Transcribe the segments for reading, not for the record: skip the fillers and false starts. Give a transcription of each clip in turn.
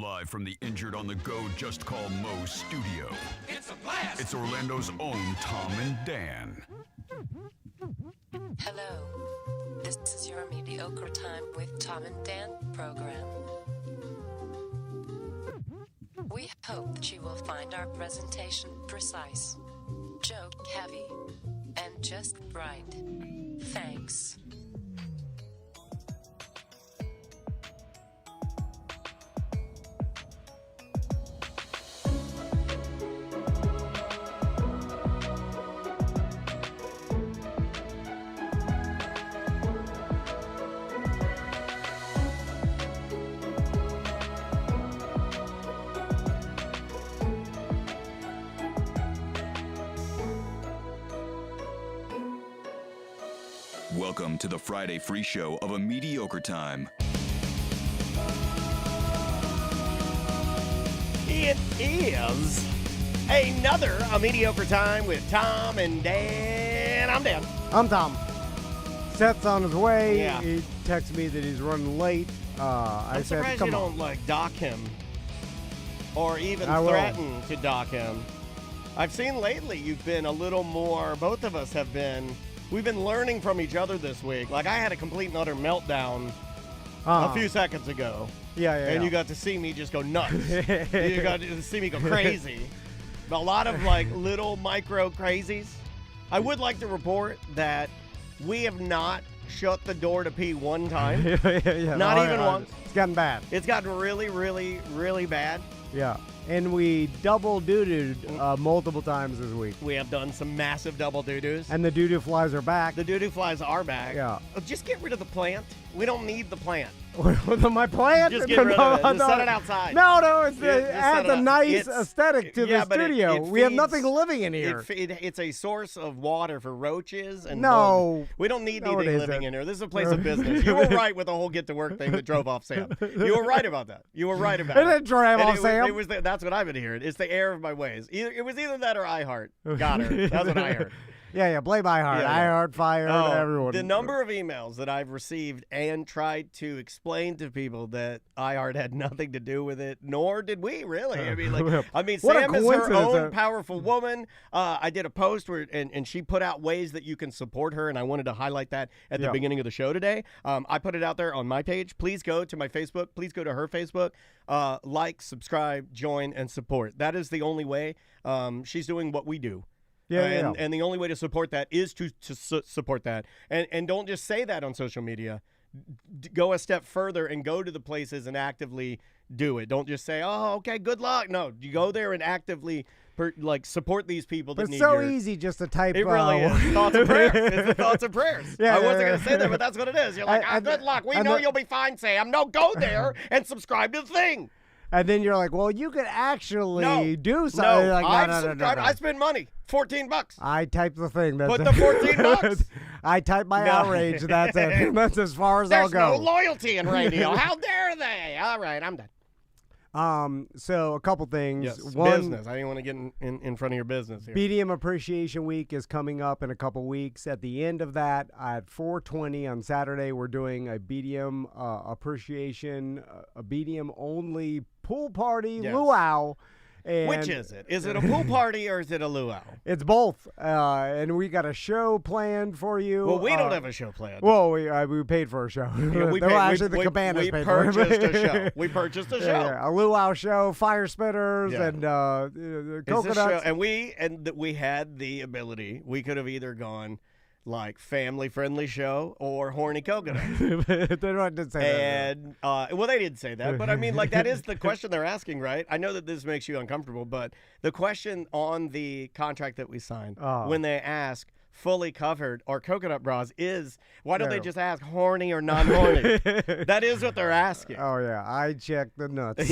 Live from the Injured on the Go Just Call Mo studio. It's a blast! It's Orlando's own Tom and Dan. Hello. This is your Mediocre Time with Tom and Dan program. We hope that you will find our presentation precise, joke heavy, and just right. Thanks. Welcome to the Friday free show of A Mediocre Time. It is another A Mediocre Time with Tom and Dan. I'm Dan. I'm Tom. Seth's on his way. Yeah. He texted me that he's running late. I'm said, surprised come you on. don't, dock him or even I will. threaten to dock him. I've seen lately you've been a little more, both of us have been, we've been learning from each other this week. Like, I had a complete and utter meltdown a few seconds ago. Yeah. And you got to see me just go nuts. You got to see me go crazy. A lot of, little micro crazies. I would like to report that we have not shut the door to pee one time. Not even once. It's gotten bad. It's gotten really, really, really bad. Yeah. And we double doo-dooed multiple times this week. We have done some massive double doo-doos. And the doo-doo flies are back. The doo-doo flies are back. Yeah. Just get rid of the plant. We don't need the plant. My plant? Just get rid of it. Just set it outside. No, it Just adds set it a up. nice aesthetic to the but studio. it We have feeds- nothing living in here. It's a source of water for roaches and No. bugs. We don't need No, it anything living isn't. in here. This is a place of business. You were right with the whole get to work thing that drove off Sam. You were right about that. You were right about It it. didn't drive And off Sam. That's what I've been hearing. It's the error of my ways. It was either that or iHeart. Got her. That's what I heard. Yeah, blame iHeart. Yeah. iHeart, Fire, everyone. The number of emails that I've received and tried to explain to people that iHeart had nothing to do with it, nor did we really. What a Sam is her coincidence. own powerful woman. I did a post where, and she put out ways that you can support her, and I wanted to highlight that at the beginning of the show today. I put it out there on my page. Please go to my Facebook. Please go to her Facebook. Like, subscribe, join, and support. That is the only way. She's doing what we do. And the only way to support that is to support that. And don't just say that on social media. Go a step further and go to the places and actively do it. Don't just say, oh, okay, good luck. No, you go there and actively support these people that It's need so your... easy just to type. It really is. Thoughts and prayers. It's the thoughts and prayers. I wasn't going to say that, but that's what it is. You're like, good luck. We know you'll be fine, Sam. No, go there and subscribe to the thing. And then you're like, well, you could actually do something. No, Like, I've no. subscribed. I spend money. $14. I typed the thing. That's Put the $14. I typed my outrage. That's it. That's as far as I'll There's go. no loyalty in radio. How dare they? All right, I'm done. So a couple things. Yes, One, business. I didn't want to get in front of your business here. BDM Appreciation Week is coming up in a couple weeks. At the end of that, at 4:20 on Saturday, we're doing a BDM Appreciation, a BDM only pool party, luau. And Which is it? Is it a pool party or is it a luau? It's both. And we got a show planned for you. Well, we don't have a show planned. Well, we paid for a show. We the cabanas paid for it. We purchased a show. We purchased a show. Yeah, a luau show, fire spitters, and coconuts. And we had the ability. We could have either gone like family-friendly show or horny coconut. They didn't say that. And, well, they didn't say that, but I mean, that is the question they're asking, right? I know that this makes you uncomfortable, but the question on the contract that we signed, when they ask fully covered or coconut bras is, why don't they just ask horny or non-horny? That is what they're asking. Oh, yeah. I checked the nuts.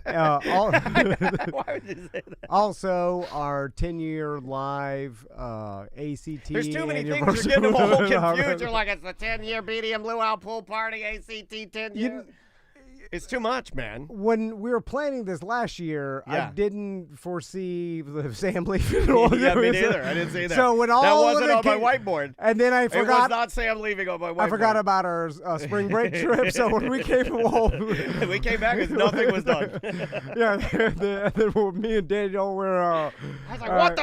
Why would you say that? Also, our 10-year live ACT There's too many things. anniversary. You're getting them all confused. You're like, it's the 10-year BDM Luau Pool Party ACT 10 year. It's too much, man. When we were planning this last year, Yeah. I didn't foresee Sam leaving. Yeah, me neither. I didn't see that. So when all that of wasn't it on came- my whiteboard. And then I It was forgot. not Sam leaving on my whiteboard. I forgot about our spring break trip. So when we came home, we came back and nothing was done. yeah, then me and Daniel were. I was like, what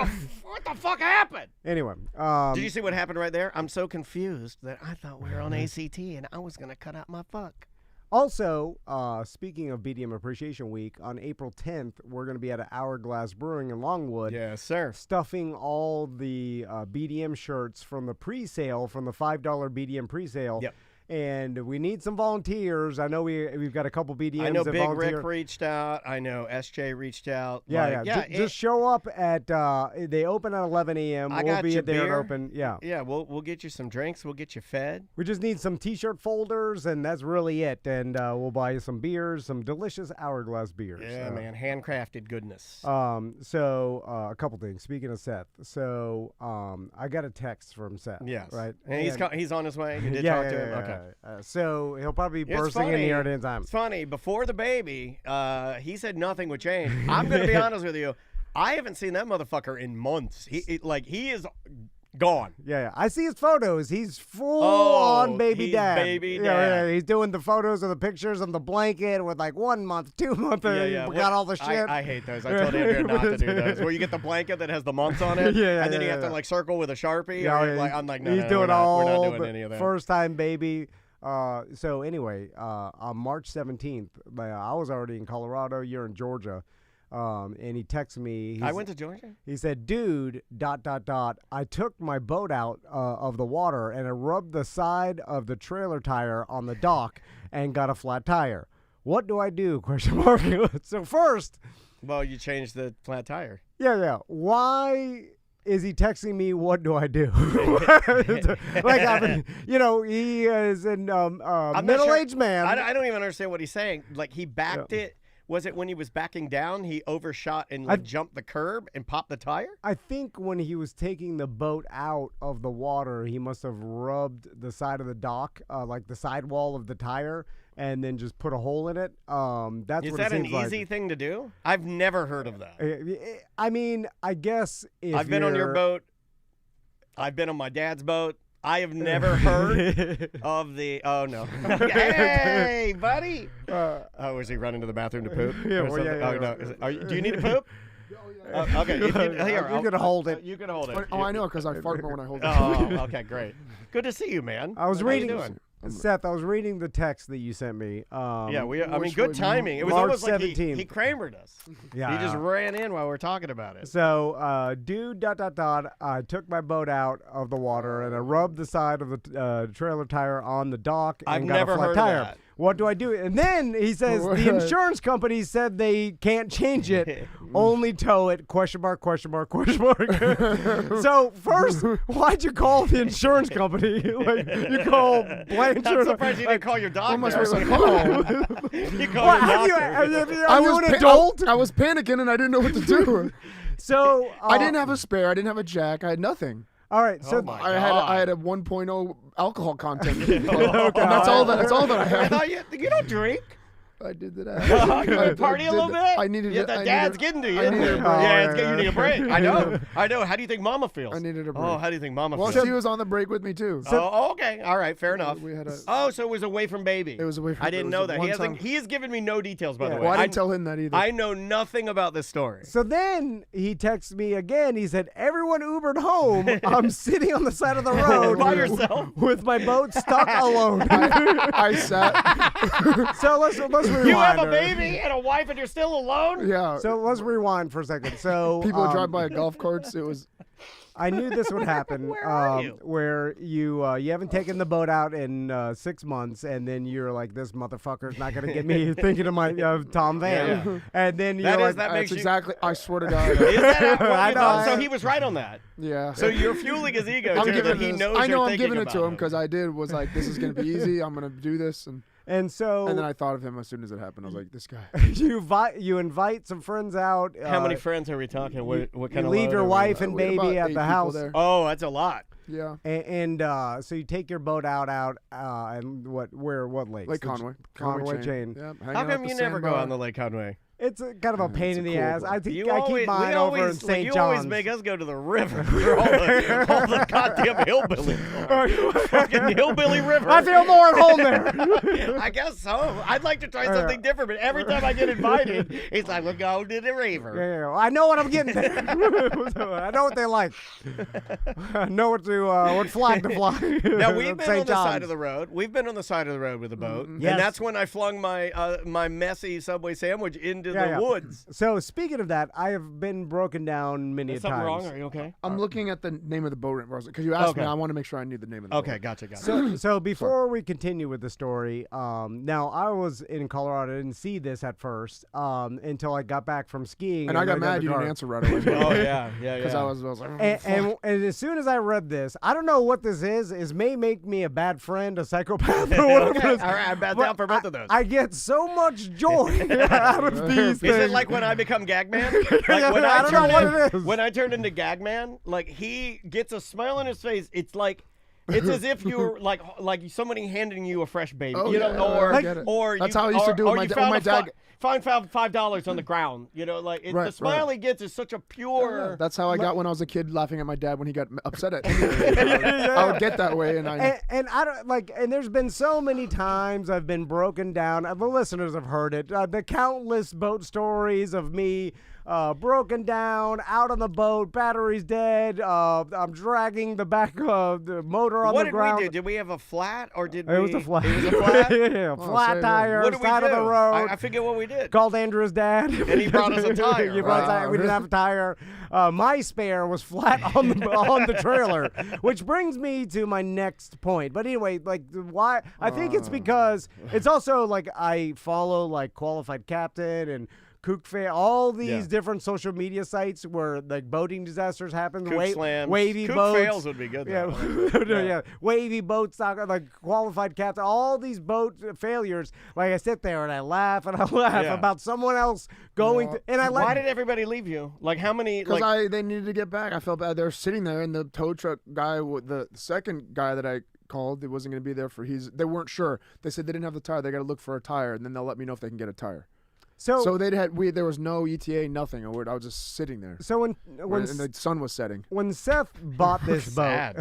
the fuck happened? Anyway, Did you see what happened right there? I'm so confused that I thought we were on ACT and I was gonna cut out my fuck. Also, speaking of BDM Appreciation Week, on April 10th, we're going to be at Hourglass Brewing in Longwood. Yes, sir. Stuffing all the BDM shirts from the pre-sale, from the $5 BDM pre-sale. Yep. And we need some volunteers. I know we've got a couple BDMs I know that Big volunteer. Rick reached out. I know SJ reached out. Yeah. Just show up at, they open at 11 a.m. I We'll got be you there beer. to open. Yeah. Yeah, we'll get you some drinks. We'll get you fed. We just need some T-shirt folders, and that's really it. And we'll buy you some beers, some delicious Hourglass beers. Yeah, man. Handcrafted goodness. So a couple things. Speaking of Seth, so I got a text from Seth. Yes. Right. And he's on his way. You did yeah, talk yeah, to him? yeah, Okay. yeah. So he'll probably be It's bursting in funny. here at any time. It's funny. Before the baby, he said nothing would change. I'm going to be honest with you. I haven't seen that motherfucker in months. He is gone. Yeah. I see his photos. He's full Oh, on baby he's dad. baby Yeah, dad. yeah, he's doing the photos of the pictures of the blanket with like 1 month, 2 months. Yeah. Got all the shit. I hate those. I told Andrea not to do those. Where you get the blanket that has the months on it, Yeah, and then you yeah, have to yeah. like circle with a Sharpie. Yeah, or, yeah, like, I'm like, no, he's no, doing we're not all doing the any of that. first time baby. So anyway, on March 17th, I was already in Colorado. You're in Georgia. And he texted me. I went to Georgia. He said, dude, ... I took my boat out of the water and I rubbed the side of the trailer tire on the dock and got a flat tire. What do I do? Question mark. So first. Well, you changed the flat tire. Yeah. Why is he texting me? What do I do? Like, I mean, he is a middle-aged man. I don't even understand what he's saying. Like, he backed it. Was it when he was backing down, he overshot and jumped the curb and popped the tire? I think when he was taking the boat out of the water, he must have rubbed the side of the dock, like the sidewall of the tire, and then just put a hole in it. That's Is what that it an seems like. easy thing to do? I've never heard of that. I mean, I guess if I've been on your boat. I've been on my dad's boat. I have never heard of the. Oh no! Hey, buddy! Was he running to the bathroom to poop? Yeah, or well, something? yeah, Oh no! Do you need to poop? Okay, here, You can hold it. You can hold it. Oh, I know, because I fart more when I hold it. Oh, okay, great. Good to see you, man. I was How you reading. doing? Seth, I was reading the text that you sent me. Yeah, I mean, which good was timing. It was March almost like 17th. he Kramered us. Yeah, He just ran in while we were talking about it. So, dude, ... I took my boat out of the water and I rubbed the side of the trailer tire on the dock and I've got never a flat heard of tire. that. What do I do? And then he says the insurance company said they can't change it, only tow it, question mark. So first, why'd you call the insurance company? Like, you call Blanchard. I'm surprised you didn't call your doctor. What am I supposed to call? You call What, your are you, doctor. are you an adult? I was panicking and I didn't know what to do. So I didn't have a spare. I didn't have a jack. I had nothing. All right, so my I had a 1.0 alcohol content. And that's all that I I had. thought you don't drink. I did that. You party a little bit? I needed. Yeah, the dad's getting to you. I needed a break. Yeah, you need a break. I know. How do you think Mama feels? I needed a break. Oh, how do you think Mama Well, feels? she was on the break with me too. Okay. All right. Fair enough. We had a. Oh, so it was away from baby. It was away from. I didn't it know was that. one time. He has given me no details, by the way. Well, I didn't tell him that either. I know nothing about this story. So then he texts me again. He said, "Everyone Ubered home. I'm sitting on the side of the road By yourself? with my boat stuck alone." I sat. So let's rewind. You have a baby and a wife, and you're still alone? Yeah. So let's rewind for a second. So People drive by golf carts. It was. I knew this would happen. Where are you? Where you haven't taken the boat out in 6 months, and then you're like, this motherfucker's not gonna get me thinking of my Tom Van, Yeah. and then you're like, that makes That's you. exactly. I swear to God. Is that what I you know. thought? So he was right on that. Yeah. So you're fueling his ego I'm too, giving that he this- knows I know you're I'm thinking giving it to about him because I did was like, this is gonna be easy. I'm gonna do this, and And so, And then I thought of him as soon as it happened. I was like, this guy. you invite some friends out. How many friends are we talking? What kind you of leave load your are we- wife and We had baby about at 8 the people house. there. Oh, that's a lot. Yeah. And so you take your boat out, and what lake? Lake Conway. Conway chain. Yeah, How hanging out come the you never go sandbar. on the Lake Conway? It's kind of a pain it's in a the cool ass. boat. I think You I always, keep mine we over in always, St. you John's. always make us go to the river for all the goddamn hillbilly. Fucking hillbilly river. I feel more at home there. I guess so. I'd like to try something different, but every time I get invited, it's like, we'll go to the river. Yeah, I know what I'm getting there. I know what they like. I know what flag to fly. Now, we've been St. on the side John's. of the road. We've been on the side of the road with a boat. Yes. And that's when I flung my my messy Subway sandwich into the woods. So speaking of that, I have been broken down many Is a something times. wrong? Are you okay? I'm looking at the name of the boat because you asked me. Okay. I want to make sure I knew the name of the boat. Okay, gotcha. So before we continue with the story, now I was in Colorado. I didn't see this at first until I got back from skiing. And I got the mad you car. didn't answer right away. Oh, yeah. Because I was like, And as soon as I read this, I don't know what this is. It may make me a bad friend, a psychopath, or whatever. Okay, it is. all right, I'm bad But down for both of those. I get so much joy out of these Is things. it like when I become Gagman? Like when I don't know what it is. When I turn into Gagman, like he gets a smile on his face. It's like it's as if you're like somebody handing you a fresh baby, Oh, you know, yeah, or I get it. or That's you, how I used to do or with you my found dad. Found $5 on the ground, you know, like Right, the smile he gets is such a pure. That's how I got when I was a kid, laughing at my dad when he got upset at me. I would get that way, and And I don't like. And there's been so many times I've been broken down. The listeners have heard it. The countless boat stories of me broken down, out on the boat, battery's dead. I'm dragging the back of the motor on What the did ground. we do? Did we have a flat or did we? It was a flat. It was a flat. Yeah, flat same tire, What did we side do? of the road. I forget what we did. Called Andrew's dad. And he brought us a tire. You brought a tire. We didn't have a tire. My spare was flat on the trailer, which brings me to my next point. But anyway, like why? I think it's because it's also like I follow like Qualified Captain and Kook Fail, all these different social media sites where like boating disasters happen. Kook slams. Wavy Kook boats. fails would be good. Though. Yeah, wavy boats, like Qualified Captain, all these boat failures. Like I sit there and I laugh about someone else going to, and I like. Why did everybody leave you? Like how many? because Like, they needed to get back. I felt bad. They were sitting there, and the tow truck guy, the second guy that I called, it wasn't going to be there for. They weren't sure. They said they didn't have the tire. They got to look for a tire, and then they'll let me know if they can get a tire. So there was no ETA, nothing. I was just sitting there. So when And the sun was setting. when Seth bought this boat, sad.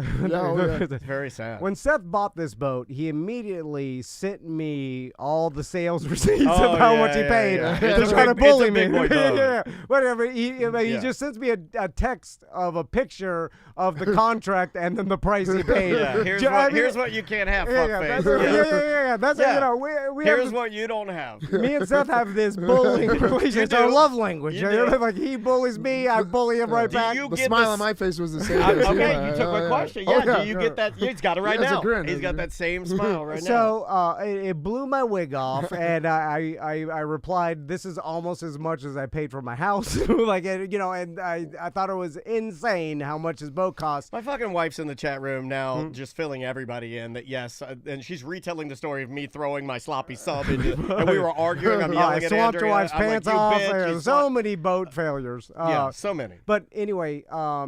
It's very sad. when Seth bought this boat, he immediately sent me all the sales receipts Oh, of how yeah, much he yeah, paid yeah. to It's a try to big- it's a bully me. big boy boat. Yeah, whatever. He Yeah. just sends me a text of a picture of the contract and then the price he paid. Yeah, here's what you can't have, That's, fuckface. yeah. That's Yeah. you know we have Here's this, what you don't have. me and Seth have this bullying relationship. It's our do. love language. You You know, do. like he bullies me, I bully him right Do back. you The get smile the on my face was the same. Okay, you took my question. Yeah, Oh, do you get that? He's got it right Yeah, it's a now. grin. He's It's a got grin. that same smile right now. So it blew my wig off, and I replied, "This is almost as much as I paid for my house." Like, you know, and I thought it was insane how much his boat cost. My fucking wife's in the chat room now, just filling everybody in that yes, and she's retelling the story of me throwing my sloppy sub into, and we were arguing. I'm I yelling at swamped your Andrea. wife's I'm like, pants "You off. bitch, There you were so slut." many boat failures. Yeah, so many. But anyway,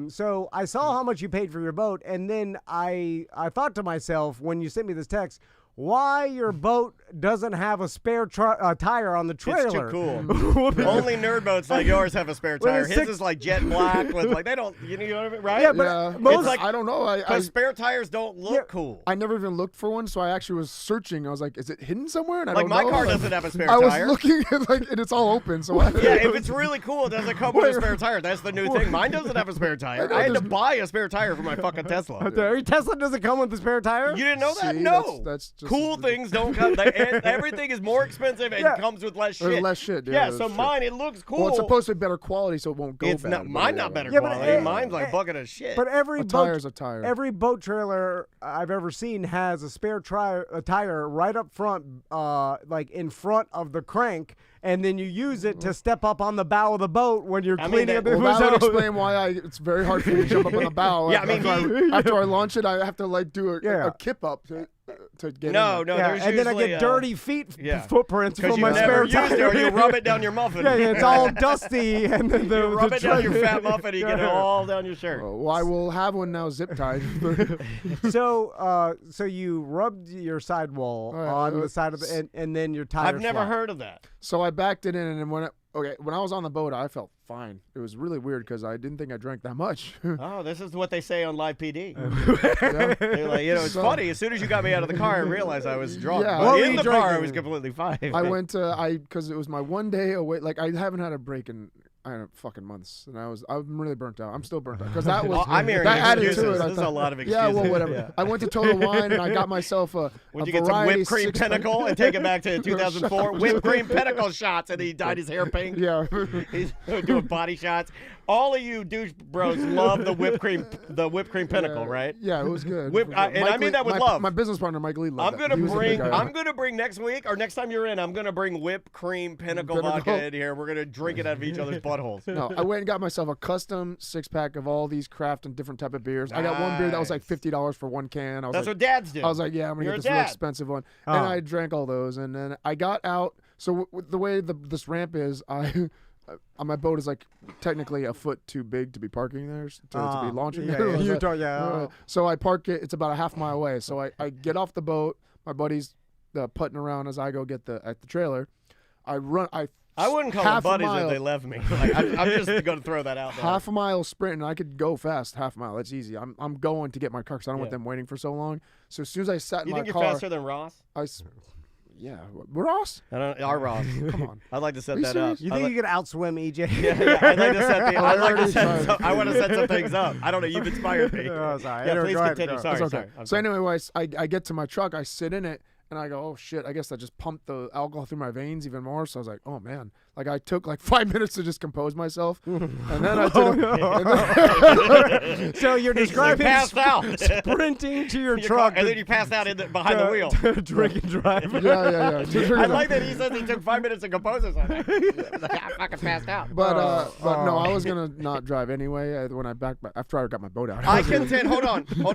so I saw how much you paid for your boat, and then I thought to myself when you sent me this text, why your boat doesn't have a spare tire on the trailer. It's too cool. Only nerd boats like yours have a spare Well, tire. it's His six- is like jet black with like they don't. You know what I mean, right? Yeah, but Yeah, most- like- I don't know. Because spare tires don't look cool. I never even looked for one, so I actually was searching. I was like, "Is it hidden somewhere?" And I Like don't my know. car Like, doesn't have a spare I was tire. looking at and it's all open. So I, Yeah, if it's really cool, it doesn't come with a spare tire. That's the new thing. Mine doesn't have a spare tire. I had to buy a spare tire for my fucking Tesla. Your Tesla doesn't come with a spare tire? You didn't know that? See, No. that's just cool things don't come. Everything is more expensive and Yeah. comes with less There's shit. less shit. Yeah, there's so shit. mine, it looks cool. Well, it's supposed to be better quality, so it won't go It's bad. not. but Mine yeah, not better Yeah, but, quality. eh, Mine's like eh, bucket of shit. But every A boat, tire's a tire. Every boat trailer I've ever seen has a spare tire right up front, like in front of the crank, and then you use it to step up on the bow of the boat when you're I mean, cleaning that- up. Well, that would explain why it's very hard for me to jump up on the bow. Yeah, I mean, after I launch it, I have to like do Yeah. a kip up. to get No, in. no, Yeah, there's and then I usually, get dirty feet footprints because from you my never spare used it, tire. or you rub it down your muffin. Yeah, it's all dusty, and then You rub the it down your truck- fat muffin, you get it all down your shirt. Well, I will have one now zip tied. So you rubbed your sidewall on the side of the, and then your tire. I've never heard of that. So I backed it in, and when I was on the boat, I felt fine. It was really weird because I didn't think I drank that much. Oh, this is what they say on Live PD. Yeah. They're like, it's So- funny. As soon as you got me out of the car, I realized I was drunk. Yeah. But What were in you the car, I drinking? was completely fine. I went to because it was my one day away. Like I haven't had a break in fucking months, and I'm really burnt out. I'm still burnt out because that was Oh, I'm hearing that added excuses. to it. I This is a thought- lot of Yeah, well, excuses. whatever. Yeah. I went to Total Wine and I got myself a Would you get some variety whipped cream six-pack. pinnacle and take it back to 2004? Whipped cream pinnacle shots, and he dyed his hair pink. Yeah. He's doing body shots. All of you douche bros love the whipped cream pinnacle, right? Yeah, it was good. And I mean that with my, love. My business partner, Mike Lee, loved I'm that. gonna He was a big bring. guy. I'm gonna bring next week or next time you're in. I'm gonna bring whipped cream pinnacle vodka in here. We're gonna drink it out of each other's buttholes. No, I went and got myself a custom 6-pack of all these craft and different type of beers. I got one beer that was like $50 for one can. I was That's like, what dads do. I was like, yeah, I'm gonna You're get a this real dad. expensive one, and I drank all those, and then I got out. So the way this ramp is, my boat is like technically a foot too big to be parking there, to be launching yeah, there. yeah, I was you like, don't- yeah. So I park it. It's about a half mile away. So I get off the boat. My buddy's putting around as I go get at the trailer. I run. I wouldn't call them half a buddies mile. if they left me. Like, I'm just going to throw that out there. Half a mile sprint, and I could go fast. Half a mile, that's easy. I'm going to get my car because I don't want Yeah. them waiting for so long. So as soon as I sat in You my think you're car, faster than Ross? Yeah, Ross. I don't. Our Ross. Come on. I'd like to set Are you that up. serious? You think you could outswim EJ? Yeah, I'd like to set the. I'd like to already set. tried. I want to set some things up. I don't know. You've inspired me. Oh, sorry. Yeah, Go please ahead, continue. go. Sorry, It's okay. sorry. I'm So sorry. anyway, I get to my truck, I sit in it, and I go, oh shit, I guess I just pumped the alcohol through my veins even more. So I was like, oh man, like I took like 5 minutes to just compose myself, and then I did. So you're He's describing passed out. sprinting to your truck and then you passed out behind the wheel. to drink and drive. Yeah. I like that he says he took 5 minutes to compose himself. I fucking passed out. But no, I was gonna not drive anyway when I after I got my boat out. I contend. Hold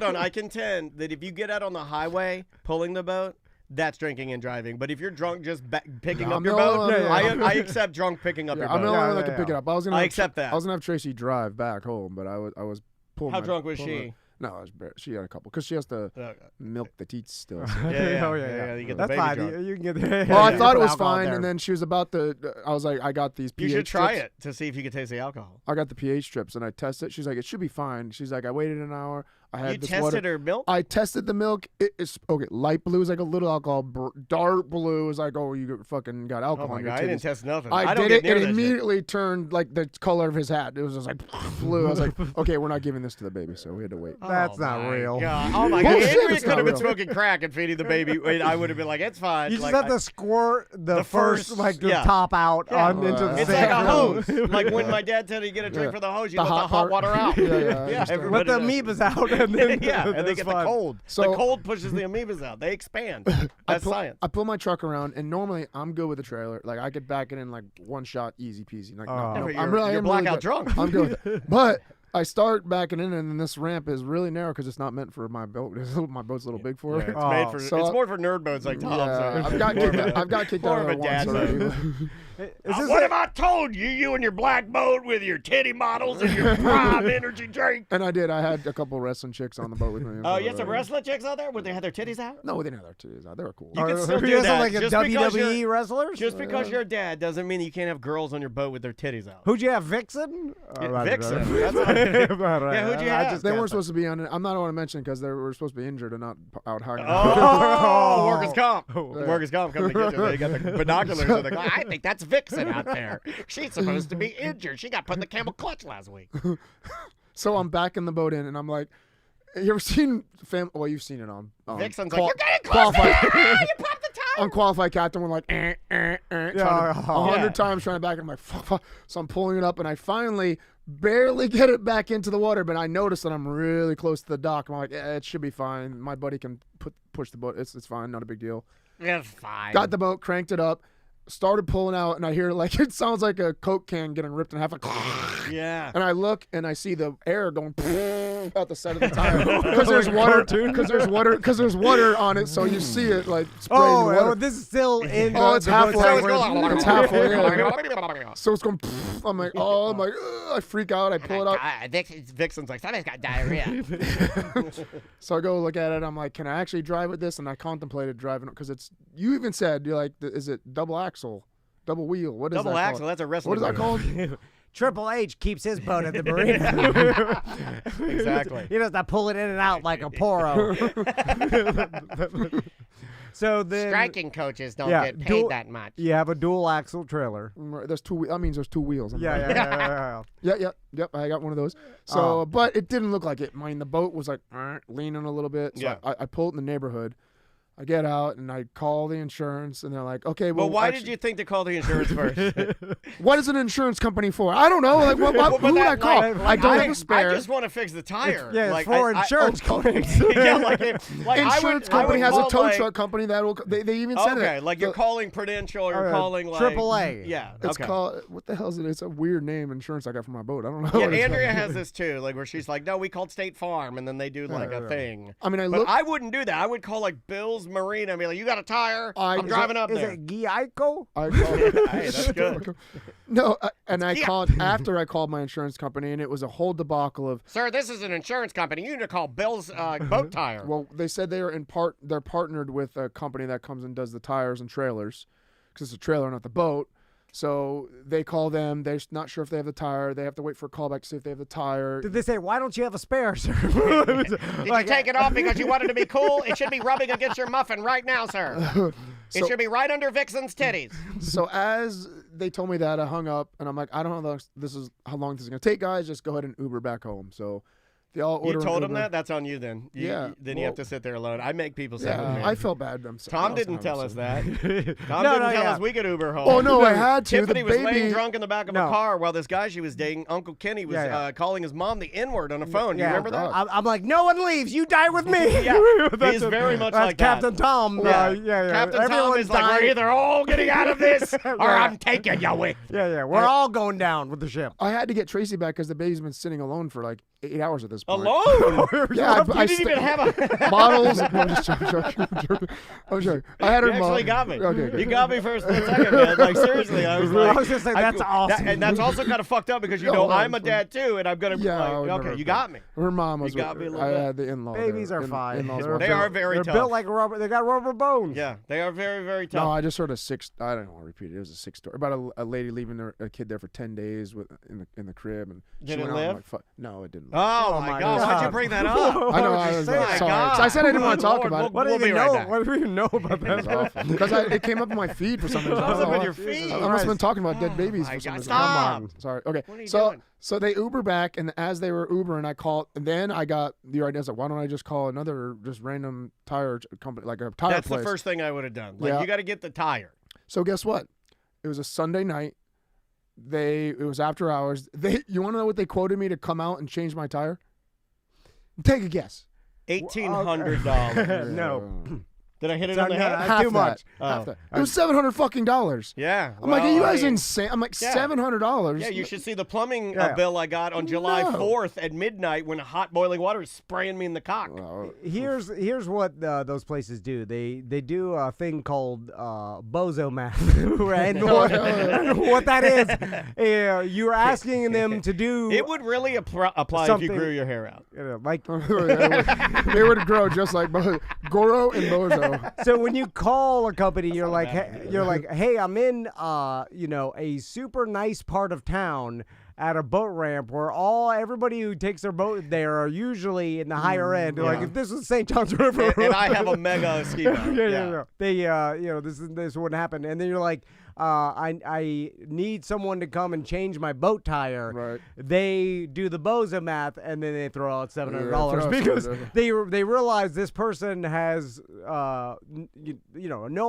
on. I contend that if you get out on the highway pulling the boat, that's drinking and driving. But if you're drunk just picking No, up I'm your the only boat, one- I accept drunk picking up Yeah, your I'm the boat. only one that Yeah, can pick yeah. it up. I was gonna. I have accept that. I was gonna have Tracy drive back home, but I was pulling. How my- drunk was pulling she? my- No, she had a couple because she has to milk the teats still. so. Yeah. You get the That's baby fine. drunk. You can get. Well, I you thought put it was alcohol fine, there. and then she was about to. I was like, I got these pH You should try strips. it to see if you can taste the alcohol. I got the pH strips, and I tested. She's like, it should be fine. She's like, I waited an hour. I had You this tested water. her milk? I tested the milk. It's okay. Light blue is like a little alcohol. Dark blue is like, oh, you fucking got Oh alcohol my in your god, I didn't titties. test nothing. I don't did get it. near It that shit. immediately turned like the color of his hat. It was just like blue. I was like, okay, we're not giving this to the baby, so we had to wait. That's Oh not my real. God. Oh my god! Bullshit, Andrea it's could not have been real. smoking crack and feeding the baby. I would have been like, it's fine. You just Like, have to squirt the first- like the yeah. top out Yeah. on into the It's sink. like a hose. Like when my dad told you to get a drink Yeah. for the hose, you The let hot the hot part. water out. Yeah, I understand. everybody Let the does. amoebas out and then Yeah, and they that's get fun. the cold. So- the cold pushes the amoebas out. They expand. That's science. I pull my truck around, and normally I'm good with the trailer. Like I could back it in like one shot, easy peasy. Like Oh. no, Yeah, but I'm you're- really, you're I'm really blackout good. drunk. I'm good with it. But I start backing in, and then this ramp is really narrow because it's not meant for my boat. My boat's a little big for Yeah, it. it's made for. So- it's more for nerd boats like Tom. Yeah, so I've got more kicked, of a- I've got kicked more out of of a it dad once already. Is this what a- have I told you? You and your black boat with your titty models and your prime energy drink. And I did. I had a couple wrestling chicks on the boat with me. Oh, you had some wrestling chicks out there? Would they have their titties out? No, they didn't have their titties out. They were cool. You can Are still you do guys that. like a Just because WWE you're- wrestlers? Just because you're a dad doesn't mean you can't have girls on your boat with their titties out. Who'd you have, Vixen? Yeah, Vixen. That's not- Yeah, who'd you have? They weren't supposed to be on it. I'm not going to mention because they were supposed to be injured and not out hanging Oh, workers' comp. Workers' comp coming to get you. They got the binoculars. And they're like, I think that's Vixen out there. She's supposed to be injured. She got put in the camel clutch last week. So I'm backing the boat in, and I'm like, you ever seen Well, you've seen it on. Vixen's qual- like, you're getting close. qualified. You popped the tire. Unqualified captain, we're like, trying to, 100 Yeah. times trying to back it. I'm like, fuck. So I'm pulling it up, and I finally barely get it back into the water, but I notice that I'm really close to the dock. I'm like, it should be fine. My buddy can push the boat. It's fine, not a big deal. It's fine. Got the boat, cranked it up, started pulling out, and I hear like it sounds like a Coke can getting ripped in half. Like, Yeah. and I look and I see the air going, out the side of the tire because there's water on it, so you see it like spraying water. Oh, this is still in. It's halfway. It's halfway. Yeah. So it's going. I'm like, ugh, I freak out. I pull it up. Vixen's like, somebody's got diarrhea. So I go look at it. I'm like, can I actually drive with this? And I contemplated driving it because it's. You even said you're like, is it double axle, double wheel? What is Double that axle. called? That's a wrestling. What is that called? Triple H keeps his boat at the marina. Exactly. He does not pull it in and out like a poro. So then, Striking coaches don't yeah, get paid that much. you have a dual axle trailer. There's two. That means there's two wheels. I'm like, Yeah. Yep. I got one of those. So, but it didn't look like it. The boat was like leaning a little bit. So Yeah. I pulled in the neighborhood. I get out and I call the insurance, and they're like, "Okay, well, But why did you think to call the insurance first? What is an insurance company for? I don't know. Like, who would I call? I don't have a spare. I just want to fix the tire. It's for insurance companies. Yeah, like Insurance company has a tow truck company that will. They even said it. Okay, like you're calling Prudential or you're calling like AAA. Yeah, It's okay. called what the hell is it? It's a weird name. Insurance I got for my boat. I don't know. Yeah, what it's Andrea called. has this too, like where she's like, "No, we called State Farm," and then they do like a thing. I mean, But I wouldn't do that. I would call like Bill's Marina and be like, "You got a tire? I'm driving up Is there." it Geico? I called. Hey, that's good. No, and I called after I called my insurance company, and it was a whole debacle of. Sir, this is an insurance company. You need to call Bill's boat tire. Well, they said they are they're partnered with a company that comes and does the tires and trailers, because it's a trailer, not the boat. So they call them. They're not sure if they have the tire. They have to wait for a callback to see if they have the tire. Did they say, why don't you have a spare, sir? Did you take it off because you wanted to be cool? It should be rubbing against your muffin right now, sir. It should be right under Vixen's titties. So as they told me that, I hung up, and I'm like, I don't know how long this is going to take, guys. Just go ahead and Uber back home. So they all order You an told him Uber. that? That's on you then. Yeah, Then you have to sit there alone. I make people say Yeah, I felt bad. I'm sorry. Tom didn't tell us that. Tom No, didn't no, tell yeah. us we could Uber home. Oh no, I had to. Tiffany the was baby. laying drunk in the back of a No. car while this guy she was dating, Uncle Kenny, was calling his mom the N-word on the phone. Do you Yeah. remember that? I'm like, no one leaves. You die with me. Yeah. That's He's very much that's like Captain that. Tom. Yeah. Yeah. Captain Tom Everyone's is like, dying. we're either all getting out of this or I'm taking you with. Yeah. We're all going down with the ship. I had to get Tracy back because the baby's been sitting alone for like 8 hours at this point. Alone? Yeah, You didn't even have a... bottles. No, I'm just joking. I'm joking. I had her You actually mom. got me. Okay, good. You got me for a split second, man. Like, seriously. I was like... I was just like, that's awesome. And that's also kind of fucked up because, No, I'm a it's dad, too, and I'm going to... Yeah, I would okay, never you have got me. Her mom was. You got me a little I bit. had the in-law. Babies there. are fine. In-laws They're were They built- are very They're tough. built like rubber. They got rubber bones. Yeah, they are very, very tough. No, I just heard I don't want to repeat it. It was a sick story about a lady leaving a kid there for 10 days in the crib, and Did she it went out live? and, like, no, it didn't. Oh, my God. Why'd you bring that up? I know. I was My sorry. God. So I said I didn't want to talk Lord, about it. What do We'll you be even right know? back. What do you know about that? That's awful. Because it came up on my feed for some reason. Comes I don't up know in your why. feed. I must have been talking about dead babies my for some God. reason. Stop. Come on. Sorry. Okay. What are you so doing? so they Uber back, and as they were Ubering, I called, and then I got the idea. I was like, why don't I just call another just random tire company, like a tire That's place? the first thing I would have done. Like, Yeah. you got to get the tire. So guess what? It was a Sunday night. It was after hours. You want to know what they quoted me to come out and change my tire? Take a guess. $1,800. No. Did I hit it So, on the no, head? that's Half too much. Half that. It was $700 fucking dollars. Yeah. I'm like, are you well, I guys mean, insane? I'm like, yeah. $700. Yeah, you should see the plumbing Yeah. bill I got on July No. 4th at midnight when hot boiling water is spraying me in the cock. Well, Here's what those places do. They do a thing called bozo math, and what that is, you're asking them to do. It would really apply if Something- you grew your hair out. Like they would grow just like Goro and Bozo. so when you call a company, you're like, hey, I'm in a super nice part of town at a boat ramp where everybody who takes their boat there are usually in the higher end. They're like, yeah. if this was St. John's River, And I have a mega ski boat. yeah. They, this wouldn't happen. And then you're like, I need someone to come and change my boat tire. Right. They do the bozo math, and then they throw out $700 Yeah, throw out because $700. they realize this person has no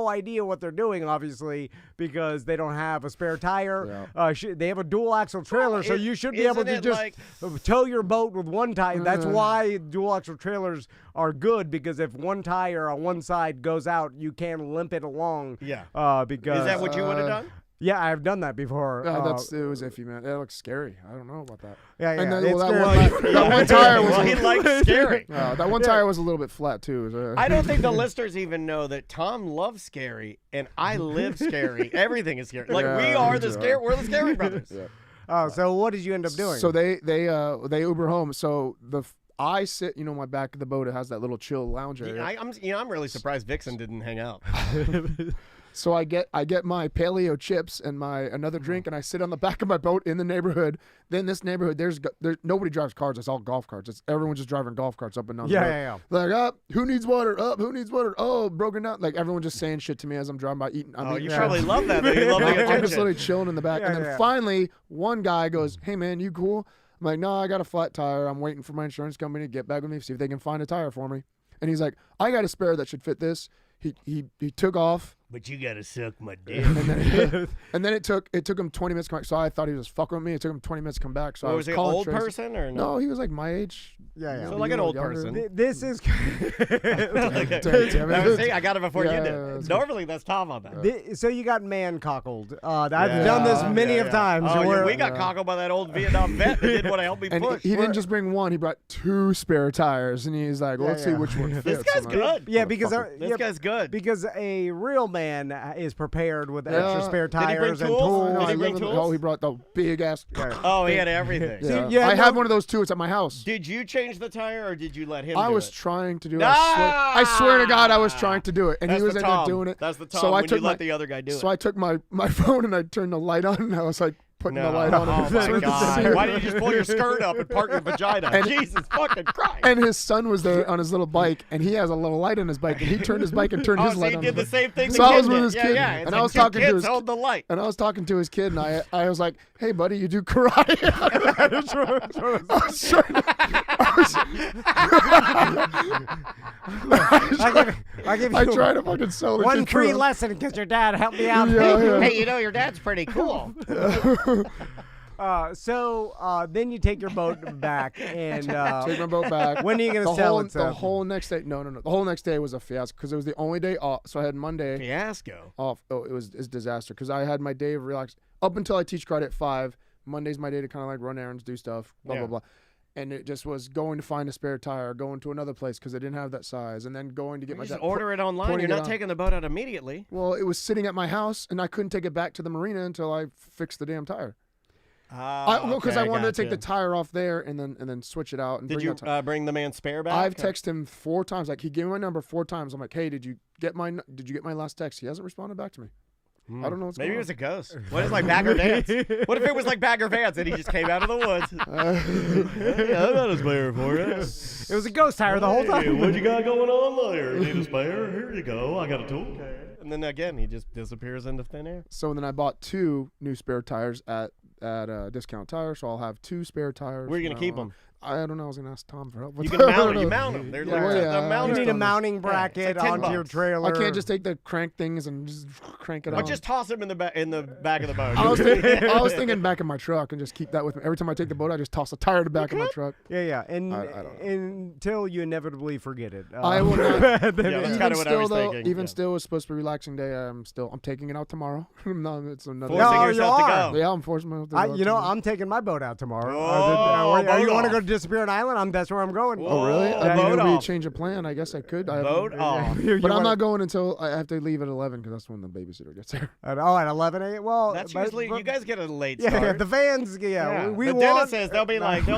idea what they're doing, obviously, because they don't have a spare tire. They have a dual axle trailer, so you should be able to isn't it just like- tow your boat with one tire. That's why dual axle trailers are good, because if one tire on one side goes out, you can limp it along. Yeah. Because Is that what you would have done? Yeah, I've done that before. It was iffy, man. It looks scary. I don't know about that. Yeah. And then, it's that one tire was. Well, he likes scary. That one tire was a little bit flat too. So. I don't think the listeners even know that Tom loves scary and I live scary. Everything is scary. Like we are the scary. We're the scary brothers. Yeah. Oh, so what did you end up doing? So they Uber home. So I sit, my back of the boat. It has that little chill lounge area. I'm really surprised Vixen didn't hang out. So I get my paleo chips and my another drink, and I sit on the back of my boat in the neighborhood. Then this neighborhood, there's nobody drives cars. It's all golf carts. It's everyone's just driving golf carts up and down. Yeah. Like, who needs water? Who needs water? Oh, broken down. Like everyone just saying shit to me as I'm driving by eating. You probably love that. Though. You love the I'm just attention. literally chilling in the back, and then finally one guy goes, "Hey man, you cool?" I'm like, "No, I got a flat tire. I'm waiting for my insurance company to get back with me, see if they can find a tire for me." And he's like, "I got a spare that should fit this." He took off. But you gotta suck my dick. And then it took him 20 minutes to come back. So I thought he was fucking with me. It took him 20 minutes to come back. So I was he an calling old Tracy. person or No, he was like my age. Yeah. So like an old person. This is. See, I got it before you did. Normally that's Tom on that. So you got man-cockled. I've done this many of times. Oh, we got cockled by that old Vietnam vet that didn't want to help me and push. he didn't just bring one. He brought 2 spare tires. And he's like, let's see which one fits. This guy's good. Yeah, because this guy's good. Because a real man is prepared with extra spare tires Did he bring tools? and Did he bring tools? Oh, he brought the big ass. Oh, he had everything. Yeah. I have one of those too. It's at my house. Did you change the tire or did you let him I do was it? trying to do it. I swear to God, I was trying to do it. And That's he was the ended up Tom. doing it. That's the Tom so when I took you let the other guy do it. So I took my phone and I turned the light on and I was like putting the light on. Oh my God. Why did you just pull your skirt up and park your vagina? Jesus fucking Christ. And his son was there on his little bike and he has a little light on his bike and he turned his bike and turned his light on. So he did the same thing So the I kid was with did. his kid. Yeah. And I was talking to his hold the light. And I was talking to his kid and I was like, "Hey buddy, you do karate?" I tried to fucking sell the one kid free to him. lesson because your dad helped me out. Hey, your dad's pretty cool. So then you take your boat back and Take my boat back. when are you gonna sell it? The whole next day. No. The whole next day was a fiasco because it was the only day off. So I had Monday Fiasco. off. Oh, it's disaster because I had my day of relax up until I teach karate at 5. Monday's my day to kind of like run errands, do stuff, blah blah. And it just was going to find a spare tire, going to another place because I didn't have that size, and then going to get my Just order it online. You're not taking the boat out immediately. Well, it was sitting at my house, and I couldn't take it back to the marina until I fixed the damn tire. Because I wanted to take the tire off there and then switch it out. And Did you bring the man spare back? I've texted him 4 times. Like he gave me my number 4 times. I'm like, "Hey, did you get my last text?" He hasn't responded back to me. I don't know what's Maybe going it was a ghost. What is like Bagger Vance? What if it was like Bagger Vance and he just came out of the woods? Yeah, I got a spare for you. It was a ghost tire the whole time. What you got going on there? Need a spare? Here you go. I got a toolkit. And then again, he just disappears into thin air. So then I bought 2 new spare tires at Discount Tire, so I'll have 2 spare tires. Where are you gonna keep them? I don't know. I was gonna ask Tom for help. You can mount them. You mount them. They're You need a mounting bracket it's like onto your $10. trailer. I can't just take the crank things and just crank it Or on. just toss them in the back of the boat. I was thinking back in my truck and just keep that with me. Every time I take the boat, I just toss a tire to the back of my truck. Yeah. And I don't know. until you inevitably forget it. I will not. Yeah, that's kind of what I was thinking. Even still, it's supposed to be a relaxing day. I'm taking it out tomorrow. No, it's another. Forcing No, yourself you to are. go. Yeah, I'm forcing myself to go out tomorrow. I'm taking my boat out tomorrow. Oh, you boat want to off. go to Disappearing Island? That's where I'm going. Oh, really? Yeah. I mean, Boat if we off. change a plan, I guess I could. Boat off. But I'm not going until I have to leave at 11 because that's when the babysitter gets there. At 11 a.m. Well, That's but- usually but- you guys get a late Yeah, start. the vans. Yeah, we the want. dentists, they'll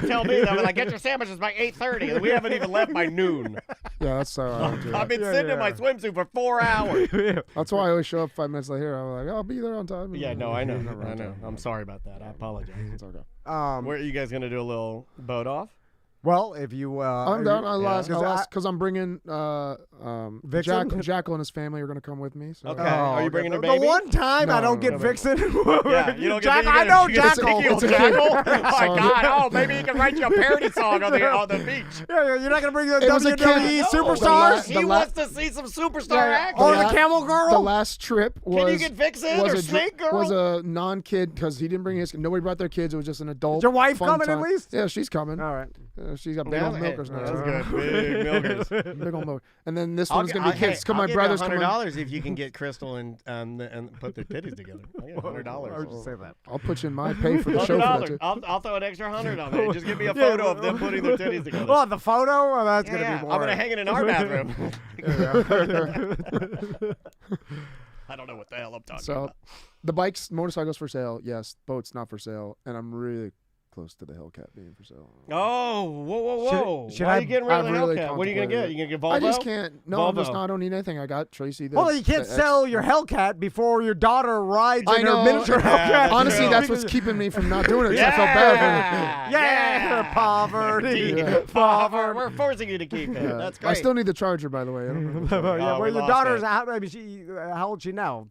tell me, they'll be like, get your sandwiches by 8:30, and we haven't even left by noon. Yeah, that's how I do I've it. been sitting in my swimsuit for 4 hours. That's why I always show up 5 minutes later. I'm like, I'll be there on time. Yeah, no, I know. Never on time. I'm sorry about that. I apologize. It's okay. Where are you guys gonna do a little boat off? Well, if you, I'm down. I'll ask Because because I'm bringing Vixen? Jackal and his family are gonna come with me. So. Okay. Are you bringing a the baby? one time I don't get no. Vixen. Yeah, you don't get I know Jackal. Jackal. Oh my God! Oh, maybe he can write you a parody song on the beach. Yeah, you're not gonna bring the It was a WWE kid. superstars. He wants to see some superstar action. Oh, the camel girl. The last trip was. Can you get Vixen or Snake Girl? Was a non-kid because he didn't bring his. Nobody brought their kids. It was just an adult. Is your wife fun coming time. at least? Yeah, she's coming. All right. She's got big old milkers now. That's good. Big milkers. Big old milk. And then this one's gonna be kids. I'll My give brothers you come in. $100 if you can get Crystal and put their titties together. I'll give $100. Why would you say that? I'll put you in my pay for the show for that $100. too. I'll throw an extra 100 on there. Just give me a photo of them putting their titties together. Oh, the photo? Oh, that's gonna Yeah, be more. I'm gonna hang it in our bathroom. I don't know what the hell I'm talking So, about. the bikes, motorcycles for sale. Yes, boats not for sale. And I'm really close to the Hellcat being for sale. Oh, whoa. Should Why I- are you getting rid of the I've really Hellcat? What are you going to get? You going to get Volvo? I just can't. No, Volvo. I don't need anything. I got Tracy. Well, you can't sell your Hellcat before your daughter rides in her miniature Yeah, Hellcat. that's Honestly, true. that's what's keeping me from not doing it. 'Cause I felt bad Yeah, poverty. Yeah. Poverty. We're forcing you to keep it. for it. That's I great. still need the charger, by the way. I don't know. Yeah, Oh, well, we your lost daughter's that. how, I mean, how old is she now?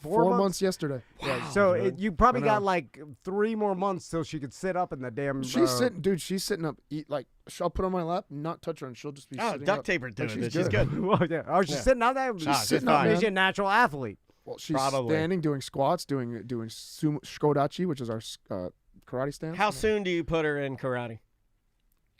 4 months yesterday. Yeah, so you probably I know. got like 3 more months till she could sit up in the damn. She's sitting, dude. She's sitting up. Like, I'll put her on my lap, not touch her, and she'll just be Oh, sitting duct up. tape her to Like, it. She's good. Well, yeah. Oh, she's Yeah. sitting out there. She's sitting up, fine. man. She's a natural athlete. Well, she's Probably. standing, doing squats, doing Shkodachi, which is our karate stance. How soon do you put her in karate?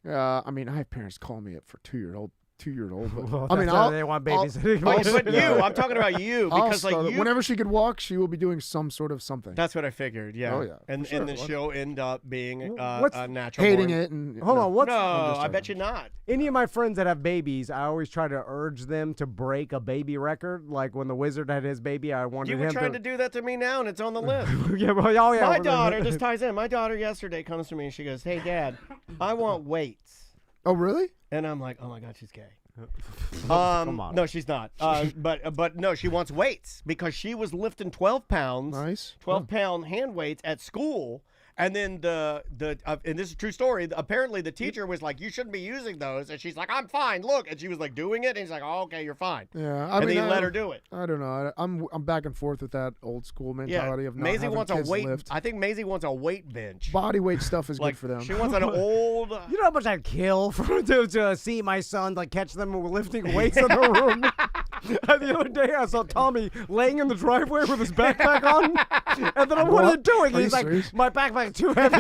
I mean, I have parents call me it for 2-year-old. But Well, I mean, that's why they want babysitting. But you, I'm talking about you I'll because like start it. you. Whenever she could walk, she will be doing some sort of something. That's what I figured. Yeah. Oh, yeah, And for sure. then she'll end up being What's- a natural. Hating born. it and Hold on, what's No, just I bet joking. you not. any of my friends that have babies? I always try to urge them to break a baby record. Like when the wizard had his baby, I wanted You were him trying to do that to me now, and it's on the list. yeah, well, oh, yeah. My daughter, this ties in. My daughter yesterday comes to me and she goes, "Hey, Dad, I want weights." Oh, really? And I'm like, "Oh my God, she's gay." Come on. No, she's not. But no, she wants weights because she was lifting 12 pounds, Nice. 12-pound hand weights at school. And then and this is a true story. Apparently, the teacher was like, "You shouldn't be using those," and she's like, "I'm fine. Look," and she was like doing it, and he's like, "Oh, okay, you're fine." Yeah, And then he let her do it. I don't know. I'm back and forth with that old school mentality of not Maisie having wants a kids weight. lift. I think Maisie wants a weight bench. Body weight stuff is Like good for them. she wants an old. You know how much I'd kill to see my son like catch them lifting weights in the room. The other day I saw Tommy laying in the driveway with his backpack on, and then what are you doing? Are you He's like, serious? my backpack's too heavy.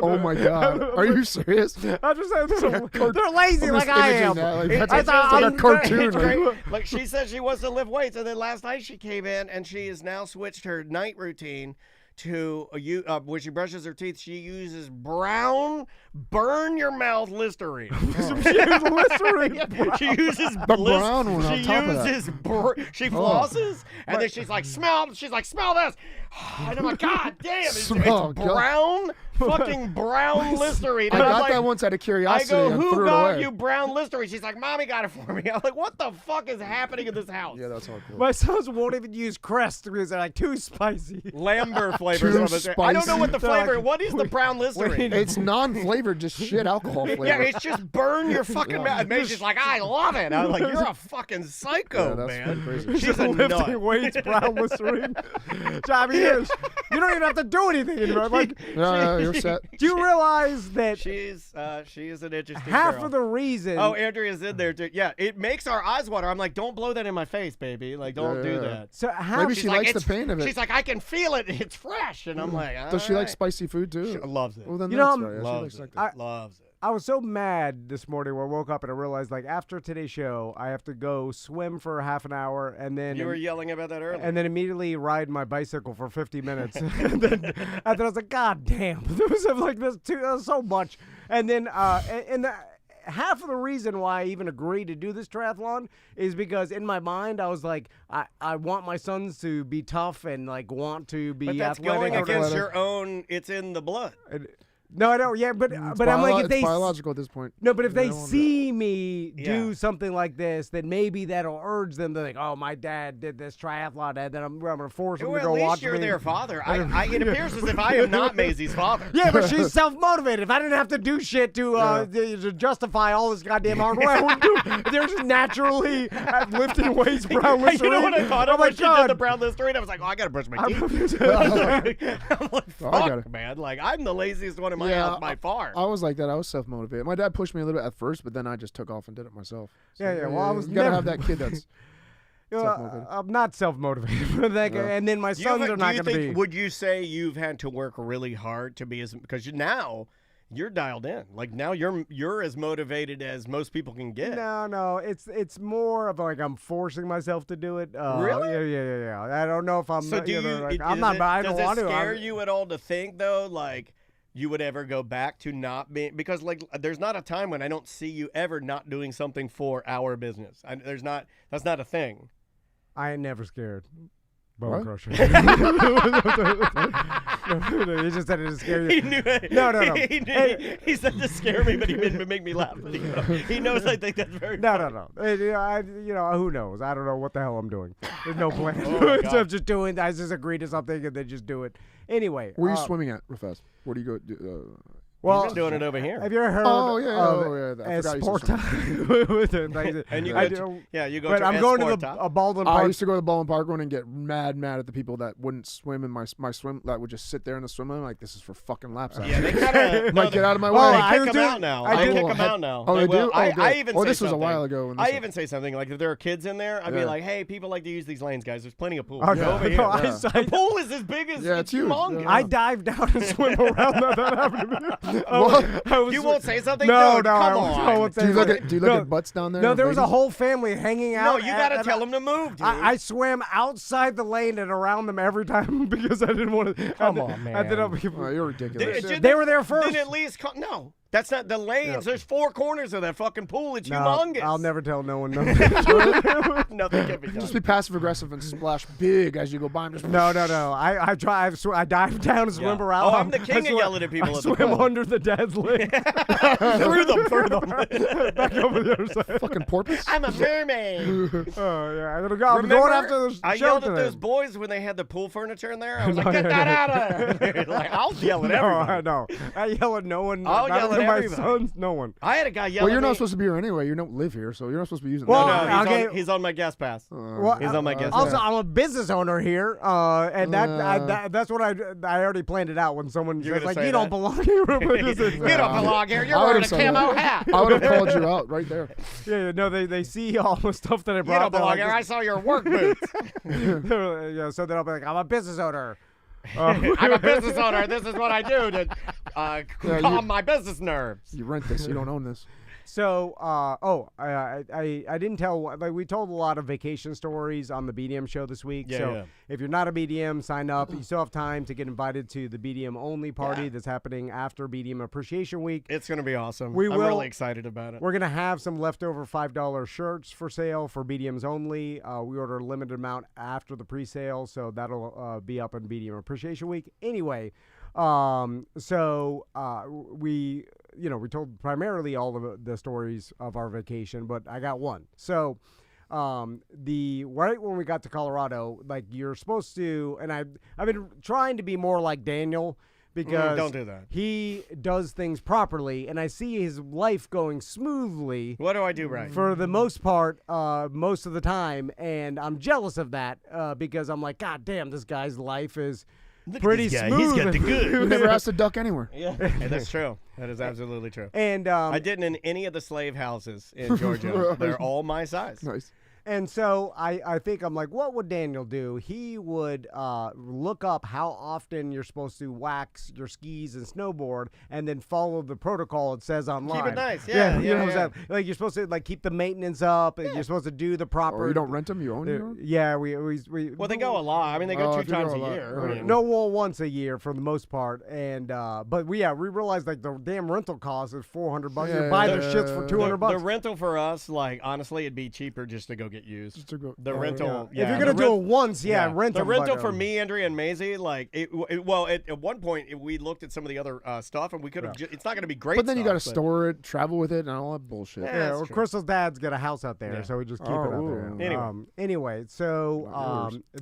Oh my God, are you serious? I'm just saying, they're lazy I'm like just I imaging am. that, like, It- that's it's like a just- cartoon. it's like- great. Like she said she wants to lift weights, and then last night she came in and she has now switched her night routine to when she brushes her teeth. She uses brown, burn your mouth Listerine. She uses The brown one on She top of that. uses she flosses, and then she's like, smell this. And I'm like, God damn, it's Smell, God. brown, fucking brown Listerine. I And I'm got like, that once out of I curiosity. go, and who threw it got away. you brown Listerine? She's like, Mommy got it for me. I'm like, what the fuck is happening in this house? Yeah, that's all cool. My sons won't even use Crest because they're like too spicy. Lambert flavors. Too I don't know what the spicy. flavor. What is the brown Listerine? It's non-flavored, just shit alcohol flavor. Yeah, it's just burn your fucking mouth. And Maisie's like, I love it. I'm like, you're a fucking psycho, Yeah, that's man. crazy. She's a lifting nut. weights, brown Listerine. So, I mean, you don't even have to do anything anymore. Like, No, you're set. do you realize that She is an interesting half girl. of the reason? Oh, Andrea's in there too. Yeah, it makes our eyes water. I'm like, don't blow that in my face, baby. Like, don't do Yeah. that. so half. Maybe She's she like, likes the "It's-" pain of it. She's like, I can feel it. It's fresh. And I'm like, Does she like "Alright." spicy food too? She loves it. Well, then You know, that's I'm- right. Yeah, she Loves likes it. like that. Loves it. I was so mad this morning when I woke up and I realized, like, after today's show, I have to go swim for half an hour and then You were yelling about that earlier. and then immediately ride my bicycle for 50 minutes. and then I was like, God damn, there was like this too. That was so much. And then half of the reason why I even agreed to do this triathlon is because in my mind I was like, I want my sons to be tough and like want to be But that's athletic. going against athletic. your own. It's in the blood. No, I don't. Yeah, but It's I'm like, if it's they biological at this point. no, but if they don't wanna- see me do Yeah. something like this, then maybe that'll urge them to think, oh, my dad did this triathlon, and then I'm going to force them Well, to at go least watch you're me. their father. It appears as if I am not Maisie's father. Yeah, but she's self-motivated. If I didn't have to do shit to justify all this goddamn hard work, I wouldn't do it. They're just naturally lifting weights, brown Listerine. You know what I thought Oh of my when she did God. the brown Listerine? I was like, oh, I gotta brush my teeth. I'm like, I fuck, got it. man. Like, I'm the laziest one in my Yeah, house by far. I was like that. I was self-motivated. My dad pushed me a little bit at first, but then I just took off and did it myself. So, Yeah. Well, I was you gotta never- have that kid that's. Self-motivated. I'm not self-motivated. But like, Yeah. and then my sons are not going to be. Would you say you've had to work really hard to be as because now You're dialed in. Like now you're as motivated as most people can get. No, it's more of like I'm forcing myself to do it. Really? Yeah. I don't know if I'm. So do you? Like, I'm not. I don't want to. Does it scare you at all to think though, like you would ever go back to not being? Because like there's not a time when I don't see you ever not doing something for our business. That's not a thing. I ain't never scared. Bone What? crusher. No, he just said it to scare you. He knew it. No. He said to scare me, but he meant to make me laugh. He knows I think that's very funny. No. Who knows? I don't know what the hell I'm doing. There's no plan. Oh my So I'm God. just doing. I just agree to something and then just do it. Anyway. Where are you swimming at, real fast? Where do you go? Well, He's been doing it over here. have you ever heard Oh, yeah, of I forgot you said sport time? And you I go do- you go But to I'm going to Esport, a Baldwin I Park. used to go to the Baldwin Park one and get mad at the people that wouldn't swim in my swim, that would just sit there in the swim lane like, this is for fucking laps. Yeah, they kind of Like, get out of my way. Oh, They I kick was them doing- out now. I They do- kick them out now. Oh, they will. do? Oh, I good. even Oh, say this was a something. while ago when this I was- even say something like if there are kids in there, I'd be Yeah. like, hey, people like to use these lanes, guys. There's plenty of pools. Oh, Go over no, here. I- The pool is as big as Yeah, it's huge. humongous. Yeah. I dive down and swim around. That happened to me. What? I was- You won't say something? No, Dude, no, come I on. won't say Do you look anything. at No. butts down there? No, of there was a ladies? whole family hanging out. No, you got to and tell them to move, dude. I swam outside the lane and around them every time because I didn't want to. Come on, man. I ended up. Oh, you're ridiculous. They were there first. Then at least no. That's not the lanes. There's 4 corners of that fucking pool. It's humongous. I'll never tell no one. No. Nothing can be done. Just be passive aggressive and splash big as you go by. Just No. I try. I dive down and swim Yeah. around. Oh, I'm the king I of yelling at people I at the swim pool. under the dad's leg. through them. Back over the other side. fucking porpoise. I'm a mermaid. Oh yeah, I'm going Remember, after the I show yelled today. at those boys when they had the pool furniture in there. I was like, get that out of there. Like, I'll yell at everybody. No. I yell at no one. I'll not yell even at my everybody. sons. No one. I had a guy yell Well, at you're me. not supposed to be here anyway. You don't live here, so you're not supposed to be using Well, that. No, okay. he's on my guest pass. Well, He's on my guest Also, pass. I'm a business owner here, and that's what I already planned it out when someone You're says gonna like, say "You don't that? belong here." You don't belong here. You're I wearing a would've said camo that. hat. I would have called you out right there. No, they see all the stuff that I You brought. don't they're belong like, here. I saw your work boots. yeah, so then I'll be like, "I'm a business owner." I'm a business owner. This is what I do to calm my business nerves. You rent this. You don't own this. So, I didn't tell, like, we told a lot of vacation stories on the BDM show this week. Yeah, so yeah. if you're not a BDM, sign up. You still have time to get invited to the BDM only party that's happening after BDM Appreciation Week. It's going to be awesome. We I'm will- really excited about it. We're going to have some leftover $5 shirts for sale for BDMs only. We order a limited amount after the pre-sale, so that'll be up on BDM Appreciation Week. Anyway, we told primarily all of the stories of our vacation, but I got one. So right when we got to Colorado, like you're supposed to, and I've been trying to be more like Daniel because don't do that. he does things properly, and I see his life going smoothly What do I do right? for the most part, most of the time, and I'm jealous of that because I'm like, God damn, this guy's life is pretty this guy. smooth. He's got the goods. You never asked to duck anywhere. Yeah, hey, that's true. That is absolutely true. And I didn't in any of the slave houses in Georgia. They're all my size. Nice. And so I think I'm like, what would Daniel do? He would look up how often you're supposed to wax your skis and snowboard, and then follow the protocol it says online. Keep it nice. Yeah, you know what I'm yeah. saying? Like you're supposed to like keep the maintenance up. And you're supposed to do the proper. Or you don't rent them. You own them. Yeah, we Well, they go a lot. I mean, they go Oh, 2 if you go times a a lot. year. All I right. mean, No, well, once a year for the most part, and but we realized like the damn rental cost is $400. You Yeah, buy yeah, their shits for yeah. $200. The rental for us, like honestly, it'd be cheaper just to go get used. Just to go- The oh, rental, if you're gonna do it once, rent the them, rental but, for me, Andrea, and Maisie, like at one point we looked at some of the other stuff, and we could have. It's not going to be great. But then you got to stuff, store it, travel with it, and all that bullshit. Yeah. Yeah, that's well, true. Crystal's dad's got a house out there, Yeah. so we just keep Oh, it out there. ooh. Anyway, so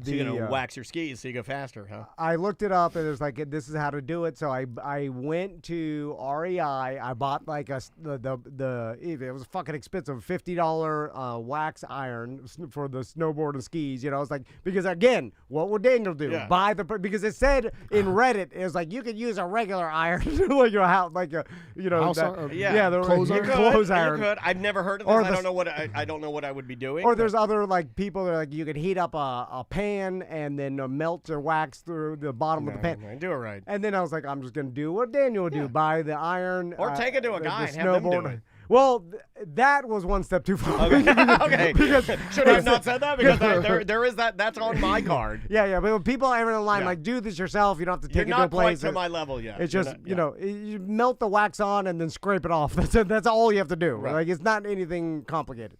So you're gonna wax your skis so you go faster, huh? I looked it up and it was like this is how to do it. So I went to REI. I bought like it was fucking expensive $50 wax iron. iron for the snowboard and skis. You know, it's like, because again, what would Daniel do? Yeah. Buy the, because it said in Reddit, it was like, you could use a regular iron, like your house, like a, you know, House that, iron? yeah, the Clothes you iron? could clothes iron. You could. I've never heard of this. Or I the- don't know what I don't know what I would be doing. Or there's other like people that are like, you could heat up a pan and then melt or wax through the bottom of the pan. No, do it right. And then I was like, I'm just gonna do what Daniel would do: buy the iron, Or take it to a the guy and have them do it. Well, that was one step too far. Okay. Should I have not said that? Because there is that. That's on my card. Yeah, but people ever in line Yeah. like, do this yourself. You don't have to You're take it to a not quite place. to my level yet. It's You're just not- you know, you melt the wax on and then scrape it off. That's all you have to do. Right. Like, it's not anything complicated.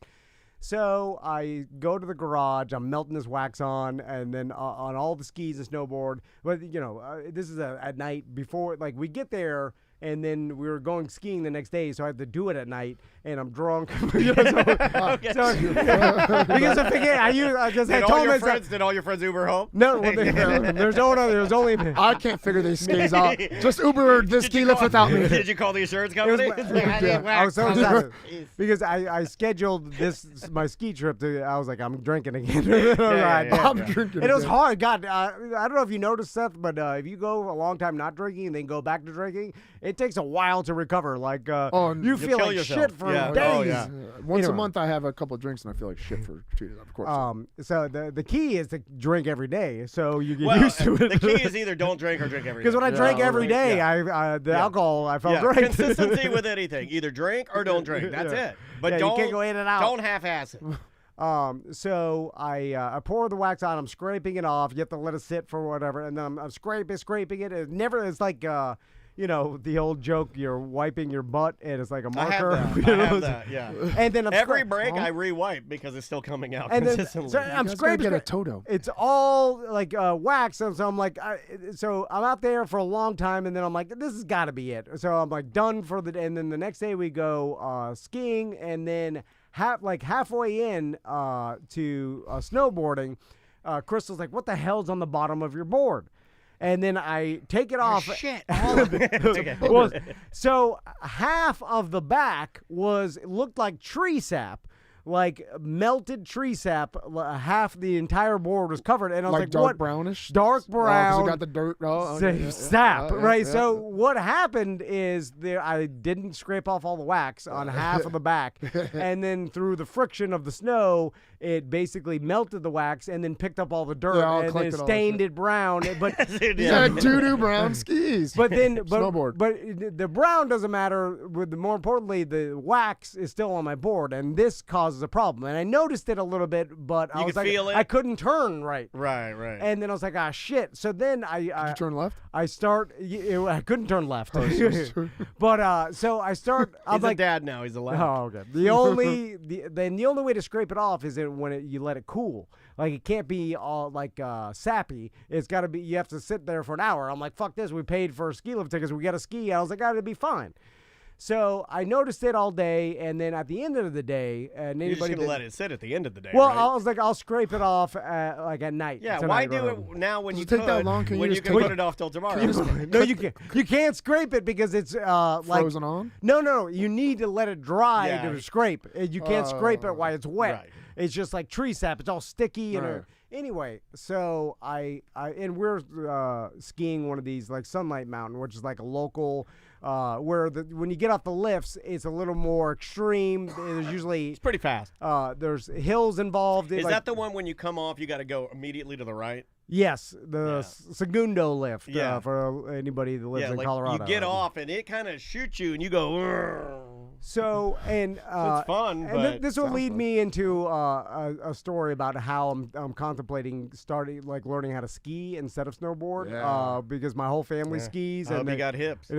So I go to the garage. I'm melting this wax on, and then on all the skis and snowboard. But you know, this is at night before. Like, we get there, and then we were going skiing the next day, so I had to do it at night. And I'm drunk. You know, so because I forget, I just Did told all your myself. friends? Did all your friends Uber home? No, well, there's no one. There's only. I can't figure these skis out. Just Uber this ski lift without me. Did you call the insurance It was company? I was so excited because I scheduled my ski trip to. I was like, I'm drinking again. I'm drinking. And it was again. hard. God, I don't know if you noticed, Seth, but if you go a long time not drinking and then go back to drinking, it takes a while to recover. Like, you feel kill like yourself. shit for Yeah. days. Oh, yeah. Once Anyway. a month, I have a couple of drinks and I feel like shit for 2 days. Of course. So the key is to drink every day, so you get Well, used to it. the key is either don't drink or drink every day. Because when I drank every day, Yeah. the alcohol, I felt Yeah, great. consistency with anything. Either drink or don't drink. That's Yeah. it. But Yeah, you don't can't go in and out. Don't half-ass it. So I pour the wax on. I'm scraping it off. You have to let it sit for whatever, and then I'm scraping it. It's like you know, the old joke, you're wiping your butt and it's like a marker. I have that. You I know? have that. Yeah. And then I'm Every break I re-wipe because it's still coming out and then consistently. so You I'm guys gotta scraping. get a Toto. It's all like wax, and so I'm like, so I'm out there for a long time, and then I'm like, this has got to be it. So I'm like done for the day, and then the next day we go skiing, and then halfway in to snowboarding, Crystal's like, what the hell's on the bottom of your board? And then I take it off. Shit. All of it. Okay. Well, so half of the back looked like tree sap, like melted tree sap. Half the entire board was covered, and I was Like like, dark "What? brownish? Dark Oh, 'cause brown." it got the dirt. Oh, okay, yeah, Sap, yeah, right? yeah, So yeah. what happened is I didn't scrape off all the wax on half of the back, and then through the friction of the snow, it basically melted the wax and then picked up all the dirt Yeah, all and then collected all the stained shit. it brown. But He had doo-doo brown skis. but then, Snowboard. but the brown doesn't matter. More importantly, the wax is still on my board, and this causes a problem. And I noticed it a little bit, but I You was could like, feel it? I couldn't turn right. Right. And then I was like, ah, shit. So then Did you turn left? I couldn't turn left. But so I start. I'm He's a like, dad now. He's allowed. oh, okay. The only way to scrape it off is when you let it cool. Like, it can't be all like sappy. It's got to be. You have to sit there for an hour. I'm like, fuck this. We paid for ski lift tickets. We got to ski. I was like, it'll be fine. So I noticed it all day, and then at the end of the day, and You're just anybody gonna that- let it sit at the end of the day. well, right? I was like, I'll scrape it off like at night. Yeah, tonight why or do whatever. it now when Does you it take that could, long? Can you when you just can take put it off till tomorrow? No, you can't. You can't scrape it because it's like Frozen on? No. You need to let it dry Yeah. to scrape. You can't scrape it while it's wet. Right. It's just like tree sap. It's all sticky and Right. anyway. So and we're skiing one of these like Sunlight Mountain, which is like a local. Where when you get off the lifts, it's a little more extreme. There's usually It's pretty fast. there's hills involved. Is that the one when you come off, you got to go immediately to the right? Yes, the Segundo lift. Yeah. For anybody that lives Yeah, in like Colorado. you get off and it kind of shoots you, and you go. "Urgh." So and It's fun, and but this will sounds lead fun. me into a story about how I'm contemplating starting like learning how to ski instead of snowboard. Yeah. Because my whole family skis I hope and you got hips. I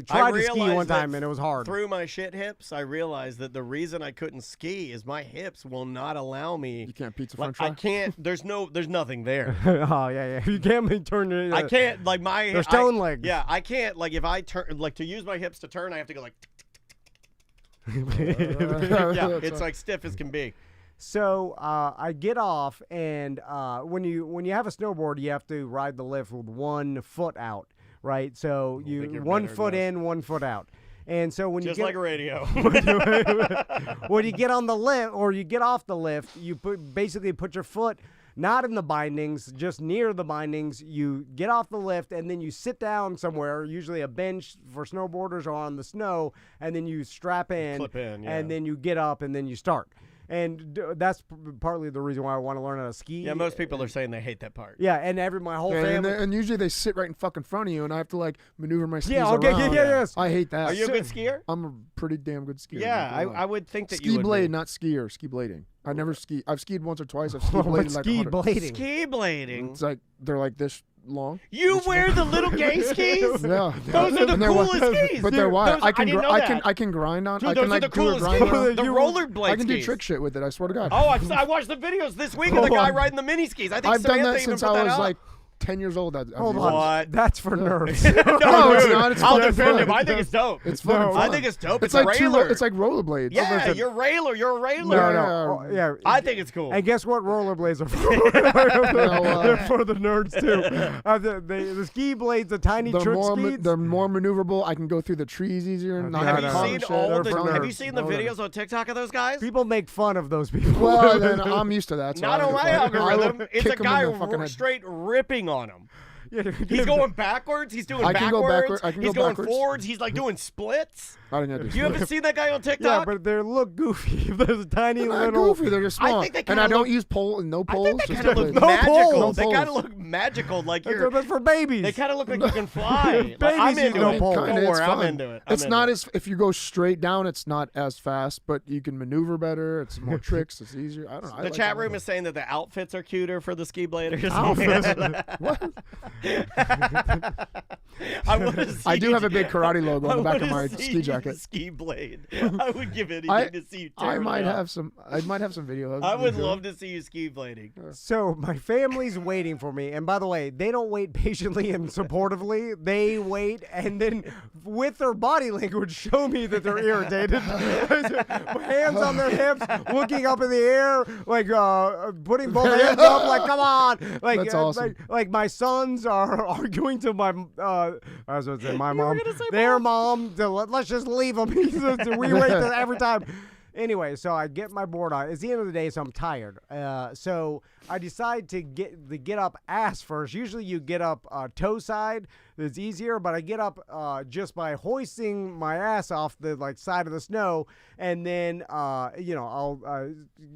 tried to ski realized one that time and it was hard. Through my shit hips, I realized that the reason I couldn't ski is my hips will not allow me. You can't pizza Like, french fry? I can't. There's nothing there. Oh yeah. You can't turn your. I can't like my. They're stone legs. Yeah, I can't like if I turn like to use my hips to turn, I have to go like. Yeah, it's like stiff as can be. So I get off, and when you have a snowboard, you have to ride the lift with 1 foot out, right? So think you're one better foot than us. in, 1 foot out. And so when Just you like radio. when you get on the lift or you get off the lift, you basically put your foot not in the bindings, just near the bindings. You get off the lift and then you sit down somewhere, usually a bench for snowboarders or on the snow, and then you strap in, Clip in, yeah. and then you get up and then you start. And that's partly the reason why I want to learn how to ski. Yeah, most people are saying they hate that part. Yeah, and my whole Yeah, family. and usually they sit right in fucking front of you, and I have to like maneuver my skis Yeah, okay, around. yes. I hate that. Are you a good skier? I'm a pretty damn good skier. Yeah, not gonna lie. I would think that ski you would blade, be. not skier. Ski blading. I never ski. I've skied once or twice. I've ski What's bladed like ski 100. blading? Ski blading. It's like they're like this long. You wear the little gay skis? Yeah, Those are the And they're coolest wi- skis. But they're Dude, wide. those- I can didn't know I that. can grind on. Dude, I those can are like the do a coolest grind skis. on. The rollerblade I can do skis. trick shit with it. I swear to God. Oh, I watched the videos this week of the Hold guy on. riding the mini skis. I think I've done Samantha that even since put I that was up. like 10 years old. Hold on. What? That's for nerds. No, it's dude, not. It's I'll fucking defend fun. him. I think it's dope. It's fucking No. fun. I think it's dope. It's It's like a railer. It's like rollerblades. Yeah, listen. you're a railer. You're a railer. No. Yeah. I think it's cool. And guess what? Rollerblades are for. They're for the nerds too. The ski blades, the tiny They're trick more, skis. they're more maneuverable. I can go through the trees easier. And not have get you caught seen and shit. all They're the? for Have you nerds. seen the videos on TikTok of those guys? People make fun of those people. Well, then I'm used to that. So Not I on don't my give a fuck. I will algorithm. It's a kick 'em guy in the fucking head. straight ripping on him. Yeah, He's going backwards. He's doing I can go backwards. backward- I can He's go going backwards. forwards. He's like doing splits. I didn't You haven't seen that guy on Yeah, TikTok? but they look goofy. There's a tiny They're not little. goofy. They're just I small. think they And kinda I don't look- use no I poles. think they just kind of look play. No magical. poles. They No kind of poles. look magical. Like you're. That's for babies. They kind of look like you can fly. Like, I'm Babies use into no it. poles. Don't Kinda, it's worry, I'm fun. into it. It's not as if you go straight down. It's not as fast, but you can maneuver better. It's more tricks. It's easier. I don't know. I The like chat it. room is saying that the outfits are cuter for the ski bladers. What? I want to see. I do have a big karate logo on the back of wanna my see ski you jacket. Ski blade. I would give anything I- to see you. Tear I it might up. have some. I might have some video of. I would video. love to see you ski blading. So my family's waiting for me, and by the way, they don't wait patiently and supportively. They wait, and then with their body language, show me that they're irritated. Hands on their hips, looking up in the air, like putting both hands up, like come on, like That's awesome. like my sons are arguing to my I was going to say my mom, gonna say their mom. Let's just leave them. We wait there every time. Anyway, so I get my board on. It's the end of the day, so I'm tired. So I decide to get up ass first. Usually you get up toe side. It's easier, but I get up just by hoisting my ass off the side of the snow, and then I'll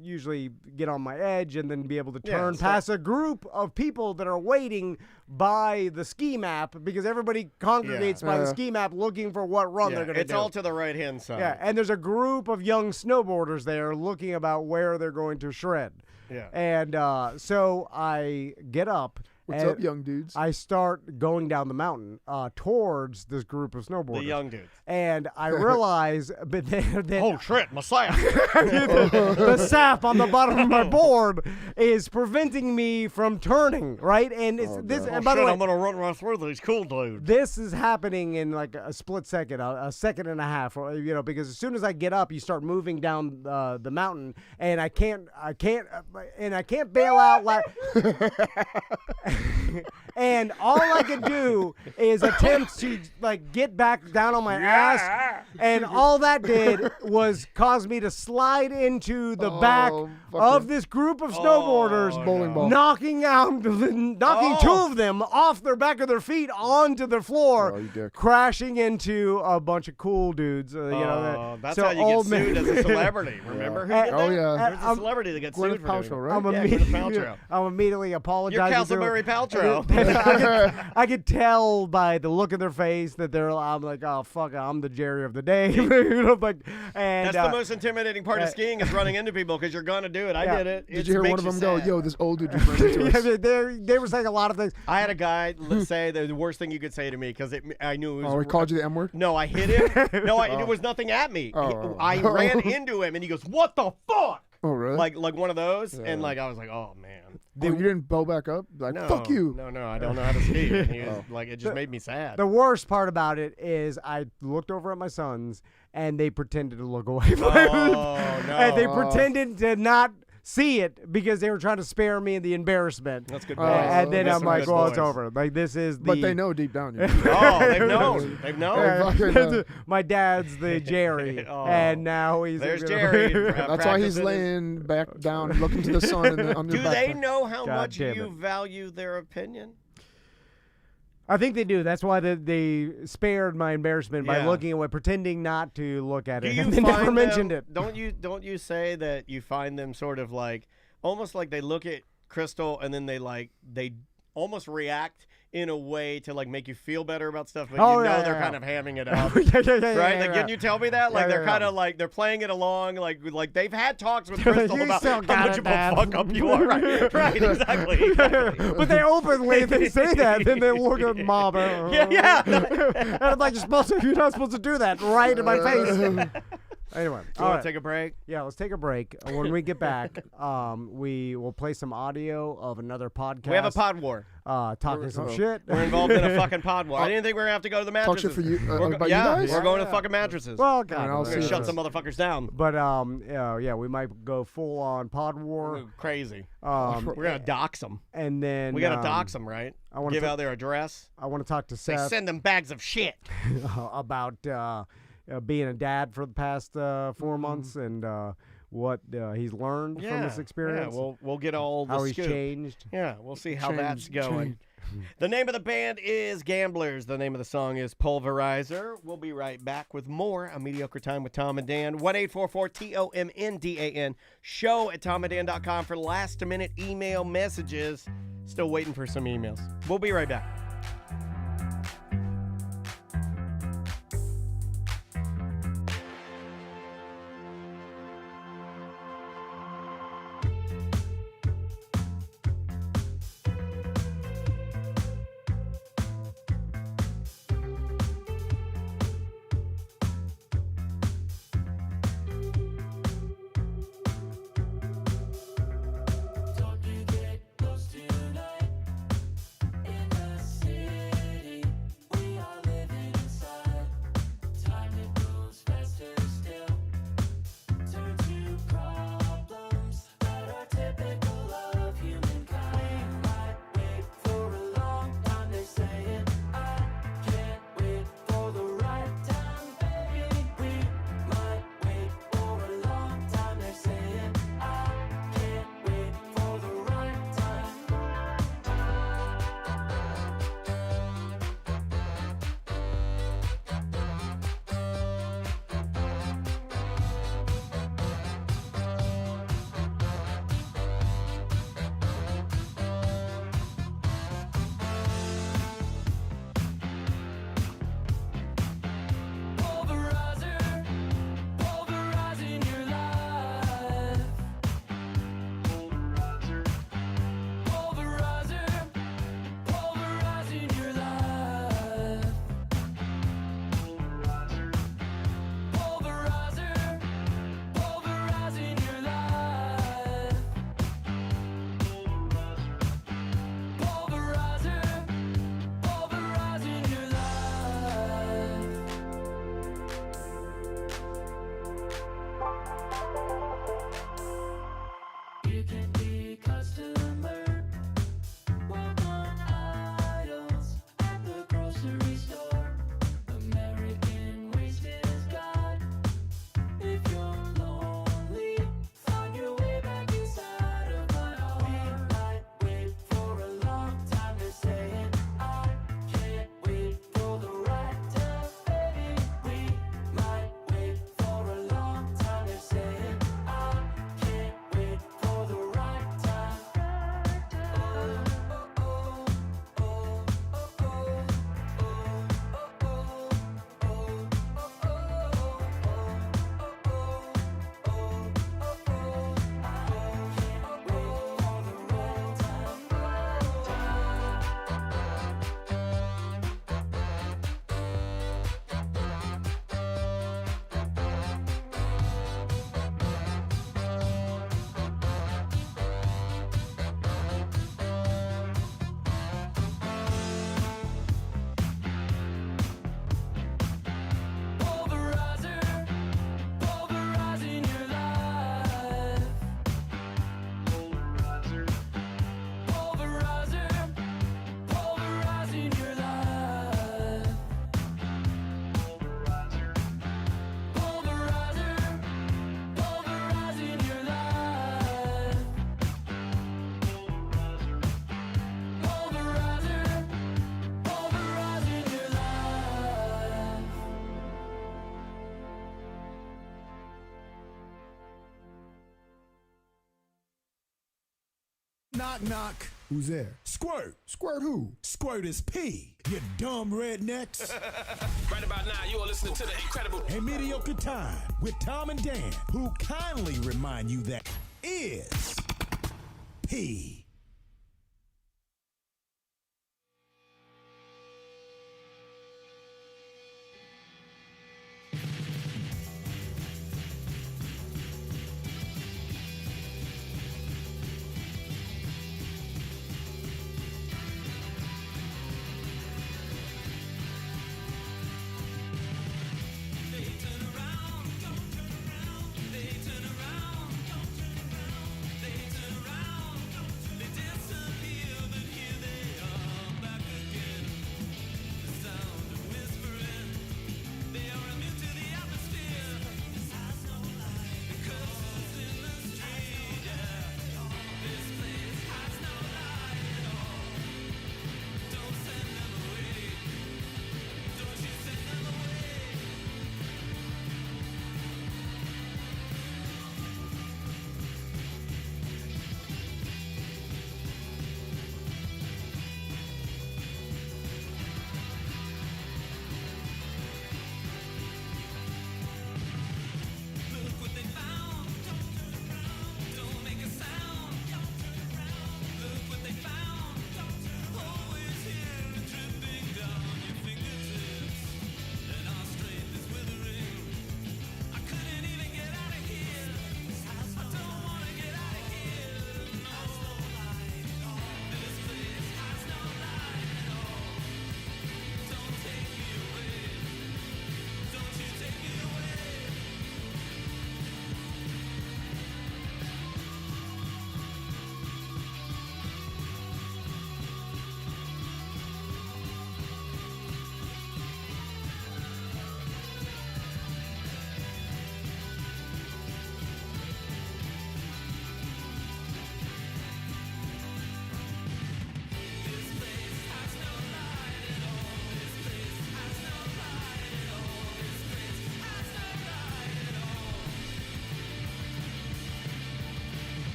usually get on my edge and then be able to turn past a group of people that are waiting by the ski map because everybody congregates by the ski map looking for what run they're going to do. It's all to the right hand side. Yeah, and there's a group of young snowboarders there looking about where they're going to shred. Yeah. And so I get up. What's and up, young dudes? I start going down the mountain towards this group of snowboarders. The young dudes. And I realize that Oh shit, Messiah. the sap on the bottom of my board is preventing me from turning, right? And it's this. And by the way, I'm gonna run right through these cool dudes. this is happening in like a split second, a second and a half, because as soon as I get up, you start moving down the mountain, and I can't bail out like. And all I could do is attempt to get back down on my ass, and all that did was cause me to slide into the back of this group of snowboarders, Bowling ball. knocking two of them off their back of their feet onto the floor, you dick. crashing into a bunch of cool dudes. That's so how you old get sued men- as a celebrity. Remember who did Oh, that? yeah. There's a celebrity that got Gwyneth sued for doing Paltrow, that. right? I'm, Yeah, immediately, Gwyneth Paltrow. I'm immediately You're apologizing. Castleberry Paltrow. I could tell by the look in their face that I'm like, oh fuck, I'm the Jerry of the day. And That's the most intimidating part of skiing is running into people because you're gonna do it. I Yeah. did it. Did you hear one of them go, sad. "Yo, this old dude just ran into us"? they were saying a lot of things. I had a guy say the worst thing you could say to me because I knew it was. Oh, he called you the M word. No, I hit him. No, it was nothing at me. Oh. I ran into him and he goes, "What the fuck?" Oh, really? Like one of those, and I was like, "Oh man." Oh, you didn't bow back up? Like, No, fuck you. No, I don't know how to ski. And he was like, it just made me sad. The worst part about it is I looked over at my sons and they pretended to look away. Oh, no. And they pretended to not see it because they were trying to spare me the embarrassment. That's good. And then That's I'm some like, good well, it's boys. over. Like this is the. But they know deep down. You know. Oh, they've known. They've known. Yeah. My dad's the Jerry, Oh. and now he's. There's Jerry. That's why he's laying back down, looking to the sun. On Do your they backpack. know how God much damn you it. value their opinion? I think they do. That's why they spared my embarrassment by Yeah. looking away, pretending not to look at Do it. you And they find never mentioned them, it. Don't you say that you find them sort of like almost like they look at Crystal and then they almost react in a way to like make you feel better about stuff, but Oh, you know yeah, they're yeah, kind yeah. of hamming it up. Yeah, Right? Like, yeah. didn't you tell me that? Like, Yeah, they're yeah, kind yeah. of like, they're playing it along. Like they've had talks with Crystal You about still how got much it, of Dad. a fuck up you are. Right, right, exactly. But they openly, they say that, then they look at Mom. Yeah. And I'm like, you're not supposed to do that right in my face. Anyway, You want to take a break? Yeah, let's take a break. When we get back, we will play some audio of another podcast. We have a pod war. Talking some shit. We're involved in a fucking pod war. I didn't think we were going to have to go to the Talk mattresses. shit for you about yeah, you guys. we're going to fucking mattresses. Well, God, I'll we're going to see shut this. some motherfuckers down. But yeah, we might go full on pod war. Crazy. Um, We're going to dox them. and then We got to dox them, right? I wanna Give ta- out their address. I want to talk to They Seth send them bags of shit. about being a dad for the past 4 months and what he's learned from this experience. Yeah, we'll get all the how he's scoop. changed. Yeah, we'll see how that's Change. going. The name of the band is Gamblers. The name of the song is Pulverizer. We'll be right back with more A Mediocre Time with Tom and Dan. 1-844-TOMNDAN. Show at tomanddan.com for last-minute email messages. Still waiting for some emails. We'll be right back. Knock, knock. Who's there? Squirt. Squirt who? Squirt is P. You dumb rednecks. Right about now, you are listening to the incredible A Mediocre Time with Tom and Dan, who kindly remind you that is P.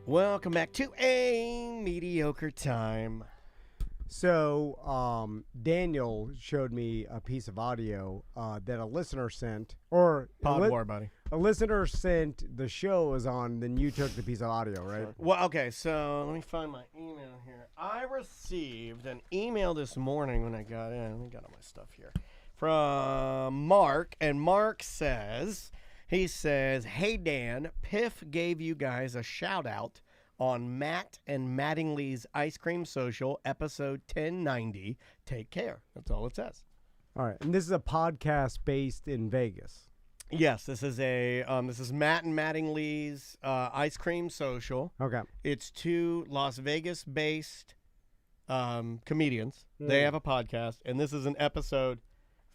Welcome back to A Mediocre Time. So, Daniel showed me a piece of audio that a listener sent, or Pod War, buddy. A listener sent the show is on, then you took the piece of audio, right? Well, okay, so let me find my email here. I received an email this morning when I got in. Let me get all my stuff here. From Mark, and Mark says, hey, Dan, Piff gave you guys a shout-out on Matt and Mattingly's Ice Cream Social, episode 1090. Take care. That's all it says. All right, and this is a podcast based in Vegas. Yes, this is Matt and Mattingly's Ice Cream Social. Okay. It's two Las Vegas-based comedians. They have a podcast, and this is an episode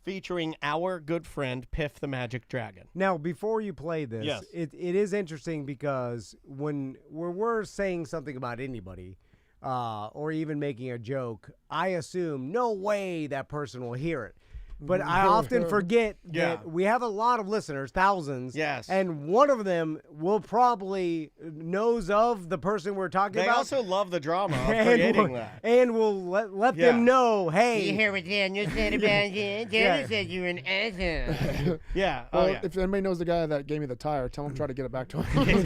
featuring our good friend Piff the Magic Dragon. Now, before you play this, Yes. it is interesting because when we're saying something about anybody or even making a joke, I assume no way that person will hear it. But I often forget that we have a lot of listeners, thousands. Yes. And one of them will probably knows of the person we're talking They about. also love the drama of creating that. And will let them know, hey. You hear what Daniel said about you? Daniel said you're an asshole. Yeah. Well, Oh, yeah. if anybody knows the guy that gave me the tire, tell him try to get it back to him. Okay.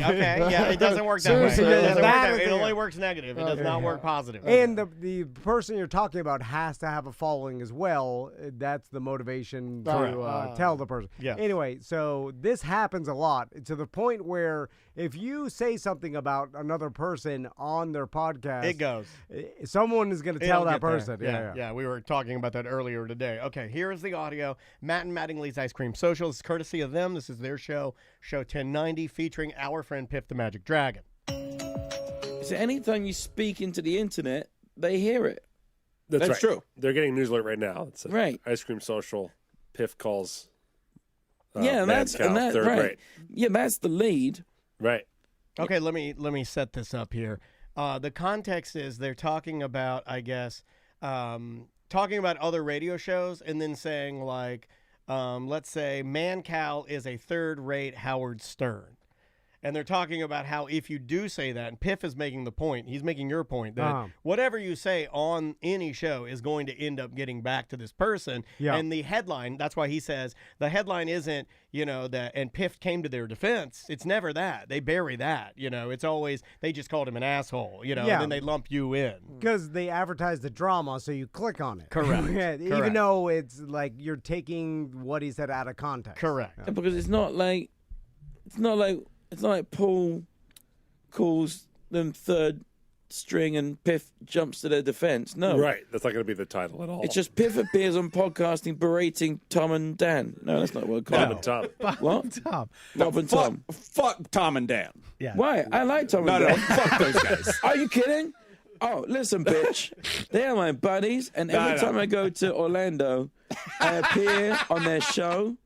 Yeah, it doesn't work that way. Seriously, It doesn't work that that is way. It the- only works negative. It does not work positive. And the person you're talking about has to have a following as well. That's the motivation to tell the person. Yeah. Anyway, so this happens a lot to the point where if you say something about another person on their podcast, It goes. someone is going to tell It'll that get there. person. Yeah, we were talking about that earlier today. Okay, here is the audio. Matt and Mattingly's Ice Cream Social. This is courtesy of them. This is their show, Show 1090, featuring our friend Piff the Magic Dragon. So anytime you speak into the internet, they hear it. That's right. true. They're getting a news alert right now. It's Right. Ice Cream Social. Piff calls. Yeah, Mad Cow, third right. rate. Yeah, that's the lead. Right. Okay, let me set this up here. The context is they're talking about, I guess, talking about other radio shows and then saying like, let's say Mancow is a third-rate Howard Stern. And they're talking about how if you do say that, and Piff is making the point, he's making your point, that whatever you say on any show is going to end up getting back to this person. Yeah. And the headline, that's why he says, the headline isn't, that, and Piff came to their defense. It's never that. They bury that, It's always, they just called him an asshole, and then they lump you in. Because they advertise the drama, so you click on it. Correct. Even though it's like you're taking what he said out of context. Correct. Yeah, because it's not like Paul calls them third string and Piff jumps to their defense. No. Right. That's not going to be the title at all. It's just Piff appears on podcasting berating Tom and Dan. No, that's not what Bob and Tom. What? Tom. Bob and Tom. Fuck Tom and Dan. Yeah. Why? I like Tom and Dan. No, fuck those guys. Are you kidding? Oh, listen, bitch. They are my buddies, and every time I go to Orlando, I appear on their show,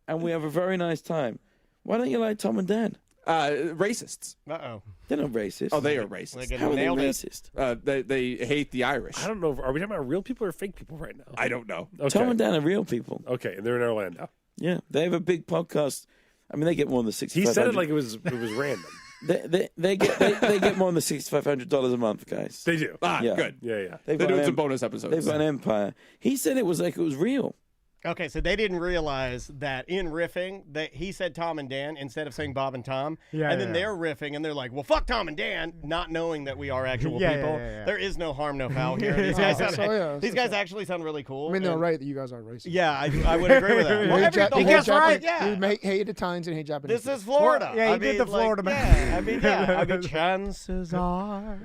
and we have a very nice time. Why don't you like Tom and Dan? Racists. Uh-oh. They're not racist. Oh, they are racist. How are they racist? They hate the Irish. I don't know. Are we talking about real people or fake people right now? I don't know. Okay. Tom and Dan are real people. Okay, and they're in Orlando. Yeah, they have a big podcast. I mean, they get more than $6,500. He said it like it was random. They get more than $6,500 a month, guys. They do. Yeah. Good. Yeah. They're doing some bonus episodes. They've got an empire. He said it was like it was real. Okay, so they didn't realize that in riffing, that he said Tom and Dan instead of saying Bob and Tom. Yeah, and then they're riffing, and they're like, well, fuck Tom and Dan, not knowing that we are actual people. Yeah. There is no harm, no foul here. These guys, actually sound really cool. I mean, they're right that you guys are racist. Yeah, I would agree with that. Well, He gets right, yeah. We hate Italians and hate Japanese. This is Florida. Yeah, he did the Florida man. I mean, chances are.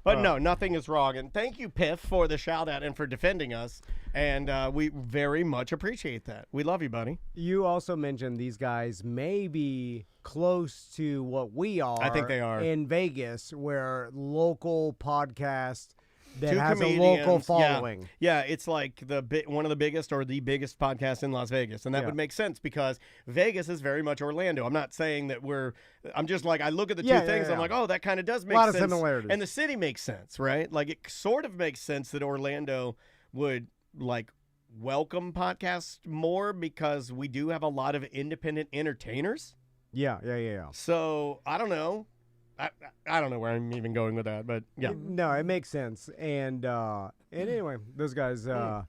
But no, nothing is wrong. And thank you, Piff, for the shout out and for defending us. And we very much appreciate that. We love you, buddy. You also mentioned these guys may be close to what we are. I think they are. In Vegas, where local podcast that Two has a comedians, local following. Yeah, it's like one of the biggest or the biggest podcast in Las Vegas. And that would make sense because Vegas is very much Orlando. I'm not saying that I'm just like, I look at the two things, I'm like, oh, that kind of does make sense. A lot of similarities. And the city makes sense, right? Like, it sort of makes sense that Orlando would, like, welcome podcasts more because we do have a lot of independent entertainers. Yeah. So, I don't know. I don't know where I'm even going with that, but yeah. No, it makes sense. And anyway, those guys, we're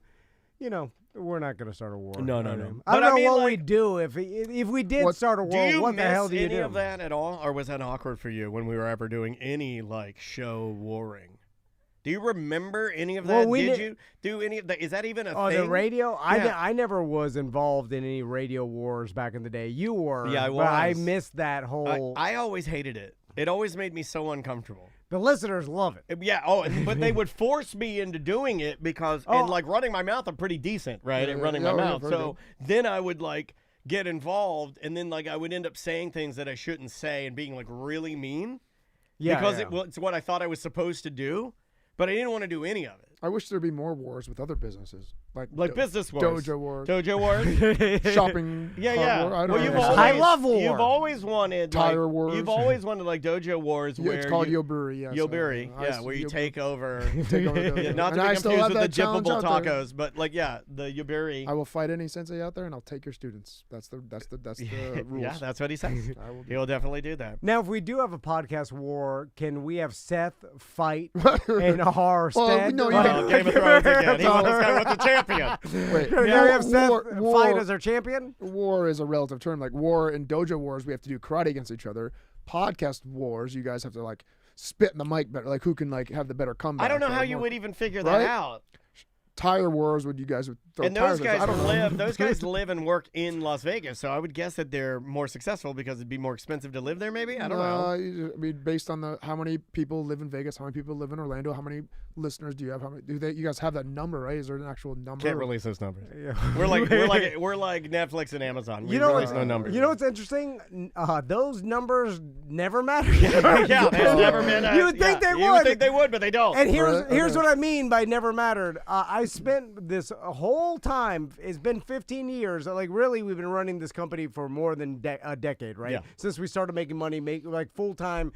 not going to start a war. No. I don't know what we'd do if we did start a war. What the hell do you do? Do you miss any of that at all, or was that awkward for you when we were ever doing any like show warring? Do you remember any of that? Did you do any of that? Is that even a thing? On the radio? Yeah. I never was involved in any radio wars back in the day. You were. Yeah, I was. But I missed that whole. I always hated it. It always made me so uncomfortable. The listeners love it. Yeah. Oh, but they would force me into doing it because, and like running my mouth, I'm pretty decent, right? At running my mouth. So then I would like get involved, and then like I would end up saying things that I shouldn't say and being like really mean. Yeah. Because it's what I thought I was supposed to do, but I didn't want to do any of it. I wish there'd be more wars with other businesses. Like business wars. Dojo wars. Dojo wars. Shopping. Yeah. War. I love war. You've always wanted tire wars. You've always wanted like dojo wars where it's called Yoburi. Yes. Yoburi. Where you take over. Not to be confused with the dippable tacos, but like the Yoburi. I will fight any sensei out there, and I'll take your students. That's the rules. Yeah, that's what he says. He'll definitely do that. Now, if we do have a podcast war, can we have Seth fight in our stead? No, Game of Thrones again. He almost got with the champion. Wait, can we have Seth fight as our champion? War is a relative term. Like war and dojo wars, we have to do karate against each other. Podcast wars, you guys have to like spit in the mic better. Like who can like have the better comeback? I don't know how you would even figure that out. Tire wars, would you guys would throw and those tires guys those guys live and work in Las Vegas, so I would guess that they're more successful because it'd be more expensive to live there. Maybe I don't know. I mean, based on how many people live in Vegas, how many people live in Orlando, how many listeners do you have? How many you guys have that number, right? Is there an actual number? Can't release those numbers. Yeah. We're like Netflix and Amazon. We release no numbers. You know what's interesting? Those numbers never matter. Yeah, they never matter. You would think they would. You would think they would, but they don't. And here's what I mean by never mattered. I spent this whole time. It's been 15 years. Like really, we've been running this company for more than a decade, right? Yeah. Since we started making money, like full time.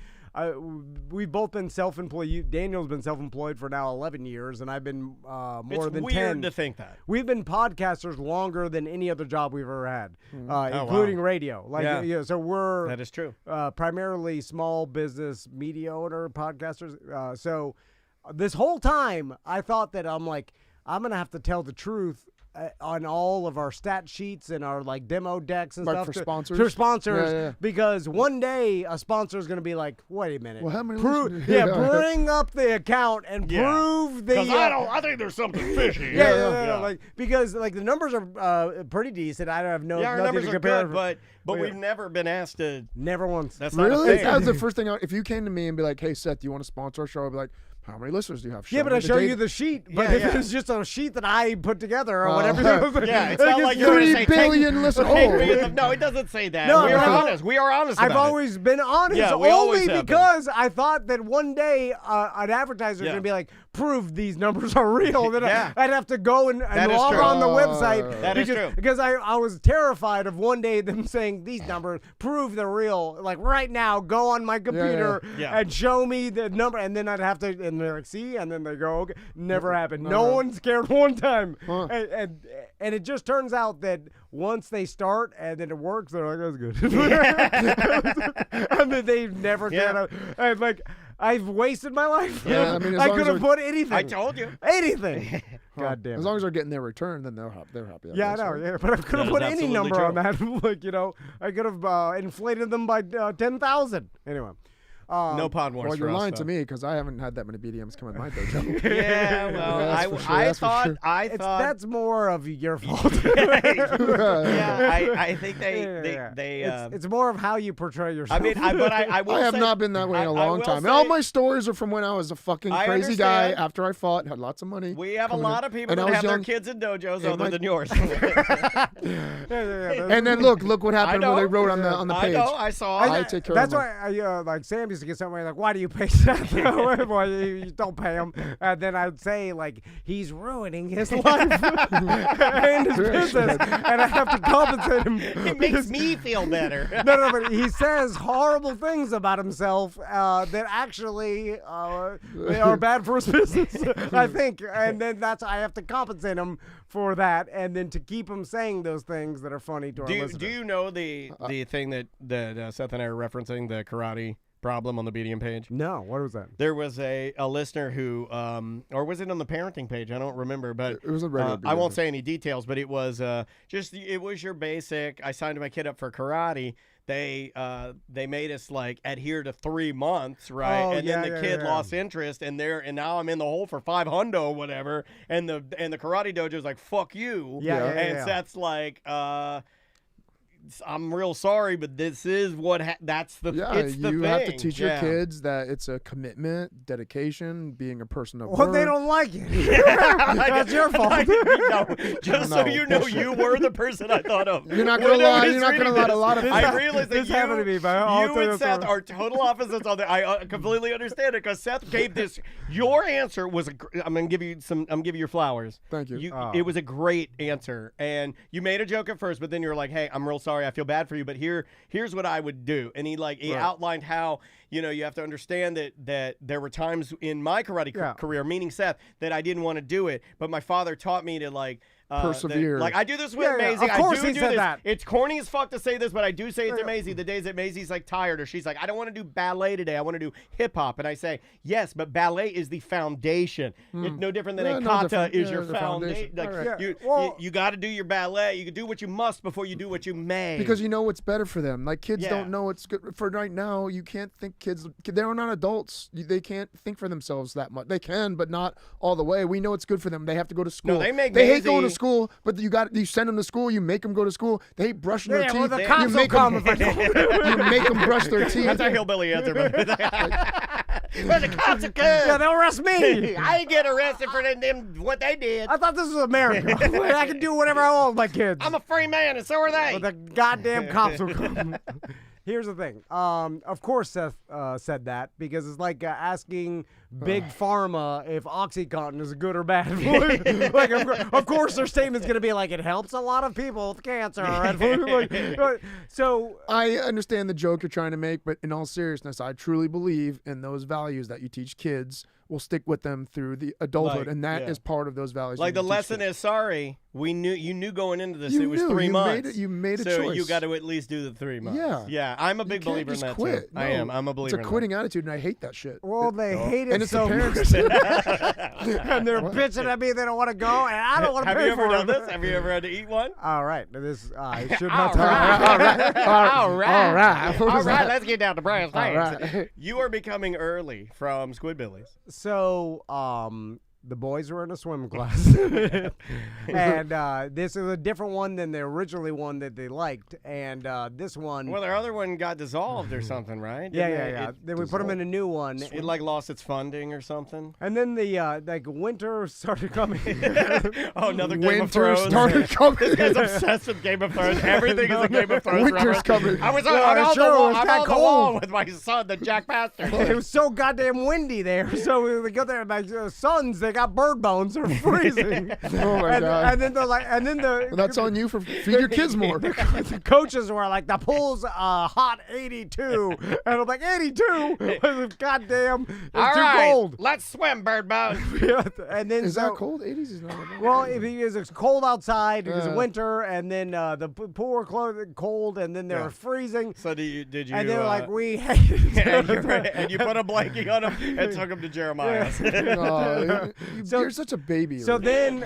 we've both been self-employed. Daniel's been self-employed for now 11 years, and I've been more than 10. It's weird to think that. We've been podcasters longer than any other job we've ever had, including radio. Like, so we're that is true. Primarily small business media owner podcasters. So this whole time, I thought that I'm gonna have to tell the truth on all of our stat sheets and our like demo decks and like stuff for sponsors. For sponsors, Yeah. because one day a sponsor is going to be like, "Wait a minute, Well, how many bring up the account and prove the." Because I think there's something fishy. Yeah. Like because like the numbers are pretty decent. I don't have no. our nothing numbers to are compare. good, but we've never been asked to. Never once. That's not Really? a thing. That was the first thing. If you came to me and be like, "Hey, Seth, do you want to sponsor our show?" I'd be like, "How many listeners do you have?" Yeah, but I show you the sheet. But if it's just a sheet that I put together or whatever. Yeah, it's not like you're going to say 3 billion listeners. No, it doesn't say that. No, we are honest. We are honest about I've always been honest. Yeah, we always only have because I thought that one day an advertiser is going to be like, prove these numbers are real. Then I'd have to go and log on the website. That is true. Because I was terrified of one day them saying these numbers prove they're real. Like right now, go on my computer and show me the number. And then I'd have to, and they're like, see? And then they go, okay. Never happened. No one scared one time. And it just turns out that once they start and then it works, they're like, that's good. And then they've never cared. And like, I've wasted my life. Yeah, I mean, I could have put anything. I told you. Anything. God damn. As long as they're getting their return, then they're happy. Yeah, I know. Yeah, but I could have put any number on that. Like, I could have inflated them by 10,000. Anyway. No pod wars. Well, you're for us, lying though. to me because I haven't had that many BDMs come in my dojo. Yeah, well, I thought that's more of your fault. I think they it's more of how you portray yourself. I mean, I will I have say, not been that way in a long time. And all my stories are from when I was a fucking crazy guy after I fought, had lots of money. We have a lot of people that have their kids in dojos other than yours. And then look what happened when they wrote on the page. I know, I saw. I take care That's of why I like Sam used to get somebody like, why do you pay Seth? Well, you don't pay him. And then I'd say like, he's ruining his life and his business, and I have to compensate him. It makes me feel better. No, but he says horrible things about himself that actually are bad for his business, I think. And then I have to compensate him for that, and then to keep him saying those things that are funny to our listeners. Do you know the thing that Seth and I are referencing, the karate problem on the BDM page? No, what was that? There was a listener who, or was it on the parenting page? I don't remember, but it was a regular I won't say any details, but it was it was your basic. I signed my kid up for karate. They made us like adhere to 3 months, right? Oh, and then the kid lost interest, and now I'm in the hole for $500 or whatever. And the karate dojo's like, fuck you. And Seth's like, I'm real sorry, but this is what that's the it's the you thing. have to teach your kids that it's a commitment, dedication, being a person of Well, work. they don't like it. That's your fault. Just so you know, you were the person I thought of. You're not gonna lie. You're not gonna lie to a lot of people. I realized that this happened to me, but I'll tell you you and Seth story. are total opposites on that. I completely understand it because Seth gave this. Your answer was I'm gonna give you your flowers. Thank you. It was a great answer, and you made a joke at first, but then you're like, "Hey, I'm real sorry. I feel bad for you, but here's what I would do." And he outlined how you have to understand that there were times in my karate career, meaning Seth, that I didn't want to do it, but my father taught me to persevere. I do this with Maisie. Of course I he do said this. that. It's corny as fuck to say this, but I do say it to Maisie. The days that Maisie's like tired or she's like, I don't want to do ballet today. I want to do hip hop. And I say, yes, but ballet is the foundation. It's no different than a kata is your foundation. You got to do your ballet. You can do what you must before you do what you may. Because you know what's better for them. Like kids don't know what's good for right now. You can't think they're not adults. They can't think for themselves that much. They can, but not all the way. We know it's good for them. They have to go to school. No, they hate going to school, but you send them to school. You make them go to school. They hate brushing their teeth. Well, the cops will come if I don't. You make them brush their teeth. That's a hillbilly answer. Well, the cops are good. Yeah, they'll arrest me. I ain't get arrested for them what they did. I thought this was America. I can do whatever I want with my kids. I'm a free man, and so are they. Well, the goddamn cops will come. Here's the thing. Of course, Seth said that because it's like asking Big Pharma if OxyContin is good or bad. Like, of course, their statement's going to be like, it helps a lot of people with cancer. So I understand the joke you're trying to make, but in all seriousness, I truly believe in those values that you teach kids will stick with them through the adulthood, and that is part of those values. Like the lesson is sorry. You knew going into this it was 3 months. You made a choice. So you got to at least do the 3 months. Yeah. I'm a big believer in that too. No, I am. I'm a believer. It's a quitting attitude, and I hate that shit. Well, they hate it and it's so the parents. And they're bitching at me. They don't want to go, and I don't want to pay for it. Have you ever done this? Have you ever had to eat one? All right. I should not All right. Let's get down to brass tacks. Right. You are becoming early from Squidbillies. So, the boys were in a swim class, and this is a different one than the originally one that they liked, and this one. Well, their other one got dissolved or something, right? Yeah. Then we put them in a new one. It like lost its funding or something. And then the like winter started coming. Oh, another Game of Winter Thrones. started coming. This guy's obsessed with Game of Thrones. Everything is a Game of Thrones. Winter's coming. I was No, on sure, it the got wall cold. with my son, the Jack Bastard. It was so goddamn windy there. So we go there, and my sons, they got bird bones. They're freezing. Oh my god. And then they're like, Well, that's on you for feed your kids more. The coaches were like, the pool's hot 82. And I'm like, 82? Goddamn. It's All too right, cold. let's swim, bird bone. And then Is that cold? 80s is not that bad. Well, it's cold outside, it was winter, and then the pool were cold, and then they were freezing. So did you? And they were like, we hate it. and you put a blanket on him and took him to Jeremiah. You're such a baby. So then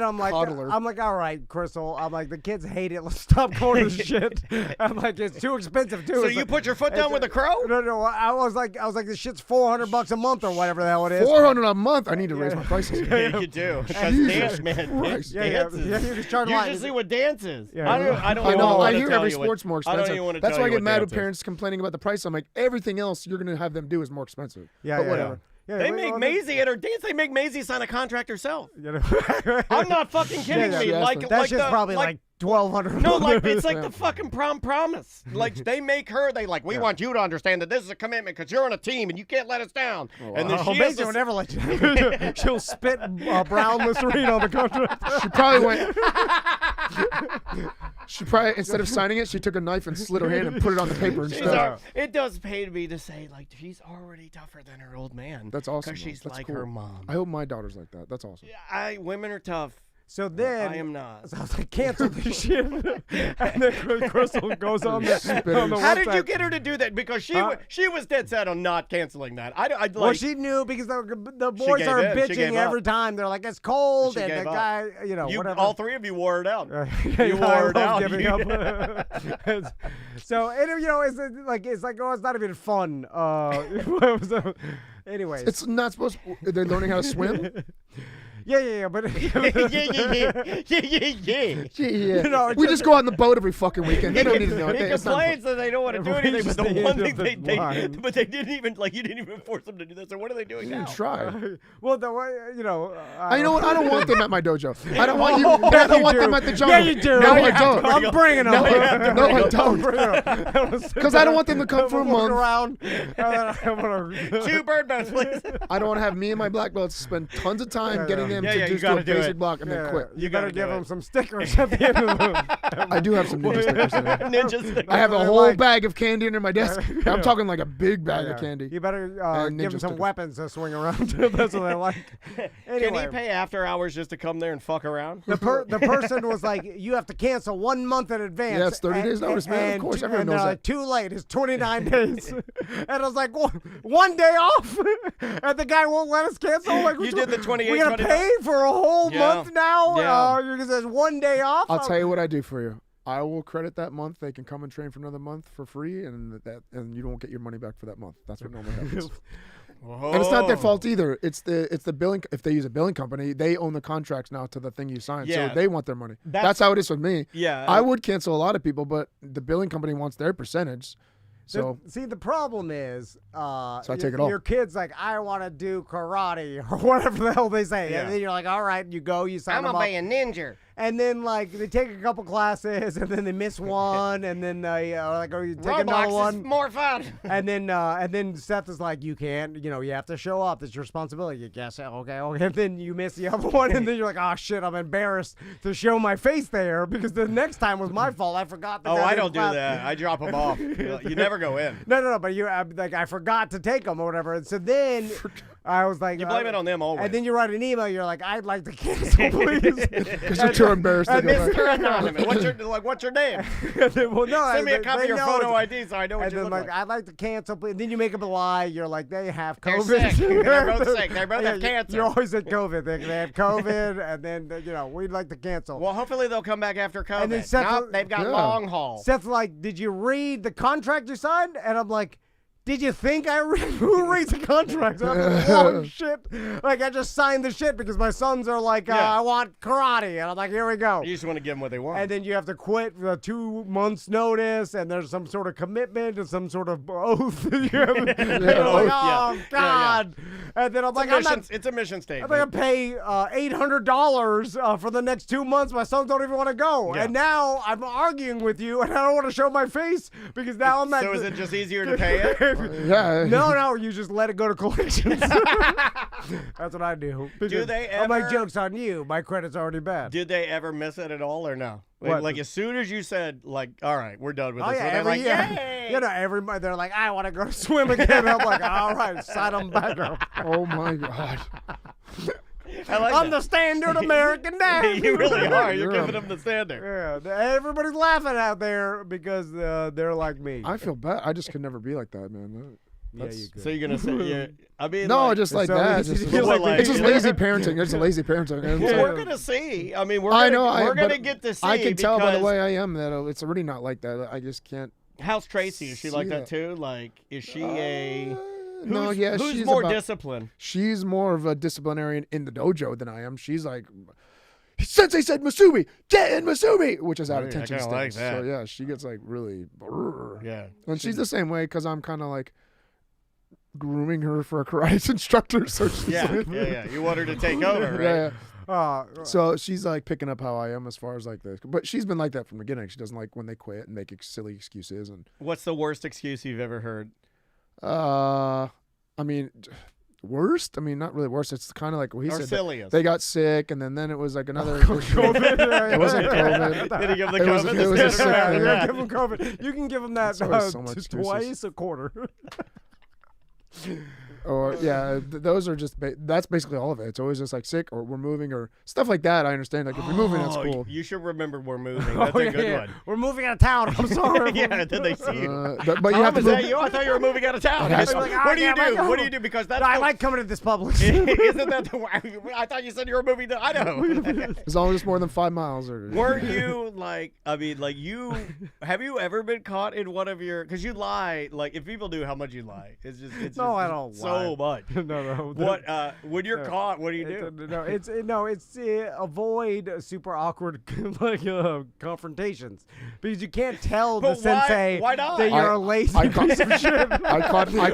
I'm like, Coddler. all right, Crystal. I'm like, the kids hate it. Let's stop going to shit. I'm like, it's too expensive too. So It's you like- put your foot down with a crow? No. I was like, this shit's $400 a month or whatever the hell it is. $400 a month. I need to raise my prices. Yeah, you do. Because Jesus dance, man. Christ. Dances. Yeah, you just charge a You lot. should see what dance is. Yeah. I don't I even know. wanna I hear tell every you what- sport's more I expensive. don't even want to That's tell why I you get what mad dance with parents complaining about the price. I'm like, everything else you're going to have them do is more expensive. But whatever. Yeah, They well, make well, Maisie at her dance. They make Maisie sign a contract herself. You know? I'm not fucking kidding me. yeah. Like That shit's the, probably like $1,200. No, like it's like the fucking prom promise. Like they make her. They like we want you to understand that this is a commitment because you're on a team and you can't let us down. And then she has Maisie to will never let you. She'll spit brown Listerine on the contract. She probably went. She probably, instead of signing it, she took a knife and slit her hand and put it on the paper instead. It does pay me to say like she's already tougher than her old man. That's awesome. Because she's That's like cool. her mom. I hope my daughter's like that. That's awesome. Women are tough. So then I am not. So I was like, cancel this shit. And then Crystal goes on the How did you website. get her to do that? Because she was dead set on not canceling that. Well, she knew because the boys gave are in. She bitching gave every up. time. They're like, it's cold, She and the gave up. guy, whatever. All three of you wore it out. You wore it out. Giving up. So, it's like, oh, it's not even fun. So, anyways, It's not supposed. They're learning how to swim. yeah, but yeah. We just go out on the boat every fucking weekend. They don't need to know it. He It's not complains that they don't want to do We anything, but just the need one to thing the line. but they didn't even you didn't even force them to do that. So what are they doing now? Try. well, the way You know what? I don't want them at my dojo. I don't want you. Oh, I don't you want do. them at the jungle. Yeah, you do. No, You I have to don't. I'm bringing them. No, I don't. Because I don't want them to come for a month. Around. I'm gonna 2 bird bones, please. I don't want to have me and my black belts spend tons of time getting them Yeah, to you just do gotta a do basic it. block and then quit. You gotta better give do them it. some stickers at the end of the I do have some ninja stickers in there. Ninja stickers. I have a They're whole like- bag of candy under my desk. I'm talking like a big bag of candy. You better And give ninja them some stickers. weapons to swing around. That's what they like. Can Anyway, he pay after hours just to come there and fuck around? the person was like, you have to cancel 1 month in advance. Yeah, it's 30 days notice, man. Of course, everyone knows that. Too late. It's 29 days. And I was like, 1 day off? And the guy won't let us cancel? Like, You did the 28, we got to 29. pay for a whole Yeah. month now? Yeah. You're going to say 1 day off? I'll tell you what I do for you. I will credit that month. They can come and train for another month for free, and you don't get your money back for that month. That's what normally happens. And it's not their fault either. It's the billing. If they use a billing company, they own the contracts now to the thing you signed, Yeah. so they want their money. That's how it is with me. Yeah. I would cancel a lot of people, but the billing company wants their percentage. So See, the problem is, I take it all. Your kid's like, I want to do karate or whatever the hell they say, Yeah. and then you're like, all right, you go, you sign I'm them gonna up. be a ninja. And then like they take a couple classes, and then they miss one, and then they like, oh, you take another Roblox one. is more fun. And then Seth is like, you can't, you have to show up. It's your responsibility. You guess, okay. And then you miss the other one, and then you're like, oh shit, I'm embarrassed to show my face there because the next time was my fault. I forgot. I don't do that. I drop them off. You never go in. No. But I forgot to take them or whatever. And so then I was like, you blame it on them always. And then you write an email. You're like, I'd like to cancel, please. Because you're too embarrassed to go back. Mr. Anonymous, what's your name? Well, no, Send me a copy of your know photo ID so I know what and you then look like, I'd like to cancel, please. And then you make up a lie. You're like, they have They're COVID. sick. They're both sick. They both have cancer. You always said COVID. They have COVID, and then we'd like to cancel. Well, hopefully they'll come back after COVID. And then Seth, nope, they've got long haul. Seth's like, did you read the contract you signed? And I'm like, did you think I read? Who reads the contract? I'm like, oh, shit. Like, I just signed the shit because my sons are like, I want karate. And I'm like, here we go. You just want to give them what they want. And then you have to quit with 2 months' notice, and there's some sort of commitment and some sort of oath. You have, oh, God. And then I'm like, it's a mission statement. I'm going to pay $800 for the next 2 months. My sons don't even want to go. Yeah. And now I'm arguing with you, and I don't want to show my face because now I'm at. So is it just easier to pay it? Yeah. No, you just let it go to collections. That's what I do. Do they ever? Oh, my joke's on you. My credit's already bad. Did they ever miss it at all or no? What? Like as soon as you said, like, all right, we're done with Oh, this. yeah, they're like, year. yay! Every month they're like, I want to go to swim again. I'm like, all right, sign them back up. Oh, my God. I'm the standard American dad. You really are. You're giving them the standard. Yeah, everybody's laughing out there because they're like me. I feel bad. I just could never be like that, man. Yeah, you could. So you're gonna say, I mean, no, just like so that. easy Just, to feel like it's just lazy parenting. It's lazy parenting. Well, we're gonna see. I mean, we're gonna get to see. I can tell by the way I am that it's really not like that. I just can't. How's Tracy? Is she like that too? Like, is she a? Who's she's more disciplined? She's more of a disciplinarian in the dojo than I am. She's like, Sensei said Masubi, get in Masubi, which is out of attention stance. Like that. So yeah, she gets like really. Yeah. And she's the same way because I'm kind of like grooming her for a karate instructor. So she's yeah. You want her to take over, right? Yeah. So she's like picking up how I am as far as like this, but she's been like that from the beginning. She doesn't like when they quit and make silly excuses. And what's the worst excuse you've ever heard? I mean, worst? I mean, not really worst. It's kind of like what he said. Silliest. They got sick, and then it was like another. COVID. It wasn't COVID. Did he give the COVID? It was a sick Yeah, thing. give him COVID. You can give him that so much twice a quarter. Or those are just that's basically all of it. It's always just like sick or we're moving or stuff like that. I understand. Like if you're moving, that's cool. You should remember we're moving. That's a good one. We're moving out of town. I'm sorry. Yeah, did they see you? But you have to move. I thought you were moving out of town. What do you do? What do you do? Because that's I like coming to this Publix. Isn't that the? I thought you said you were moving to Idaho. As long as it's more than 5 miles. Weren't you like? I mean, like you. Have you ever been caught in one of your? Because you lie. Like if people knew how much you lie, it's just. No, I don't so lie. much. No. What? When you're caught, what do you do? It's avoid super awkward confrontations because you can't tell the sensei why not? that you're a lazy piece of shit. I caught a guy.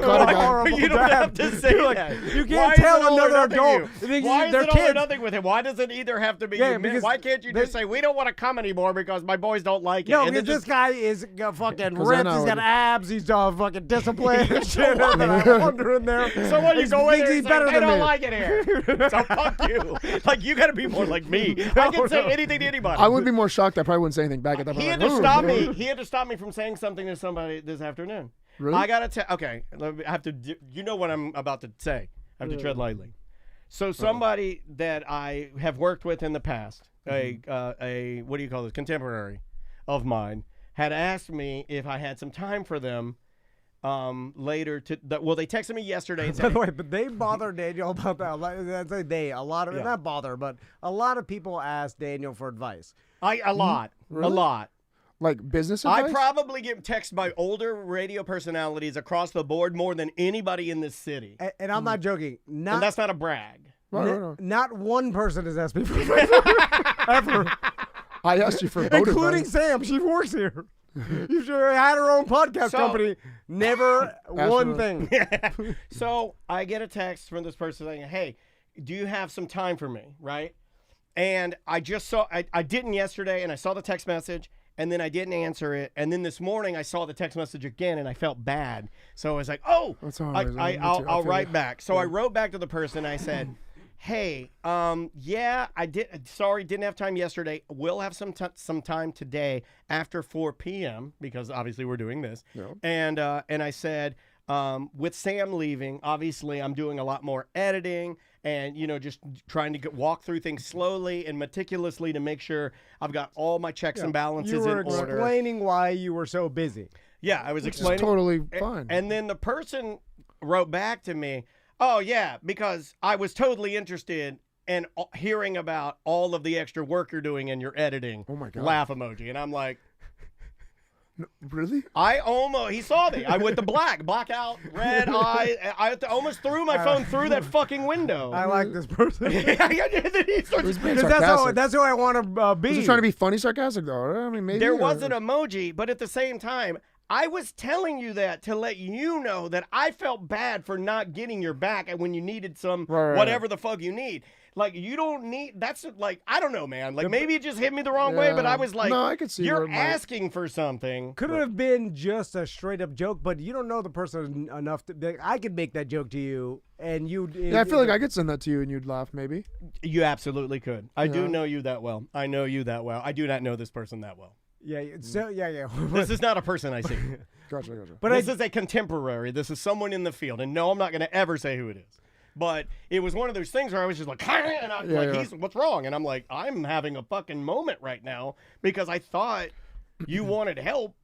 You don't have to say that. You can't tell another adult. Why is it all or nothing with him? Why does it either have to be you? Because why can't you just say we don't want to come anymore because my boys don't like it? No, because this guy is fucking ripped. He's got abs. He's fucking disciplined and shit. And I'm wondering there. So what you go in there and say, they don't me. like it here. So fuck you. Like you got to be more like me. I can say anything to anybody. I would be more shocked. I probably wouldn't say anything back at that point. He had to stop me. He had to stop me from saying something to somebody this afternoon. Really? I gotta tell. Okay, I have to. You know what I'm about to say. I have to tread lightly. So somebody that I have worked with in the past, a what do you call this? Contemporary of mine, had asked me if I had some time for them. Later they texted me yesterday and said, by the way, but they bother Daniel about that. I'd say a lot of not bother, but a lot of people ask Daniel for advice. A lot. Like business advice? I probably get texted by older radio personalities across the board more than anybody in this city. And I'm not joking. And that's not a brag. Not one person has asked me for advice ever. I asked you for vote including advice. Sam. She works here. You sure had her own podcast company. Never one thing. So I get a text from this person saying, hey, do you have some time for me? Right? And I just saw, I didn't yesterday, and I saw the text message, and then I didn't answer it. And then this morning I saw the text message again, and I felt bad. So I was like, oh, I'll write back. So I wrote back to the person. I said, hey, yeah, sorry, didn't have time yesterday. We'll have some time today after 4 p.m. because obviously we're doing this. Yeah. And I said, with Sam leaving, obviously I'm doing a lot more editing and, just trying to walk through things slowly and meticulously to make sure I've got all my checks and balances in order. You were explaining why you were so busy. Yeah, I was explaining. It's totally fine. And then the person wrote back to me, oh, yeah, because I was totally interested in hearing about all of the extra work you're doing in your editing. Oh, my God. Laugh emoji. And I'm like, no, really? He saw me. I went to blackout, red eye. I almost threw my phone through that fucking window. I like this person. Because that's who I want to be. Was he trying to be funny sarcastic, though? I mean, maybe. There was an emoji, but at the same time, I was telling you that to let you know that I felt bad for not getting your back when you needed some whatever the fuck you need. Like, you don't need, that's like, I don't know, man. Like, maybe it just hit me the wrong way, but I was like, no, I could see you're asking for something. Could have been just a straight up joke, but you don't know the person enough to, I could make that joke to you and you. Yeah, I feel like I could send that to you and you'd laugh, maybe. You absolutely could. I do know you that well. I know you that well. I do not know this person that well. Yeah, so yeah. This is not a person I see. Gotcha. But this is a contemporary. This is someone in the field. And no, I'm not going to ever say who it is. But it was one of those things where I was just like, and I'm like, what's wrong? And I'm like, I'm having a fucking moment right now because I thought you wanted help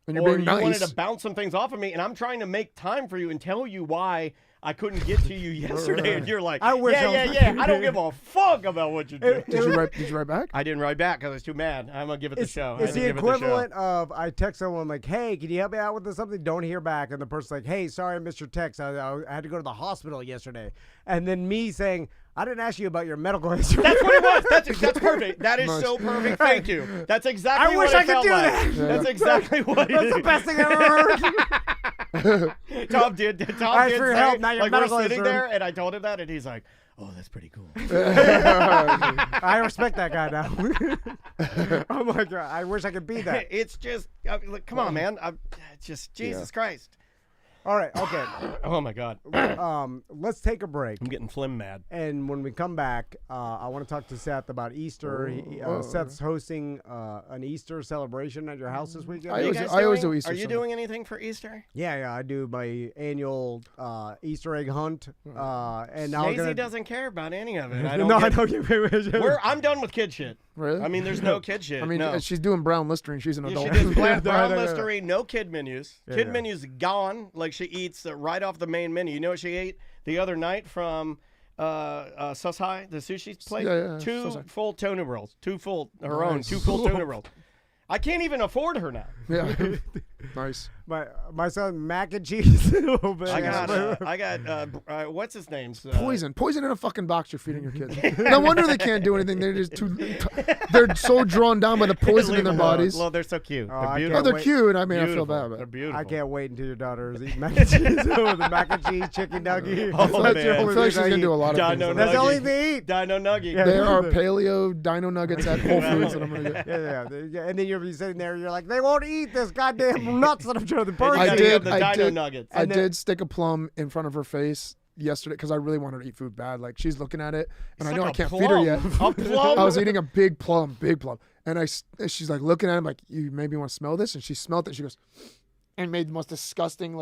and you're being nice. Wanted to bounce some things off of me. And I'm trying to make time for you and tell you why I couldn't get to you yesterday. And you're like, I don't give a fuck about what you do. Did you write back? I didn't write back because I was too mad. I'm going to give it the show. It's the equivalent of I text someone like, hey, can you help me out with something? Don't hear back. And the person's like, hey, sorry I missed your text. I had to go to the hospital yesterday. And then me saying, I didn't ask you about your medical history. That's what it was. That's perfect. That is so perfect. Thank you. That's exactly what I felt like. That. That's exactly what it is. That's the best thing I've ever heard. Tom did for help, not your like medical we're sitting history. there, and I told him that, and he's like, oh, that's pretty cool. I respect that guy now. Oh, my God. I wish I could be that. It's just, like, come on, man. Just, Jesus Christ. All right, okay. Oh, my God. Let's take a break. I'm getting phlegm mad. And when we come back, I want to talk to Seth about Easter. Seth's hosting an Easter celebration at your house this weekend. I always do Easter. Are you doing anything for Easter? Yeah, I do my annual Easter egg hunt. And Maisie doesn't care about any of it. I don't. I'm done with kid shit. Really? I mean, there's no kid shit. I mean, no. she's doing brown Listerine. She's an adult. She did brown Listerine, no kid menus. Kid menus gone. Like, she eats right off the main menu. You know what she ate the other night from Susai, the sushi place? Yeah, Two full tuna rolls. Two full tuna rolls. I can't even afford her now. Yeah. Nice. My son, mac and cheese. I got what's his name? Poison in a fucking box you're feeding your kids. No wonder they can't do anything. They're just they're so drawn down by the poison in their bodies. Well, they're so cute. They're beautiful. They're cute. I mean, I feel bad. They're beautiful. I can't wait until your daughter is eating mac and cheese with the mac and cheese chicken nugget. Oh, man. I feel like she's going to do a lot of things. That's the only thing they eat. Dino nugget. Yeah, there are paleo dino nuggets at Whole Foods that I'm going to get. Yeah. And then you'll be sitting there, you're like, they won't eat this goddamn nuts that I'm trying to burn. I did stick a plum in front of her face yesterday because I really wanted her to eat food bad. Like, she's looking at it, and I know I can't feed her yet. A plum? I was eating a big plum. And she's like looking at him like, you maybe want to smell this? And she smelled it. And she goes, and made the most disgusting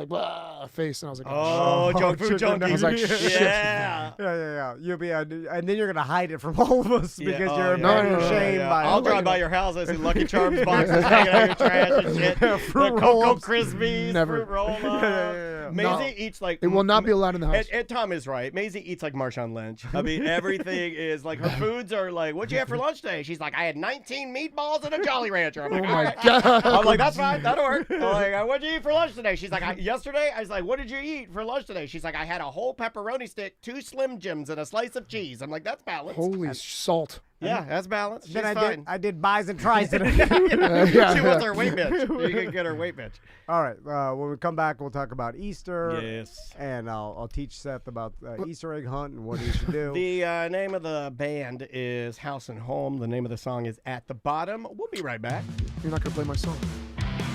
face. And I was like, junk food junkie. I was like, shit. Yeah. You'll be, and then you're gonna hide it from all of us because you're ashamed. I'll drive by your house. I see Lucky Charms boxes hanging out your trash and shit. Fruit Cocoa Krispies, fruit roll-ups. Maisie eats like. It will not be allowed in the house. And Tom is right. Maisie eats like Marshawn Lynch. I mean, everything is like her foods are like, what'd you have for lunch today? She's like, I had 19 meatballs and a Jolly Rancher. I'm like, oh my God. I'm like, that's fine. That'll work. I'm like, what'd you eat for lunch today? She's like, yesterday? I was like, what did you eat for lunch today? She's like, I had a whole pepperoni stick, 2 Slim Jims, and a slice of cheese. I'm like, that's balanced. Holy salt. Yeah, that's balanced. She's Then fine. I did buys and tries today. She wants her weight bench. You can get her weight bench. All right. When we come back, we'll talk about Easter. Yes. And I'll teach Seth about Easter egg hunt and what he should do. The name of the band is House and Home. The name of the song is At the Bottom. We'll be right back. You're not gonna play my song.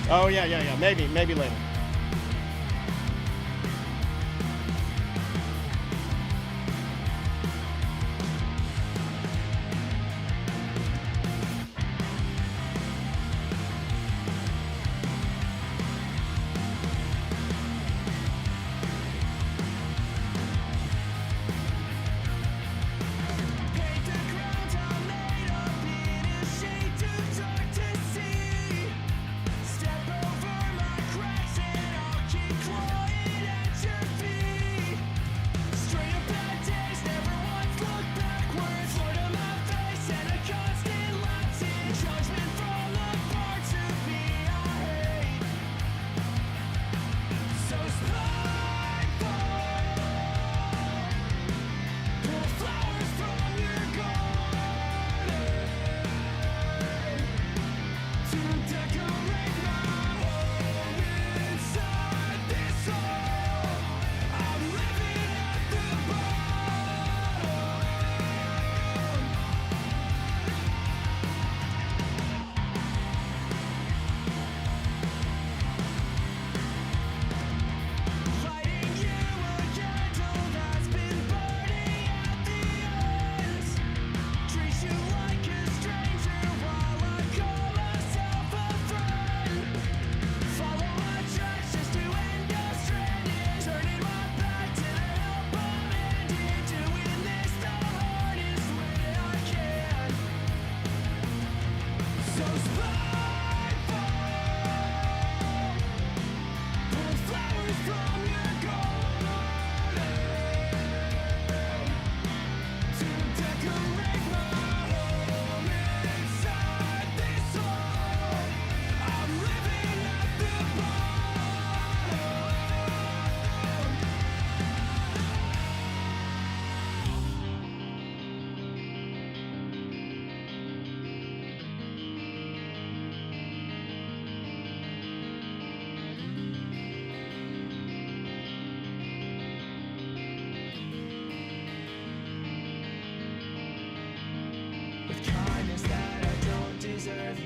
Oh yeah. Maybe later.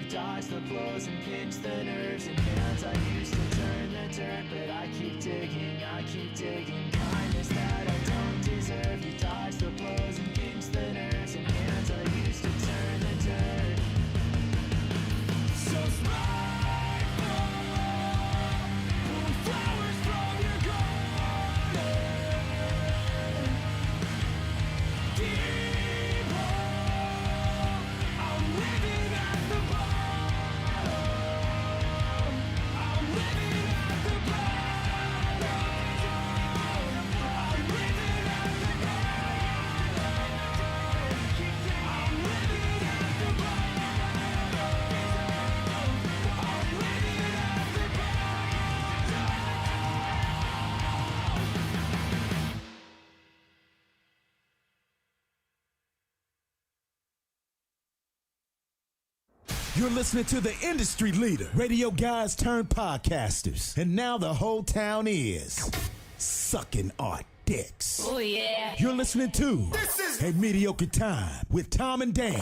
dodge the blows and pinch the nerves and hands. I used to turn the dirt, but I keep digging, kindness that I don't deserve. You dodge the blows and pinch the nerves and hands. I used to turn the dirt. So spiteful, pull flowers from your garden. People, I'm living at the bottom. I'm living at the bottom. I'm living at the bottom. I'm living at the You're listening to the industry leader, radio guys turned podcasters. And now the whole town is sucking our dicks. Oh, yeah. You're listening to A Mediocre Time with Tom and Dan.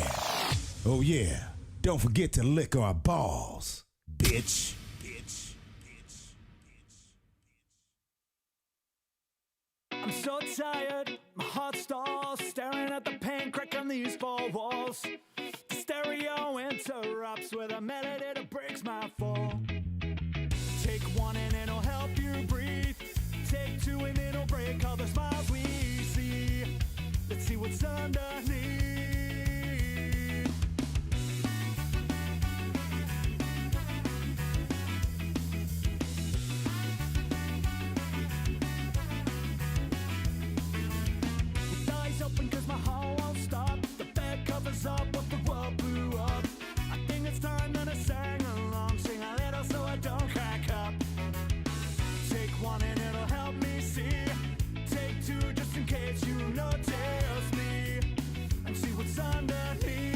Oh, yeah. Don't forget to lick our balls, bitch. I'm so tired, my heart stalls, staring at the paint crack on these four walls. The stereo interrupts with a melody that breaks my fall. Take one and it'll help you breathe. Take two and it'll break all the smiles we see. Let's see what's underneath. Open cause my heart won't stop. The bed covers up what the world blew up. I think it's time that I sang along. Sing a little so I don't crack up. Take one and it'll help me see. Take two just in case you notice me. And see what's underneath.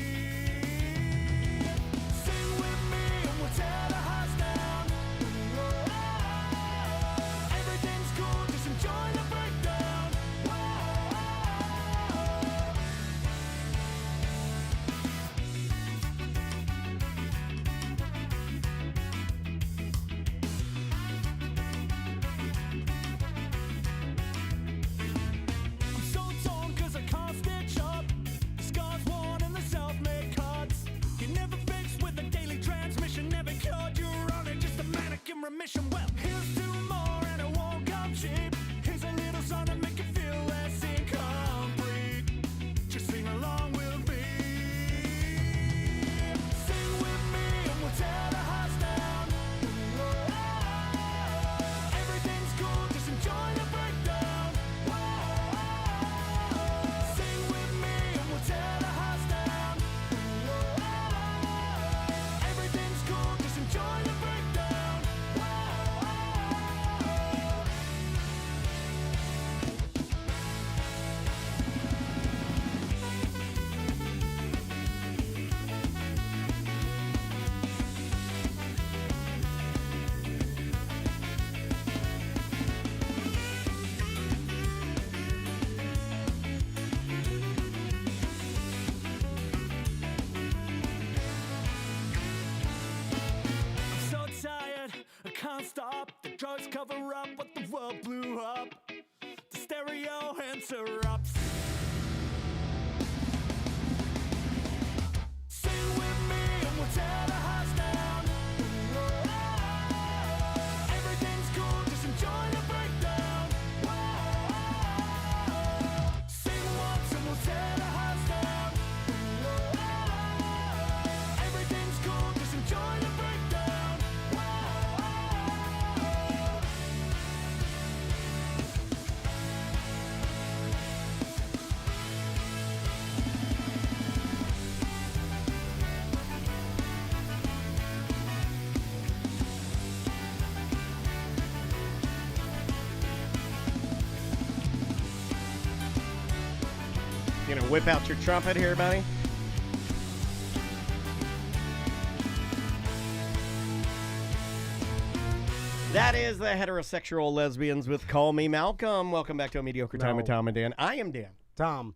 bars cover up what the world blew up. The stereo interrupts. Sing with me and we'll tear the house down. Everything's cool, just enjoy the breakdown. Sing once and we'll tear the house down. Everything's cool, just enjoy the breakdown. You gonna whip out your trumpet here, buddy? That is the Heterosexual Lesbians with Call Me Malcolm. Welcome back to A Mediocre Time with Tom and Dan. I am Dan. Tom.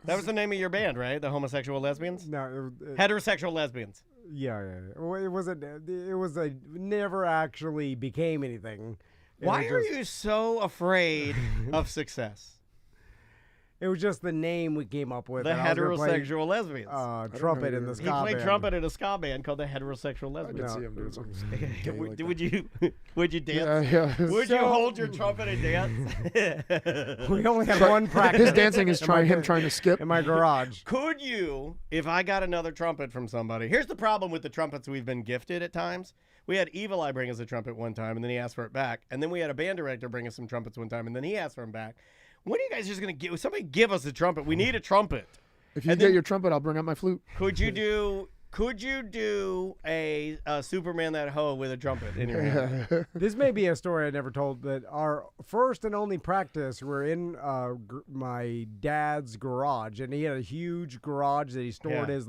That was the name of your band, right? The Homosexual Lesbians? No. Heterosexual Lesbians. Yeah. Well, it wasn't. It was a never actually became anything. Why are you so afraid of success? It was just the name we came up with. The Heterosexual Lesbians. Trumpet in the ska band. He played trumpet in a ska band called the Heterosexual Lesbians. I could see him doing something. Would you dance? Yeah. Would you hold your trumpet and dance? We only had one practice. His dancing is him trying to skip in my garage. Could you, if I got another trumpet from somebody? Here's the problem with the trumpets we've been gifted at times. We had Evil Eye bring us a trumpet one time, and then he asked for it back. And then we had a band director bring us some trumpets one time, and then he asked for them back. When are you guys just going to give? Somebody give us a trumpet. We need a trumpet. If you get your trumpet, I'll bring out my flute. Could you do a Superman That Hoe with a trumpet in your hand? This may be a story I never told, but our first and only practice, we're in my dad's garage, and he had a huge garage that he stored his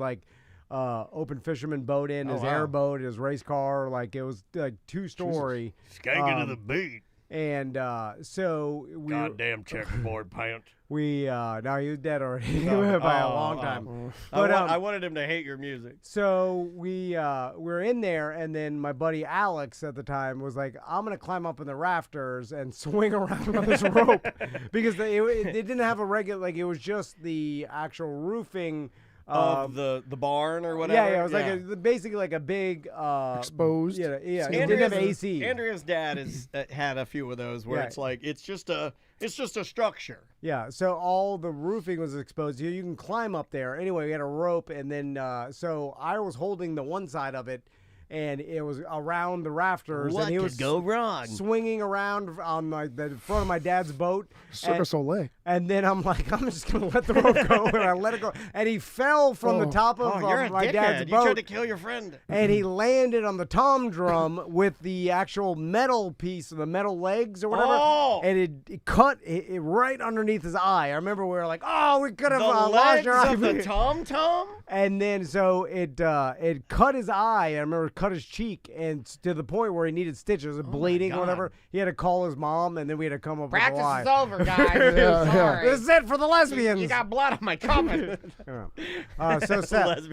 open fisherman boat in, his airboat, his race car. Like it was like 2-story. Skanking to the beat. And so we goddamn checkerboard pants. We no, he was dead already by a long time. But I wanted him to hate your music. So we're in there, and then my buddy Alex at the time was like, "I'm gonna climb up in the rafters and swing around on this rope," because it didn't have a regular, like it was just the actual roofing. Of the barn or whatever. Yeah, it was like basically like a big exposed. Yeah. It didn't have AC. Andrea's dad has had a few of those where it's like it's just a structure. Yeah, so all the roofing was exposed. You can climb up there. Anyway, we had a rope, and then so I was holding the one side of it, and it was around the rafters. What and he could was go wrong? Swinging around on the front of my dad's boat. Cirque du Soleil. And then I'm like, I'm just going to let the rope go, and I let it go. And he fell from the top of my dad's boat. You tried to kill your friend. And he landed on the tom drum with the actual metal piece, the metal legs or whatever. Oh. And it cut it right underneath his eye. I remember we were like, oh, we could have the lost your eye. legs of the tom-tom? And then so it cut his eye. I remember it cut his cheek, and to the point where he needed stitches, bleeding or whatever. He had to call his mom, and then we had to come up Practice with a lie. is over, guys. Sorry. This is it for the lesbians. You got blood on my trumpet. So Seth,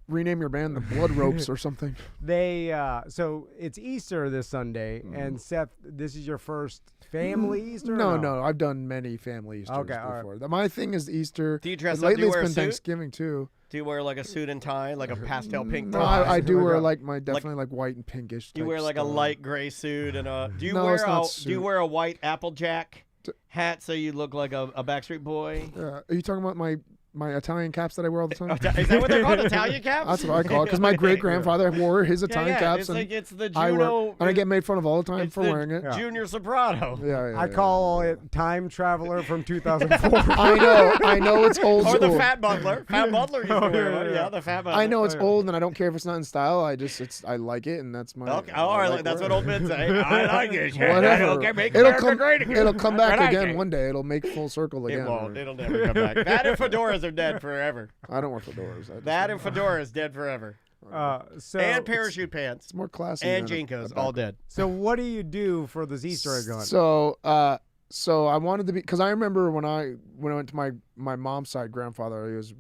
rename your band the Blood Ropes or something. They so it's Easter this Sunday, and Seth, this is your first family Easter? No, I've done many family Easters before. Right. My thing is Easter. Do you dress up? Lately Do you wear it's a been suit? Thanksgiving too. Do you wear like a suit and tie, like a pastel pink? No, I do wear definitely like white and pinkish. Do you wear like a light gray suit and a? Do you wear a white Applejack hat so you look like a Backstreet Boy? Are you talking about my Italian caps that I wear all the time? Is that what they're called, Italian caps? That's what I call it, because my great-grandfather wore his Italian caps. It's the Juno. And I get made fun of all the time for wearing it. Junior Soprano. Yeah. I call it Time Traveler from 2004. I know it's old Or school. the Fat Butler. Fat Butler used to wear one. Yeah, the Fat Butler. I know it's old, and I don't care if it's not in style. I like it, and that's my. Okay, all right, that's what old men say. I like it. Whatever. Okay, make America great again. It'll come back again one day. It'll make full circle again. It won't. It'll never come back. That and fedoras are dead forever. I don't wear fedoras. That and fedora is dead forever. And parachute pants. It's more classy. And Jinkos, all dead. So what do you do for this Easter egg hunt? So I wanted to be, because I remember when I went to my mom's side grandfather, he was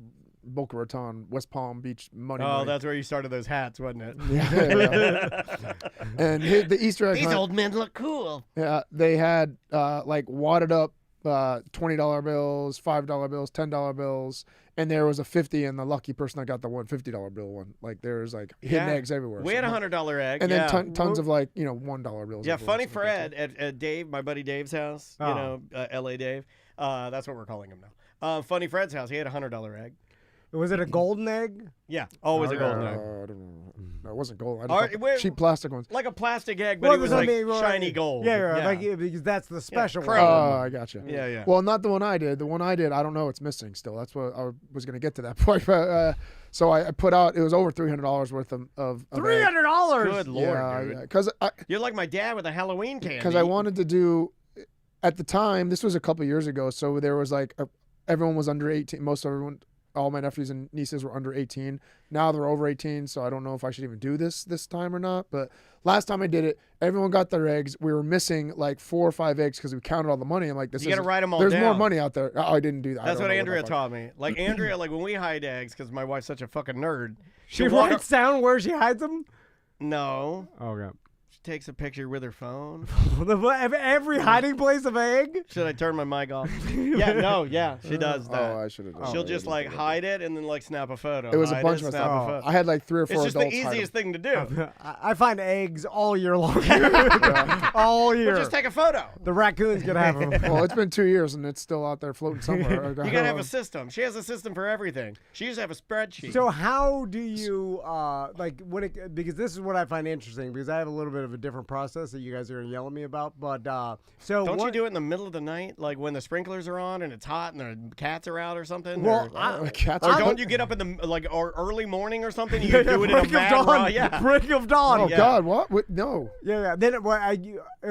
Boca Raton, West Palm Beach money. Oh, that's where you started those hats, wasn't it? Yeah. And the Easter egg These hunt, old men look cool. yeah, they had like wadded up $20 bills, $5 bills, $10 bills, and there was a 50, and the lucky person that got the $50 bill one. Like there's like hidden eggs everywhere. We had a $100 egg, and then tons of like $1 bills. Yeah, funny Fred at Dave, my buddy Dave's house. You know, L.A. Dave. That's what we're calling him now. Funny Fred's house. He had a $100 egg. Was it a golden egg? Yeah, always a golden egg. I don't know. No, it wasn't gold. Cheap plastic ones. Like a plastic egg, but it was like shiny gold. Yeah, like because that's the special one. Oh, I gotcha. Yeah. Well, not the one I did. The one I did, I don't know. It's missing still. That's what I was going to get to that point. But, so I put out. It was over $300 worth of $300. Good Lord, dude. Because you're like my dad with a Halloween candy. Because I wanted to do. At the time, this was a couple years ago, so there was like everyone was under 18. Most everyone. All my nephews and nieces were under 18. Now they're over 18, so I don't know if I should even do this time or not. But last time I did it, everyone got their eggs. We were missing like 4 or 5 eggs because we counted all the money. I'm like, you got to write them all there's down. more money out there. Oh, I didn't do that. That's what Andrea taught me. Like Andrea, like when we hide eggs, because my wife's such a fucking nerd. She writes down where she hides them? No. Okay. Takes a picture with her phone. Every hiding place of egg? Should I turn my mic off? She does that. Oh, I should have done She'll just like hide it and then like snap a photo. It was a bunch of stuff. I had like 3 or 4 It's just adults the easiest thing to do. I find eggs all year long. All year. Well, just take a photo. The raccoons can have them. Well, it's been 2 years and it's still out there floating somewhere. You gotta have a system. She has a system for everything. She used to have a spreadsheet. So how do you because this is what I find interesting, because I have a little bit of a different process that you guys are gonna yell at me about, but so don't you do it in the middle of the night, like when the sprinklers are on and it's hot and the cats are out or something? Well, or don't you get up in the like or early morning or something? You do it in a mad rush. Break of dawn. Oh God, what? No. Yeah. Then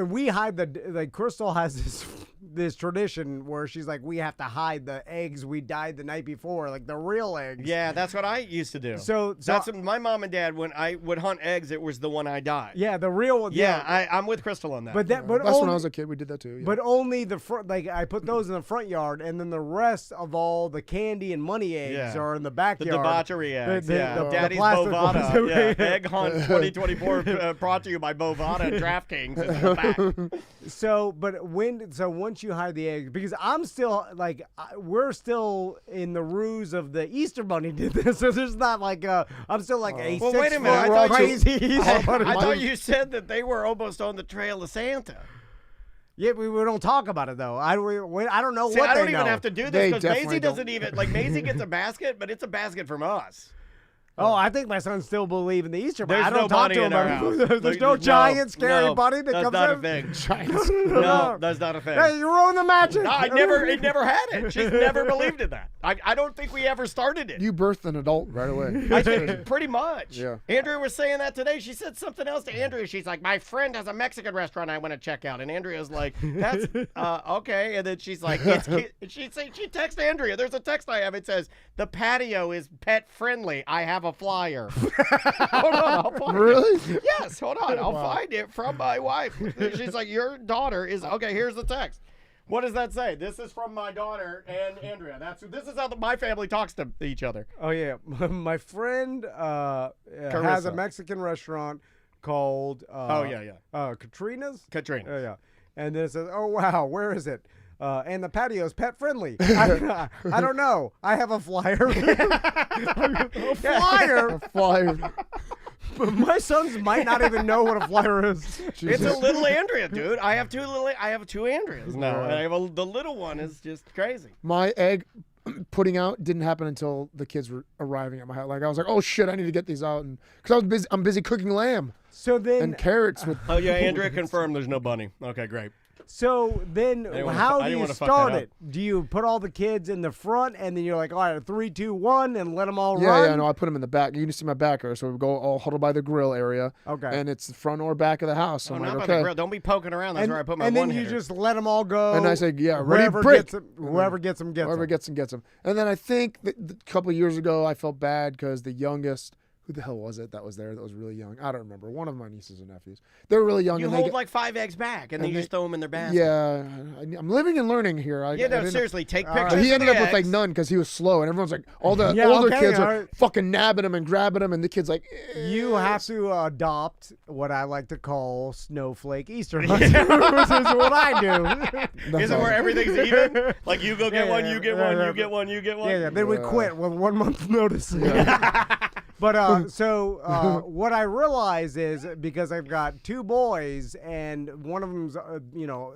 we hide Crystal has this tradition where she's like, we have to hide the eggs we dyed the night before, like the real eggs. Yeah, that's what I used to do. So that's my mom and dad, when I would hunt eggs, it was the one I dyed. Yeah, the real one. Yeah, I'm with Crystal on that. But that's when I was a kid. We did that too. Yeah. But only the front. Like I put those in the front yard, and then the rest of all the candy and money eggs are in the backyard. The debauchery eggs. Daddy's plastic Bovada. Egg Hunt 2024 brought to you by Bovada and DraftKings. Is in the back. So once you hide the eggs, because I'm still like we're still in the ruse of the Easter Bunny did this, so there's not like I'm still like a well, 6 wait a minute. foot crazy Easter Bunny. I thought you said that they were almost on the trail of Santa. Yeah, we don't talk about it though. I don't know. See, what I don't they even know. have to do this because Maisie doesn't even Maisie gets a basket, but it's a basket from us. Oh, I think my son still believes in the Easter Bunny. There's I don't no talk bunny to him in our about house. There's no giant scary bunny that that's comes not in. a thing. Giants. No, that's not a thing. Hey, you ruined the magic. No, it never had it. She's never believed in that. I don't think we ever started it. You birthed an adult right away. I think pretty much. Yeah. Andrea was saying that today. She said something else to Andrea. She's like, my friend has a Mexican restaurant I want to check out. And Andrea's like, that's okay. And then she's like, she texts Andrea. There's a text I have. It says, the patio is pet friendly. I have a flyer. Hold on, I'll find Really? it. Yes, hold on. I'll find it from my wife. She's like, your daughter is okay. Here's the text. What does that say? This is from my daughter and Andrea. This is how my family talks to each other. Oh yeah, my friend has a Mexican restaurant called Katrina's. Katrina. Yeah. And then it says, oh wow, where is it? And the patio is pet friendly. I don't know. I have a flyer. A flyer? A flyer. But my sons might not even know what a flyer is. Jesus. It's a little Andrea, dude. I have two Andreas now. And the little one is just crazy. My egg putting out didn't happen until the kids were arriving at my house. Like I was like, oh shit, I need to get these out, and because I'm busy cooking lamb. So then and carrots with. Oh yeah, Andrea confirmed there's no bunny. Okay, great. So then, how do you start it? Do you put all the kids in the front, and then you're like, all right, 3, 2, 1, and let them all run? Yeah, no, I put them in the back. You can see my backer, so we go all huddle by the grill area. Okay. And it's the front or back of the house. So not I'm like, by okay. the grill. Don't be poking around. That's where I put my one. And then you just let them all go. And I say, yeah, ready, break. Whoever gets them, gets them. Whoever gets them, gets them. And then I think that a couple of years ago, I felt bad because the youngest who the hell was it that was there that was really young? I don't remember. One of my nieces and nephews. They were really young. You and hold they like 5 eggs back, and then you just throw them in their basket. Yeah, I'm living and learning here. Seriously, take pictures. He ended of up the with like eggs. none because he was slow, and everyone's like, all the older kids are fucking nabbing him and grabbing him, and the kid's like, You have to adopt what I like to call snowflake Easter hunts, which is what I do. Is it where everything's even? Like you go get one, you get one, you get one, you get one. Yeah. Then we quit with 1 month notice. But what I realize is because I've got 2 boys and one of them's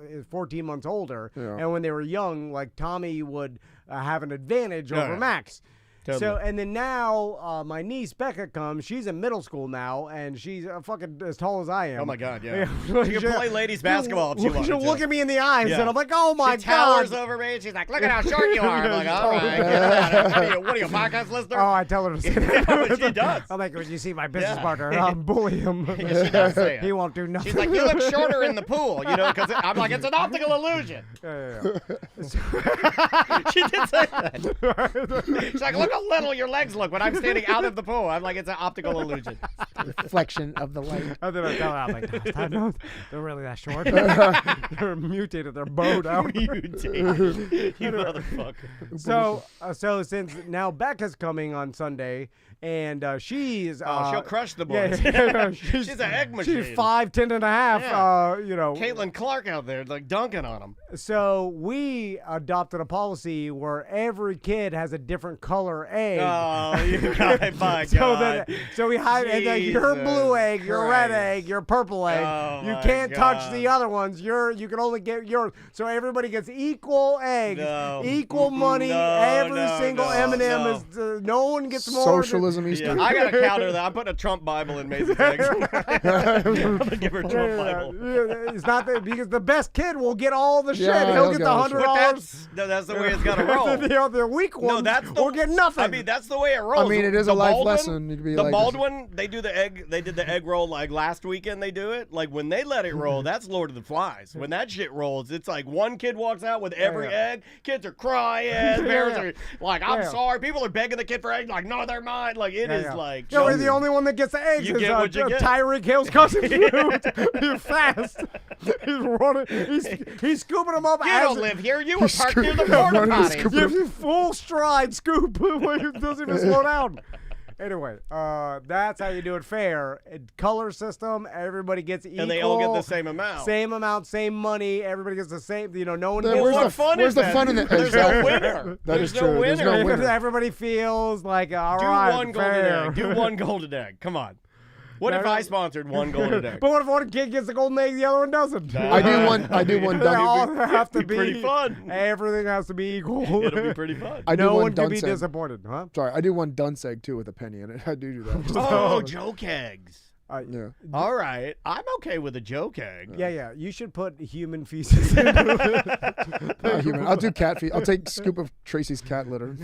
is 14 months older, and when they were young, like Tommy would have an advantage over Max. Totally. So and then now my niece Becca comes. She's in middle school now, and she's fucking as tall as I am. Oh my god, yeah. You can play ladies basketball if you want. She'll look at me in the eyes, and I'm like, oh my god. She towers over me, and she's like, look at how short you are. I'm like, all right. What are you, a podcast listener? Oh, I tell her to say that. She does. I'm like, when you see my business partner, I'll bully him. Yeah, she does say it. He won't do nothing. She's like, you look shorter in the pool, because I'm like, it's an optical illusion. She did say that. She's like, look how little your legs look when I'm standing out of the pool. I'm like, it's an optical illusion. Reflection of the light. And then I tell her, I'm like, I know they're really that short. They're mutated. They're bowed out. Mutated. You motherfucker. So since now Becca's coming on Sunday, and she's she'll crush the boys. She's an egg machine. She's 5'10" and a half. Caitlin Clark out there like dunking on them. So we adopted a policy where every kid has a different color egg. Oh, you guys, my God. So we hide, and then your blue egg, your red egg, your purple egg. Oh, you can't touch the other ones. You can only get yours. So everybody gets equal eggs, equal money. Every single M&M is. No one gets more. Socialism Easter. Yeah, I gotta counter that. I'm putting a Trump Bible in Maisie's eggs. I'm gonna give her a Trump Bible. It's not that because the best kid will get all the shit. Yeah, He'll get the $100. That's the way it's gotta roll. The weak ones will get nothing. I mean, that's the way it rolls. I mean, it is a life lesson. You could be the like Baldwin, they do the egg. They did the egg roll like last weekend. They do it like when they let it roll. That's Lord of the Flies. When that shit rolls, it's like one kid walks out with every egg. Kids are crying. Parents are like, "I'm sorry." People are begging the kid for eggs. Like, no, they're mine. Like it is like. No, we're the only one that gets the eggs. You get what you get. Tyreek Hill's cousin. He's fast. He's running. He's scooping them up. You don't live here. You were parked near the porta potty. Full stride scoop. He doesn't even slow down. Anyway, that's how you do it fair. Color system, everybody gets equal. And they all get the same amount. Same amount, same money. Everybody gets the same. No one. Where's the fun in it? There's no winner. There's no winner. There's no winner. Everybody feels like all right. Do one golden egg. Do one golden egg. Come on. What if I sponsored one golden egg? But what if one kid gets the golden egg, the other one doesn't? I do one. They all have to be pretty fun. Everything has to be equal. It'll be pretty fun. No one can be disappointed, huh? Sorry, I do one dunce egg too with a penny in it. I do that. Oh, joke eggs. Yeah. All right. I'm okay with a joke egg. Yeah. You should put human feces in it. Human. I'll do cat feet. I'll take a scoop of Tracy's cat litter.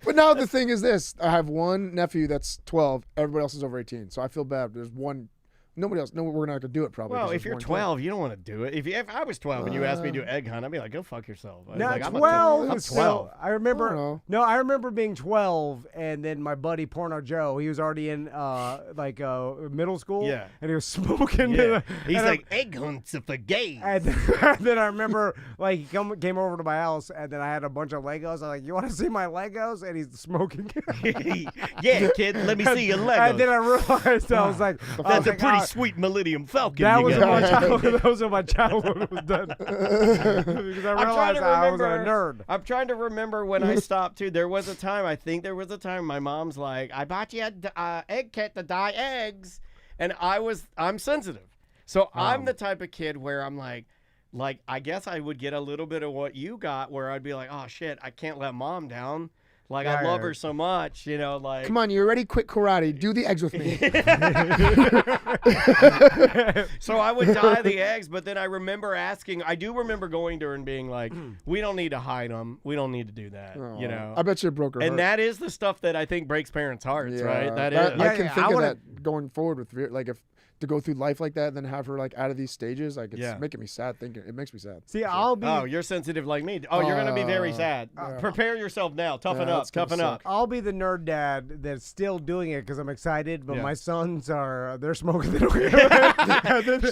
But now the thing is this. I have one nephew that's 12. Everybody else is over 18. So I feel bad. There's one. Nobody else. No, we're not going to do it probably. Well, if you're 12, you don't want to do it. If I was 12 and you asked me to do egg hunt, I'd be like, go fuck yourself. No, like, 12. I'm 12. I remember. I remember being 12, and then my buddy Porno Joe, he was already in middle school. Yeah. And he was smoking. Yeah. He's like, egg hunts for gay. And then I remember, he came over to my house, and then I had a bunch of Legos. I was like, you want to see my Legos? And he's smoking. Yeah, kid, let me see your Legos. And then I realized, I was like, that's a pretty sweet Millennium Falcon. That was my childhood. That was when my childhood was done. Because I realized I was a nerd. I'm trying to remember when I stopped too. There was a time, my mom's like, I bought you a egg kit to dye eggs. And I'm sensitive. So I'm the type of kid where I'm like, I guess I would get a little bit of what you got where I'd be like, oh shit, I can't let mom down. I love her so much, Come on, you already quit karate. Do the eggs with me. So I would dye the eggs, but then I do remember going to her and being like, we don't need to hide them. We don't need to do that, I bet you it broke her heart. And that is the stuff that I think breaks parents' hearts, right? That is. I can think of that going forward with, if to go through life like that and then have her like out of these stages. Like it's Yeah. making me sad thinking. It makes me sad. See, I'll be. Oh, you're sensitive like me. Oh, you're gonna be very sad. Prepare yourself now. Toughen up. that's gonna Toughen up. suck. I'll be the nerd dad that's still doing it because I'm excited, but Yeah. my sons they're smoking. They don't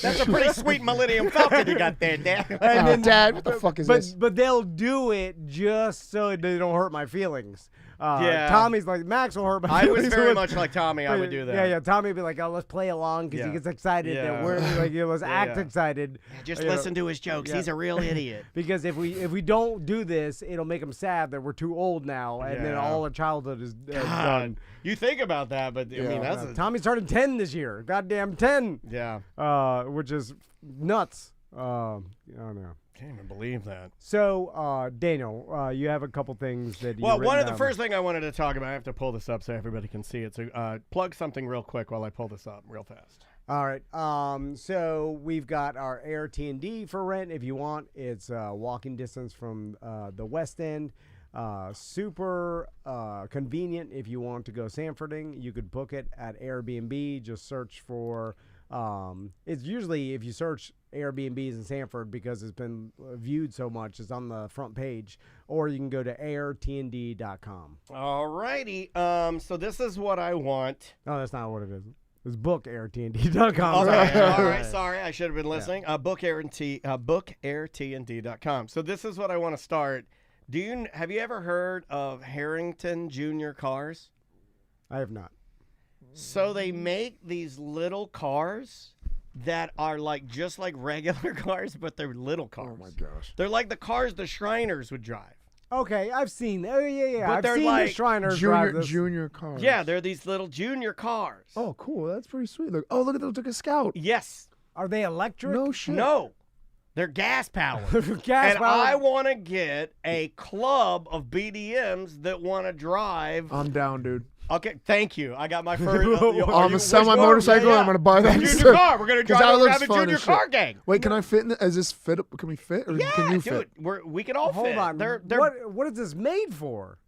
That's a pretty sweet Millennium Falcon you got there, Dad. And then, Dad, what the fuck is this? But they'll do it just so they don't hurt my feelings. Yeah. Tommy's like, Max will hurt my I feelings. was very much like Tommy. I would do that. Yeah. Tommy would be like, oh, let's play along because he Yeah. gets excited. Yeah. That we're like, let's act yeah. excited. Just You know, listen to his jokes. yeah. He's a real idiot. Because if we don't do this, it'll make them sad that we're too old now, and then Yeah. all our childhood is God, done. you think about that, but I mean that's Tommy's turning 10 this year. Goddamn 10. yeah. Which is nuts. I don't know. Can't even believe that. So, Daniel, you have a couple things that you. Well, one of the first thing I wanted to talk about, I have to pull this up so everybody can see it. So, plug something real quick while I pull this up real fast. All right. So we've got our Air T&D for rent if you want. It's walking distance from the West End. Super convenient if you want to go Sanfording. You could book it at Airbnb. Just search for. It's usually if you search Airbnbs in Sanford because it's been viewed so much, it's on the front page, or you can go to airtnd.com. All righty. So this is what I want. No, that's not what it is. It's book airtnd.com. Okay. All right. Sorry, I should have been listening. Bookairtnd.com. So this is what I want to start. Have you ever heard of Harrington Junior Cars? I have not. So they make these little cars that are just like regular cars, but they're little cars. Oh my gosh. They're like the cars the Shriners would drive. Okay, I've seen. Oh yeah. But I've they're seen like the Shriners drive this. Junior cars. Yeah, they're these little junior cars. Oh, cool. That's pretty sweet. Look, look at those. Look at Scout. Yes. Are they electric? No shit. No. They're gas powered. Gas and powered. I want to get a club of BDMs that want to drive. I'm down, dude. Okay, thank you. I got my first. I'm gonna sell my motorcycle. I'm gonna buy that. Junior car. We're gonna drive. that We're looks have a fun junior as car shit. gang. Wait, can I fit in? Is this fit? Can we fit? Or Yeah, can you dude. fit? We can all Hold fit. on. They're What is this made for?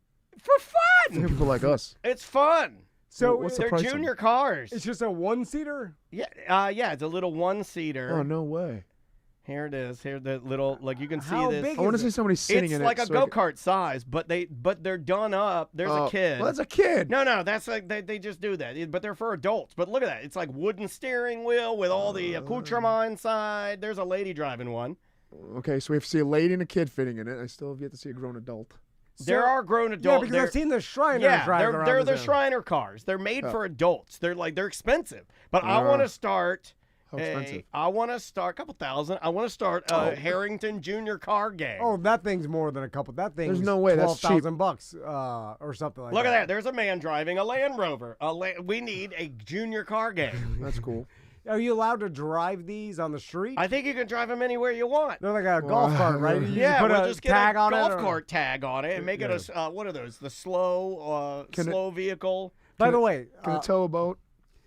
for fun. People like us. It's fun. So What's the They're price on junior cars. it's just a one-seater? Yeah. Yeah. It's a little one-seater. Oh no way. Here it is. Here the little you can see How this. big I want to is see it? somebody sitting It's in like it. a so I can- go-kart size, but they're done up. There's a kid. Well, that's a kid. No, that's like they just do that. But they're for adults. But look at that. It's like wooden steering wheel with all the accoutrement inside. There's a lady driving one. Okay, so we have to see a lady and a kid fitting in it. I still have yet to see a grown adult. There are grown Yeah, adults. because I've seen the Shriners Yeah, drive around. they're the this area. Shriner cars. They're made for adults. They're expensive. But I want to start. How expensive? I want to start a couple thousand. I want to start a Harrington Junior Car Gang. Oh, that thing's more than a couple. That thing's no way, that's cheap. $12,000 or something like Look that. at that. There's a man driving a Land Rover. We need a junior car gang. That's cool. Are you allowed to drive these on the street? I think you can drive them anywhere you want. They're like a golf cart, right? You Yeah, just put we'll a just get tag a on golf it. cart tag on it and make it a what are those? The slow vehicle. By the way, Can it tow a boat?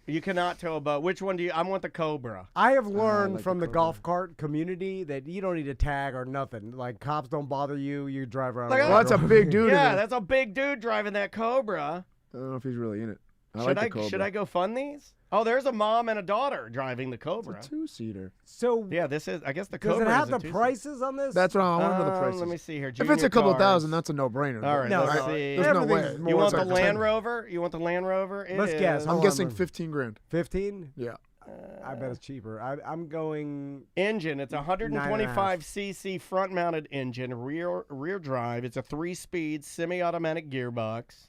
You cannot tow a boat. Which one do you? I want the Cobra. I have learned like from the the golf cart community that you don't need a tag or nothing. Like cops don't bother you. You drive around. Look at Well, that's a big dude. Yeah, in it. that's a big dude driving that Cobra. I don't know if he's really in it. Should I go fund these? Oh, there's a mom and a daughter driving the Cobra. It's a two-seater. So Yeah, this is. I guess the does Cobra it have is the a two-seater. prices on this? That's what I want to know the prices. Let me see here. If it's Junior a couple cars. thousand, that's a no-brainer. All right, No, let's no, see. There's no way. everything's more You want the expensive. Land Rover? You want the Land Rover? Let's guess. is- Hold I'm on, guessing man. 15 grand. 15. Yeah. I bet it's cheaper. I'm going. Engine. It's a 125cc front-mounted engine, rear drive. It's a 3-speed semi-automatic gearbox.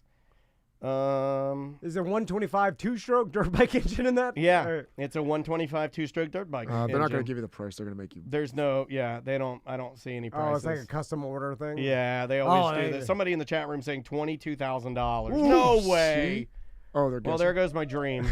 Is it 125 two-stroke dirt bike engine in that? Yeah, it's a 125 2-stroke dirt bike. They're not going to engine. give you the price. They're going to make you. There's no. Yeah, they don't. I don't see any Oh, prices. it's like a custom order thing. Yeah, they always do they- that. Somebody in the chat room saying $22,000. No way. Oh, they're Well, there goes my dream.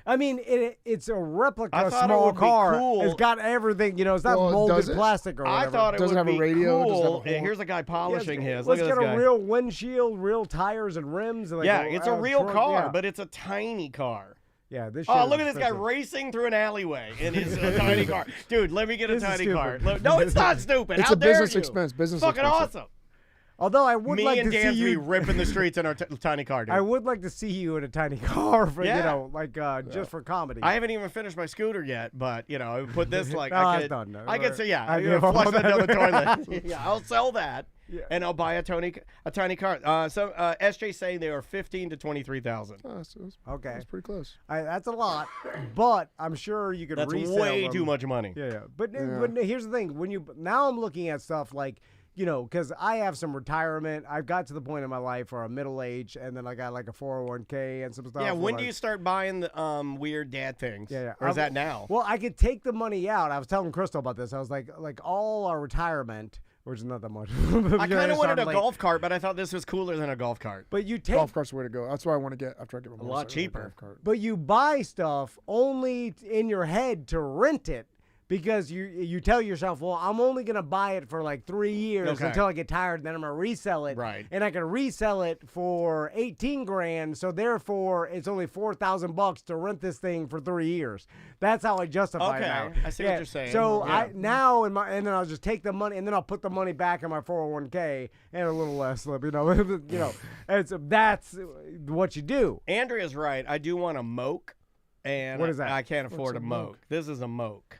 I mean, it's a I replica thought it small would be car. cool. It's got everything. You know, it's not Well, molded does it? plastic or whatever. I thought it Does it would have a be radio? Does it have a cool. horn? Here's a guy polishing his. Let's Look at get this a guy. real windshield, real tires and rims. And like Yeah, it's a real truck, car, yeah. but it's a tiny car. Yeah, this. Oh, shit look is at this guy expensive. racing through an alleyway in his tiny car. Dude, let me get a This is tiny stupid. car. No, it's not stupid. It's How a dare business you? expense. Business Fucking expensive. awesome. Although I would Me like and to Dan's see be you ripping the streets in our tiny car, dude. I would like to see you in a tiny car for Yeah. just for comedy. I haven't even finished my scooter yet, but I would put this like No, I I've could. done that. I could say I yeah. give up Flush on that down the that. toilet. Yeah, I'll sell that, and I'll buy a tiny car. SJ saying they are 15 to 23,000. Oh, Okay. that's pretty close. That's a lot, but I'm sure you could That's resell way them. too much money. Yeah. But here's the thing: now I'm looking at stuff like. Because I have some retirement. I've got to the point in my life where I'm middle aged, and then I got like a 401k and some stuff. Yeah, when do you start buying the weird dad things? Yeah. Or is that now? Well, I could take the money out. I was telling Crystal about this. I was like all our retirement, which is not that much. I kind of wanted a golf cart, but I thought this was cooler than a golf cart. But you take Golf cart's the way to go. That's what I want to get after I get my A lot motorcycle, cheaper. golf cart. But you buy stuff only in your head to rent it. Because you tell yourself, well, I'm only going to buy it for like 3 years until I get tired, and then I'm going to resell it. Right. And I can resell it for $18,000, so therefore it's only $4,000 to rent this thing for 3 years. That's how I justify it now. I see what you're saying. So Yeah. and then I'll just take the money, and then I'll put the money back in my 401k and a little less, that's what you do. Andrea's right. I do want a moke, and What is that? I can't afford What's a a moke. moke? This is a moke.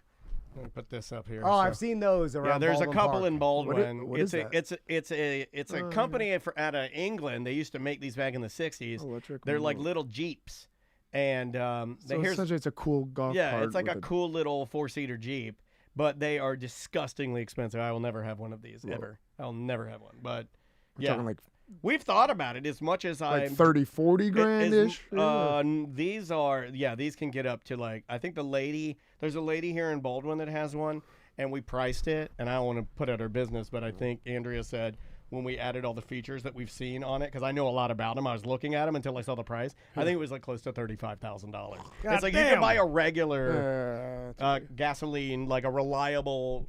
Let me put this up here. Oh, I've seen those around. Yeah, there's a Baldwin couple Park. in Baldwin. What is that? It's a company out of England. They used to make these back in the 60s. Electric They're like moke. little Jeeps, and So here's essentially, it's a cool golf yeah, cart. it's like with a cool little 4-seater Jeep, but they are disgustingly expensive. I will never have one of these ever. I'll never have one. But We're talking like we've thought about it as much as like 30, 40 grand-ish. These can get up to like, I think there's a lady here in Baldwin that has one, and we priced it, and I don't want to put out her business, but I think Andrea said when we added all the features that we've seen on it, because I know a lot about them, I was looking at them until I saw the price. I think it was like close to $35,000. It's like you can buy a regular gasoline, like a reliable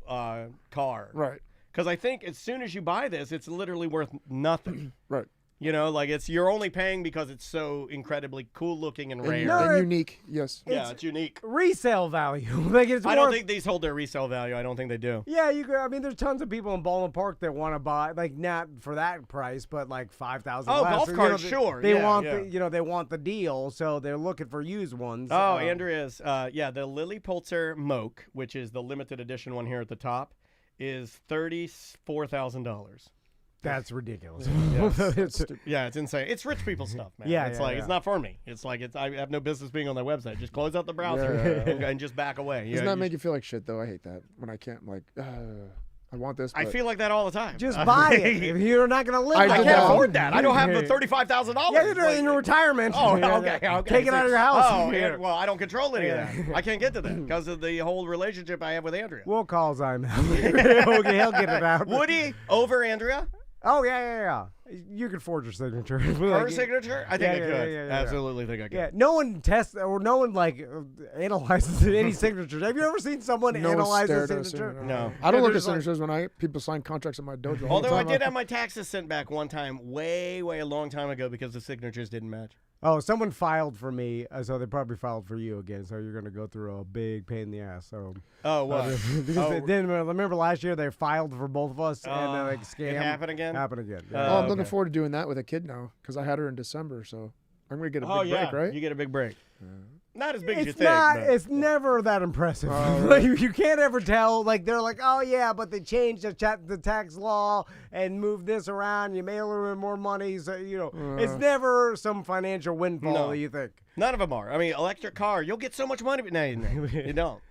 car. Right. Because I think as soon as you buy this, it's literally worth nothing. Right. You're only paying because it's so incredibly cool looking and rare. And unique, yes. Yeah, it's unique. Resale value. I don't think these hold their resale value. I don't think they do. Yeah, there's tons of people in Baldwin Park that want to buy, like not for that price, but like $5,000. Oh, less. golf carts, sure. They Yeah, want yeah. they want the deal, so they're looking for used ones. Oh, Andrea's, the Lily Pulitzer Moke, which is the limited edition one here at the top, is $34,000. That's ridiculous. Yeah, it's insane. It's rich people stuff, man. It's not for me. It's like I have no business being on their website. Just close out the browser and just back away. Doesn't that make you feel like shit though? I hate that when I can't I want this. I but- feel like that all the time. Just buy it. If you're not going to live, I can't afford that. I don't have the $35,000. Yeah, you're in your retirement. Oh, okay. Take it out of your house. Oh, well, I don't control any of that. I can't get to that because of the whole relationship I have with Andrea. We'll call Zyman. Okay, he'll get it out. Woody over Andrea? Oh, yeah. You could forge her signature. Her signature? I think I could. Yeah. Absolutely think I could. Yeah, no one tests or no one analyzes any signatures. Have you ever seen someone analyze a signature? No. I don't look at signatures when people sign contracts in my dojo. all the Although I time. did have my taxes sent back one time, way a long time ago, because the signatures didn't match. Oh, someone filed for me, so they probably filed for you again. So you're going to go through a big pain in the ass. So. Oh, what? Because remember last year they filed for both of us and then like scam. It happened again. Yeah. I'm looking forward to doing that with a kid now because I had her in December, so I'm gonna get a big break, right? You get a big break. Not as big as you It's think. not. but- It's never that impressive. Right. You can't ever tell. Like they're like, oh yeah, but they changed the tax law and moved this around. You mail her in more money, so it's never some financial windfall that you think. None of them are. I mean, electric car, you'll get so much money, but no, you don't.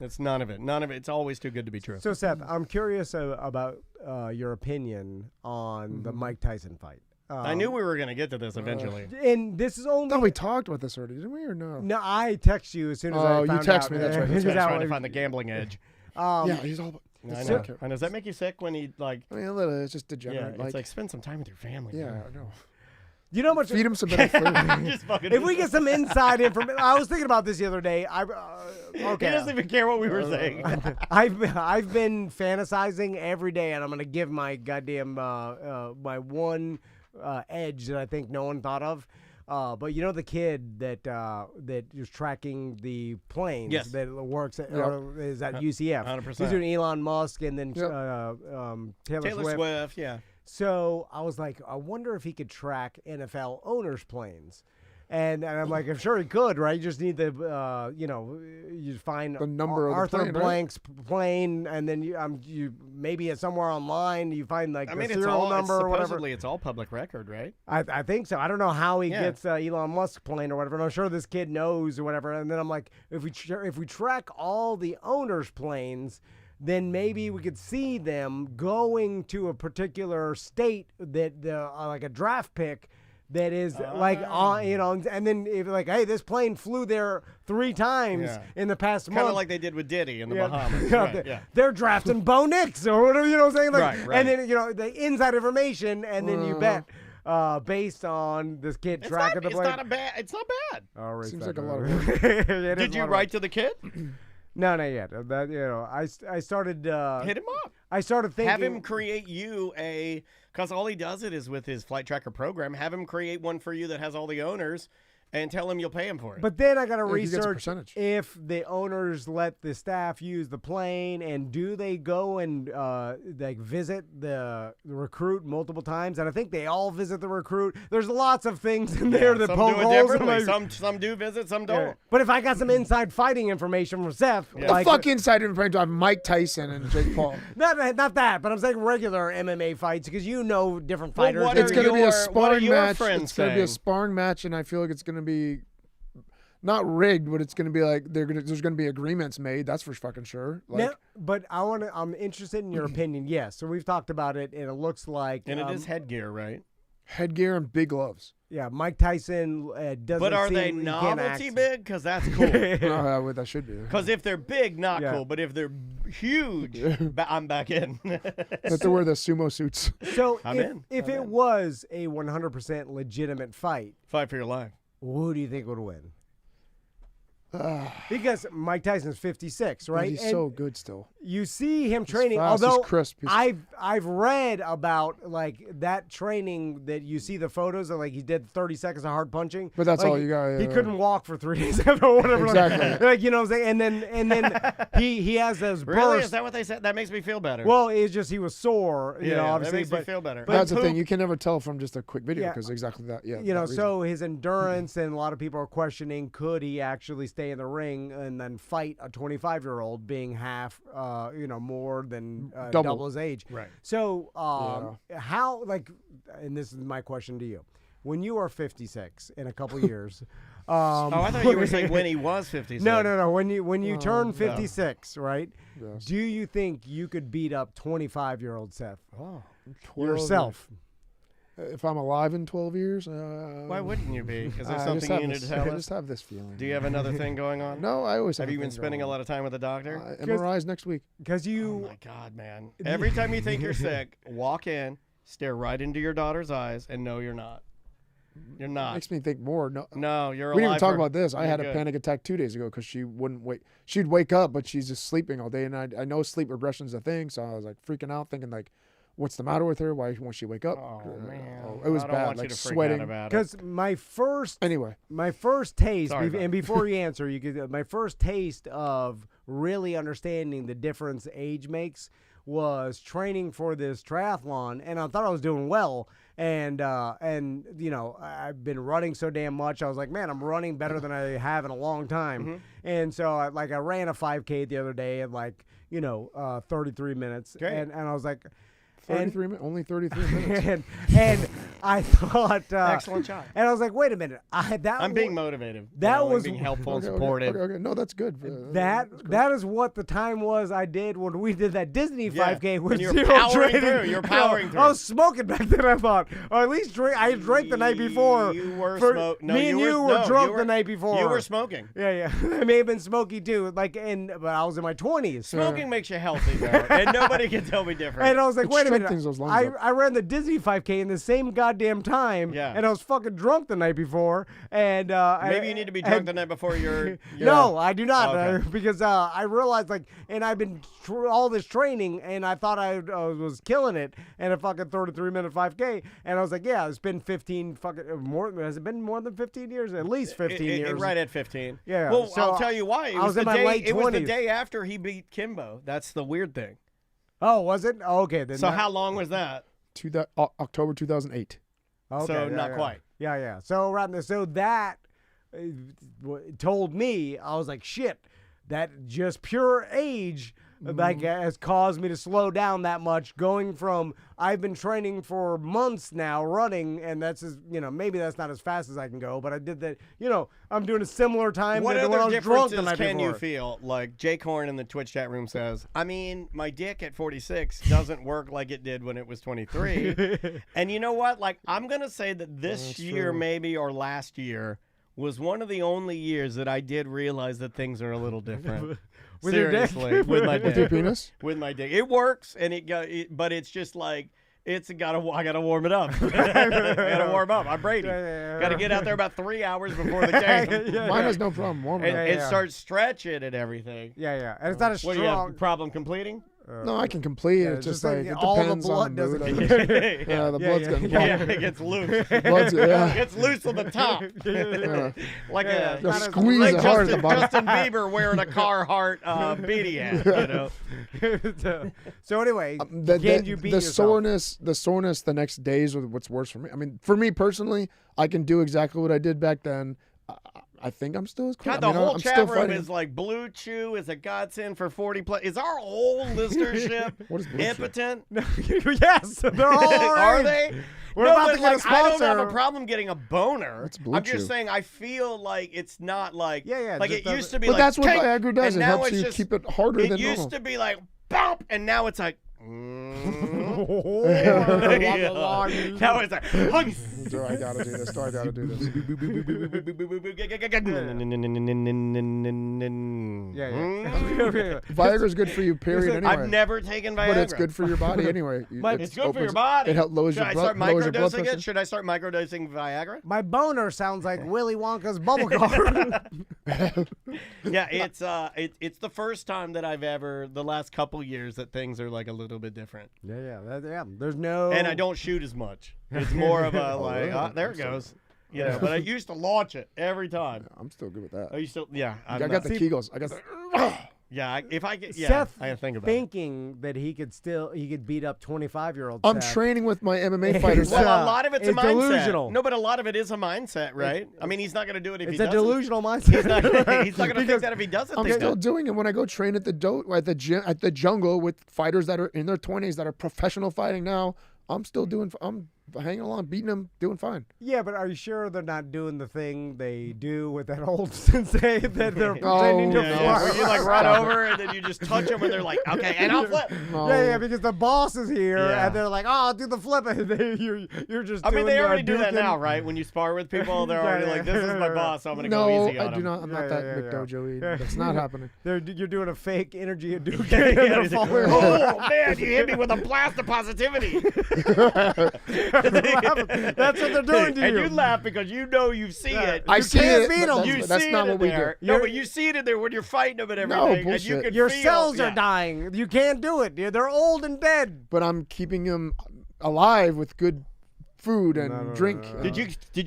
It's none of it. None of it. It's always too good to be true. So Seth, I'm curious about your opinion on the Mike Tyson fight. I knew we were going to get to this eventually. And this is only. thought we talked about this already, didn't we, or no? No, I text you as soon as I found out. Oh, you text me. That's right. He's That's right. trying to find the gambling edge. Yeah, he's all. I know. And does that make you sick when he like? I mean, a little. It's just degenerate. Yeah, it's like spend some time with your family. Yeah, man. I know. You know how much? Feed him some better food. If we get some inside information, I was thinking about this the other day. He doesn't even care what we were saying. I've been fantasizing every day, and I'm gonna give my goddamn my one edge that I think no one thought of. But you know the kid that is tracking the planes that works at, or is at UCF. 100%. He's doing Elon Musk and then Taylor Taylor Swift. Yeah. So I was like, I wonder if he could track NFL owners' planes. And I'm like, I'm sure he could, right? You just need the, you find The number of the Arthur plane, right? Blank's plane, and then you maybe it's somewhere online you find like the serial number or whatever. Supposedly it's all public record, right? I think so. I don't know how he gets Elon Musk's plane or whatever, and I'm sure this kid knows or whatever. And then I'm like, if we track all the owners' planes, then maybe we could see them going to a particular state that like a draft pick. That is like and then if like, hey, this plane flew there 3 times in the past month. Kind of like they did with Diddy in the Bahamas. Right, They're drafting Bo Nix or whatever, you know what I'm saying? Like, right. And then the inside information, and then you bet based on this kid tracking the plane. It's not bad. Oh, Seems like a lot of work. Did you write to the kid? No, not yet. I started hit him up. I started thinking. Have him create you because all he does it is with his flight tracker program. Have him create one for you that has all the owners, and tell him you'll pay him for it. But then I got to he gets a research percentage. if the owners let the staff use the plane, and do they go and like visit the recruit multiple times? And I think they all visit the recruit. There's lots of things in there that some poke do it holes. differently. Some do visit, some don't. But if I got some inside fighting information from Seth, The fuck inside information to have Mike Tyson and Jake Paul. not that, but I'm saying regular MMA fights because different Well, fighters. what It's are going to be your- a what are sparring your match. friends It's going to be a saying? sparring match, and I feel like it's going to be not rigged, but it's going to be like there's going to be agreements made. That's for fucking sure. Like, No, but I'm interested in your opinion. Yes, so we've talked about it, and it looks like And it is headgear, right? headgear and big gloves. Yeah, Mike Tyson doesn't. But are they seem, he can't novelty act. big? Because that's cool. That should be. Because if they're big, not Yeah. cool. But if they're huge, I'm back in. Have to wear the sumo suits. So I'm in. if it was a 100% legitimate fight, Fight for your life. who do you think would win? Because Mike Tyson's 56, right? He's And so good still. you see him training. fast, he's Although crisp, I've read about like that training that you see the photos of, like he did 30 seconds of hard punching. But that's Like, all you got, He yeah. couldn't walk for 3 days or whatever. Exactly. Like you know what I'm saying? And then he has those Really? bursts. Is that what they said? That makes me feel better. Well, it's just he was sore. You know, that obviously, makes me feel better. But That's the poop- thing. You can never tell from just a quick video Yeah. because exactly that. Yeah. You know, that reason. so his endurance, and a lot of people are questioning, could he actually stay in the ring and then fight a 25-year-old being half, more than double his age? Right. So how, like, and this is my question to you. When you are 56 in a couple years. I thought you were saying when he was 56. No. When you turn 56, right? Yes. Do you think you could beat up 25-year-old Seth? Oh, 12 Yourself. If I'm alive in 12 years, Why wouldn't you be? Is there I something just you have need this- to tell I us? just have this feeling. Do you have another thing going on? No, I always Have have. you been spending a lot of time with the doctor? MRIs next week. Because you. Oh my God, man! Every time you think you're sick, walk in, stare right into your daughter's eyes, and no, you're not. You're not. Makes me think more. No, you're. We didn't even alive talk for- about this. I you're had a good. panic attack 2 days ago because she wouldn't wake. She'd wake up, but she's just sleeping all day, and I know sleep regression's a thing, so I was like freaking out, thinking like, what's the matter with her? Why won't she wake up? Oh man, it was I don't bad, want you like to freak sweating. out about it. Because my first taste, Sorry about and before you answer, my first taste of really understanding the difference age makes was training for this triathlon, and I thought I was doing well. And I've been running so damn much. I was like, man, I'm running better than I have in a long time. Mm-hmm. And so I ran a 5K the other day at 33 minutes. Great. And I was like, 33 minutes, only 33 minutes. and I thought, Excellent job. And I was like, wait a minute, I'm being motivated. That I'm was being helpful and Okay, supportive. Okay. No, that's good. That is what the time was I did when we did that Disney 5K with and you're zero powering training. through. You're powering through. I was smoking back then, I thought. Or at least I drank the night before. You were For- smoking. No, me and you were drunk the night before. You were smoking. Yeah. I may have been smoky too. But I was in my 20s. Smoking makes you healthy, though, and nobody can tell me different. And I was like, It wait a minute. strengthens those lungs up. I ran the Disney 5K in the same goddamn time. Yeah. And I was fucking drunk the night before. And Maybe you need to be drunk the night before your. No, I do not. Okay. Because I realized, and I've been all this training, and I thought I was killing it in a fucking 33-minute 5K. And I was like, yeah, it's been 15 fucking more. Has it been more than 15 years? At least 15 years. Right at 15. Yeah. Well, So I'll tell you why. I was in my late It was the 20s. day after he beat Kimbo. That's the weird thing. Oh, was it? Oh, okay. Then So how long was that? October 2008. Okay, So not quite. Yeah. So around there, so that told me, I was like, shit, that just pure age like has caused me to slow down that much. Going from I've been training for months now, running, and that's maybe that's not as fast as I can go, but I did that. I'm doing a similar time What than when I other was drunk the differences night can you before. feel? Like Jake Horn in the Twitch chat room says, I mean, my dick at 46 doesn't work like it did when it was 23. And you know what? Like, I'm going to say that this year maybe or last year was one of the only years that I did realize that things are a little different. With your dick? Seriously, with my dick. With your penis? With my dick. It works, and but it's just like, I gotta warm it up. I gotta warm up. I'm Brady. Gotta get out there about 3 hours before the game. Mine has no problem warming up. And start stretching and everything. Yeah. And it's not a What do you have, strong. problem completing? No, I can complete it. It's just like it all the depends blood on the mood. doesn't. Yeah, the blood's getting Yeah, it gets loose. Blood's, It gets loose on the top. Like Just squeeze it hard at the bottom. Justin Bieber wearing a Carhartt BDM, So anyway, the, you beat the yourself? soreness the next days are what's worse for me. I mean, for me personally, I can do exactly what I did back then. I think I'm still as cool. God, the whole chat room is like Blue Chew is a godsend for 40 plus. Is our whole listenership What is Blue Chew? impotent? Yes, they're all Are right. they? We're No, about but to get a like, I don't have a sponsor. problem getting a boner. What's Blue I'm just Chew? saying I feel like it's not like just like it used to be But like that's what tank, Viagra does. and It now helps it's you just, keep it harder it than used normal. to be like bump, and now it's like Now it's like Do I gotta do this? Do I gotta do this? Viagra's good for you, period. Anyway, I've never taken Viagra. but it's good for your body anyway. It's good for your body. It lowers Should your I blood, start lowers your blood microdosing pressure. it? Should I start microdosing Viagra? My boner sounds like Willy Wonka's bubblegum. Yeah, it's the first time that I've ever, the last couple years, that things are like a little bit different. Yeah. There's no. And I don't shoot as much. It's more of a like, there it goes. You know, but I used to launch it every time. I'm still good with that. I used to, I got the Kegels. I got the. Yeah, if I get, Seth I think about thinking that he could beat up 25-year-old. I'm training with my MMA fighters. Well, a lot of it's a mindset. Delusional. No, but a lot of it is a mindset, right? I mean, he's not going to do it if he It's a doesn't. delusional mindset. He's not going to think that if he doesn't. I'm think still that. doing it when I go train at the gym, at the jungle with fighters that are in their 20s that are professional fighting now. I'm still doing. I'm hanging along, beating them, doing fine. Yeah, but are you sure they're not doing the thing they do with that old sensei that they're pretending to fly? Where you like run over and then you just touch them and they're like, okay, and I'll flip. Yeah, because the boss is here Yeah. and they're like, oh, I'll do the flip. And you're just. I mean, they doing already do that Duking. now, right? When you spar with people, they're already like, this is my boss, so I'm going to go No, easy on I do him. not. I'm not that McDojo-y. That's not happening. You're doing a fake energy of Duke. Yeah, he's like, oh, man, you hit me with a blast of positivity. That's what they're doing to and you. you laugh because you know you see it. I You see can't it, beat but 'em. You that's see not it what we in there. do. No, but you see it in there when you're fighting them and No, everything. and you bullshit. can Your feel, cells are yeah. dying. You can't do it. They're old and dead. But I'm keeping them alive with good food and drink. Did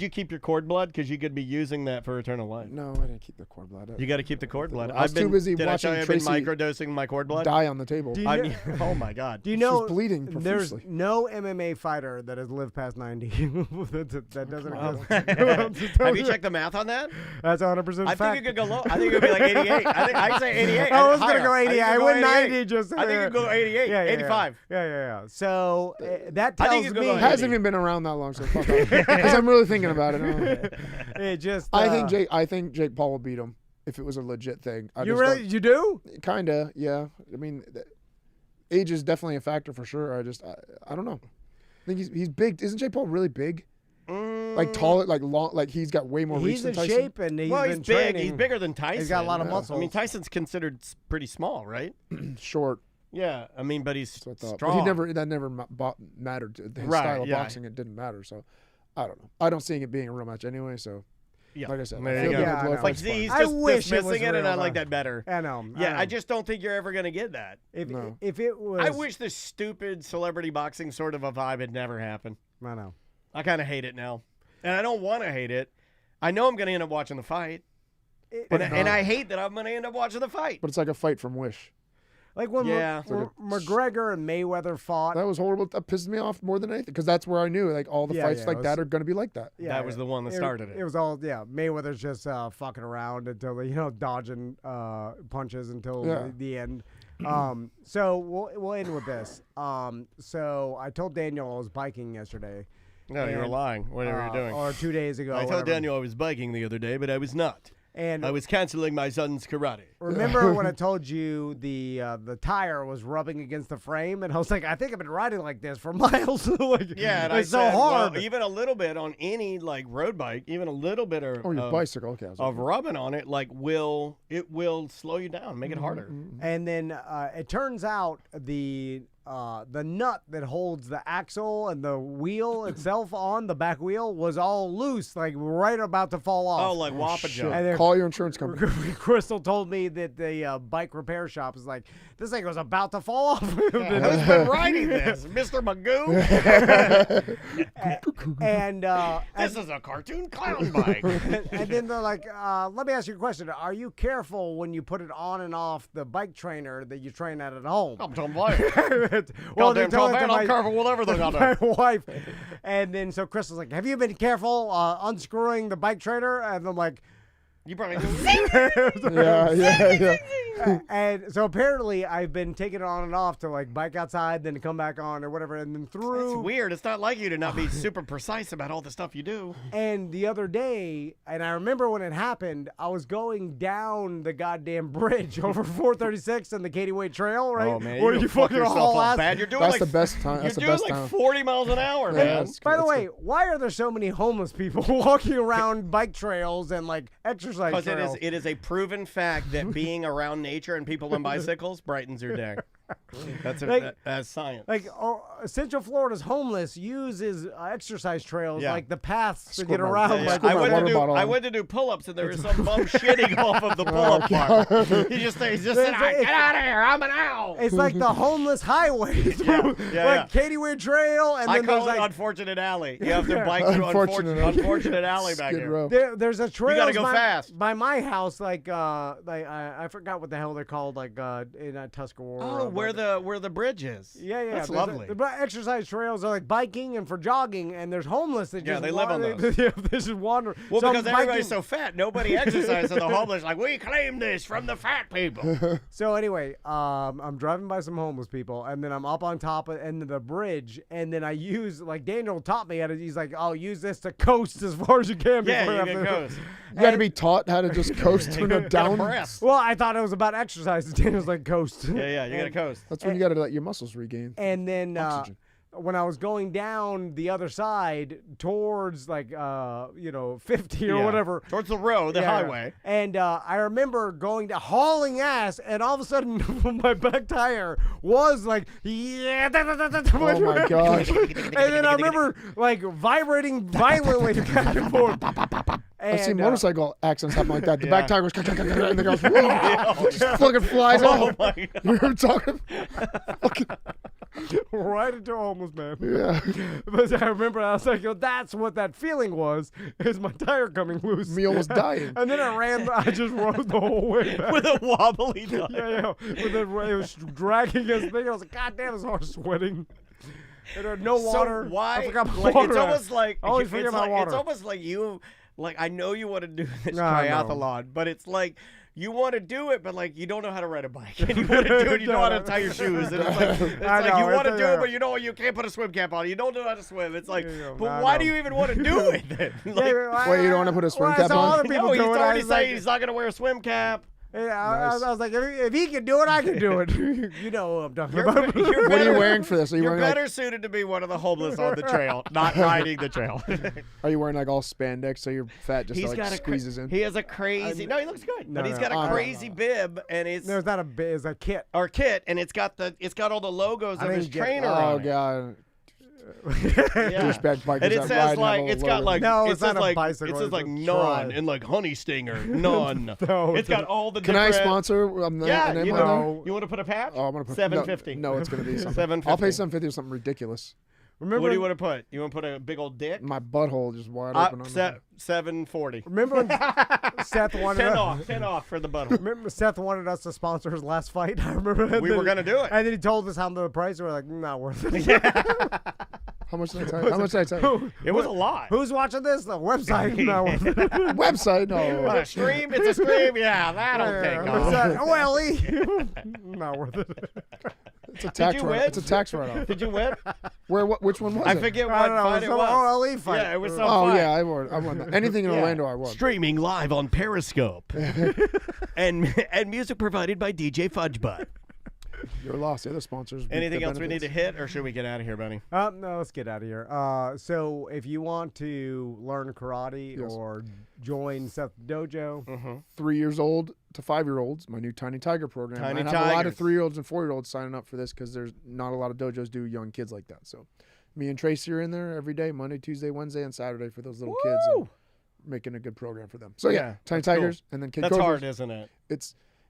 you keep your cord blood? Because you could be using that for eternal life. No, I didn't keep the cord blood. You got to keep the cord blood. I was too busy Did I tell watching you I've been Tracy microdosing my cord blood? die on the table. Do you I know- mean, oh my God. Do you know bleeding there's profusely. no MMA fighter that has lived past 90 that doesn't exist? Have you checked the math on that? That's 100% I fact. think it could go low. I think it would be like 88. I say 88. I was going to Higher. go 88. think I it could went go 88. 90 just I think it could go 88. 85. Yeah. So that I tells think it could me go It hasn't even been around that long, so fuck off. Because I'm really thinking about it. it just. I think Jake Paul will beat him if it was a legit thing. You do? Kinda, yeah. I mean, age is definitely a factor for sure. I don't know. I think he's big. Isn't Jake Paul really big? Like tall, like long, like he's got way more reach He's than in Tyson. shape and he's Well, been he's big. training. He's bigger than Tyson. He's got a lot of Yeah. muscle. I mean, Tyson's considered pretty small, right? Short. Yeah. I mean, but he's That's what I thought. strong. But that never mattered. His Right, style of yeah. boxing, it didn't matter. So I don't know. I don't see it being a real match anyway. So Yeah. like I said, There I you feel go. good Yeah, I blood know. Like, fight's see, fine. he's I just wish it was dismissing it, and real, I like though. that better. I know. Yeah, I just don't think you're ever going to get that. If it was. I wish this stupid celebrity boxing sort of a vibe had never happened. I know. I kind of hate it now. And I don't want to hate it. I know I'm going to end up watching the fight. And I hate that I'm going to end up watching the fight. But it's like a fight from Wish. Like when McGregor and Mayweather fought. That was horrible. That pissed me off more than anything because that's where I knew like all the fights like that are going to be like that. That was the one that started it. It was all Mayweather's just fucking around until dodging punches until the end. So we'll end with this. So I told Daniel I was biking yesterday. No, you were lying. Whatever you're doing. Or 2 days ago. I told Daniel I was biking the other day, but I was not. And I was canceling my son's karate. Remember when I told you the tire was rubbing against the frame, and I was like, I think I've been riding like this for miles. And I said, hard. Well, even a little bit on any like road bike, even a little bit of your bicycle, of rubbing on it, like will slow you down, make it harder. And then it turns out the nut that holds the axle and the wheel itself on the back wheel was all loose, like right about to fall off. Oh, like Wapaja. And then call your insurance company. Crystal told me that the bike repair shop is like, this thing was about to fall off. Who's been riding this? Mr. Magoo? and this is a cartoon clown bike. And then they're like, let me ask you a question. Are you careful when you put it on and off the bike trainer that you train at home? I'm telling you. Well, Goddamn tall man, I'm careful with everything on my there. wife. And then so Crystal's like, have you been careful unscrewing the bike trainer? And I'm like, you probably yeah. And so apparently I've been taking it on and off to like bike outside, then to come back on or whatever, and then through. It's weird. It's not like you to not be super precise about all the stuff you do. And the other day, and I remember when it happened, I was going down the goddamn bridge over 436 and the Katy Way Trail, right? Oh man, where you fucking yourself haul up ass. bad. You're doing That's like the best time. That's the you're best doing like time. 40 miles an hour, man. By the way, why are there so many homeless people walking around bike trails and like exercise trails? It is a proven fact that being around nature and people on bicycles brightens your day. That's science. Like Central Florida's homeless uses exercise trails like the paths to get around. Yeah. I went to do pull-ups and there was some bum shitting off of the pull-up bar. He just said, get out of here, I'm an owl. It's like the homeless highway through Katy Way Trail, and then call there's it Unfortunate Alley. You have to bike through Unfortunate Alley back here. There's a trail. You gotta go fast. By my house, I forgot what the hell they're called, like in Tuscarora. Oh, where the bridge is. Yeah. That's lovely. The exercise trails are like biking and for jogging, and there's homeless that just they live on those. They just wander. Well, because everybody's so fat, nobody exercises. So the homeless like, we claim this from the fat people. So anyway, I'm driving by some homeless people, and then I'm up on top of the bridge, and then I use, like Daniel taught me how to. He's like, I'll use this to coast as far as you can. Yeah, before you can coast. You got to be taught how to just coast through the down. Well, I thought it was about exercise. Daniel's like, coast. Yeah, you got to coast. That's when you got to let your muscles regain. And then when I was going down the other side towards 50 or whatever. Towards the road, the highway. And I remember hauling ass, and all of a sudden my back tire was like, oh my gosh. And then I remember like vibrating violently back and forth. I've seen motorcycle accidents happen like that. The back tire goes, and the goes, just fucking flies off. My God. You were talking? Right into a homeless man. Yeah. But I remember I was like, that's what that feeling was, is my tire coming loose. Me almost dying. And then I just rode the whole way back. With a wobbly tire. Yeah. It was dragging his thing. I was like, God damn, his heart swelling. And there was no water. So why? I forgot my Like, water. it's almost like I always forget my water. It's almost like you. Like, I know you want to do this triathlon, but it's like you want to do it, but like you don't know how to ride a bike, and you want to do it, you don't know how to tie your shoes, and it's like you want to do it, but you know you can't put a swim cap on. You don't know how to swim. It's like, but why do you even want to do it then? Like, wait, you don't want to put a swim cap on? No, he's already saying he's not going to wear a swim cap. Yeah, nice. I was like, if he can do it, I can do it. You know what I'm talking about. What are you wearing for this? You're better suited to be one of the homeless on the trail, not riding the trail. Are you wearing like all spandex so your fat just squeezes in? He has a crazy. No, he looks good, but he's got a crazy bib, and it's. No, it's not a bib. It's a kit. Or kit, and it's got all the logos of his trainer on it. Oh God. Douchebag bikers. And it says like it's got like it's not a bicycle. It says like none and like honey stinger none. No, it's got all the. Can I sponsor? You want to put a patch? Oh, I'm gonna put $750. No, it's gonna be something. $750. I'll pay $750 or something ridiculous. Remember What do you want to put? You want to put a big old dick? My butthole just wide open. On the 740. Remember when Seth wanted 10 off for the butthole. Remember Seth wanted us to sponsor his last fight? I remember. We were gonna do it, and then he told us how the price. We were like, not worth it. How much did I tell you? How much did I tell you? It was a lot. Who's watching this? The website. Not worth it. Website? No. Stream? It's a stream. Yeah, that'll take off. OLE. Not worth it. It's a tax write-off. It's a tax write-off. Did you win? Where? Which one was it? I forget what I don't know, fight it it was was. some OLE fight. Yeah, it was some Oh fight. yeah, I won that. Anything in Orlando, I won. Streaming live on Periscope. and music provided by DJ Fudgebutt. Your loss. The other sponsors. reap Anything the else we need to benefits. hit, or should we get out of here, buddy? No, let's get out of here. So if you want to learn karate Yes. or join Seth Dojo, 3 years old to 5-year-olds, my new Tiny Tiger program. Tiny I have a lot of Tigers. 3-year-olds and 4-year-olds signing up for this because there's not a lot of dojos do young kids like that. So me and Tracy are in there every day, Monday, Tuesday, Wednesday, and Saturday for those little kids. And making a good program for them. So yeah, Tiny that's cool. Tigers and then Kid That's Cobras. hard, isn't it?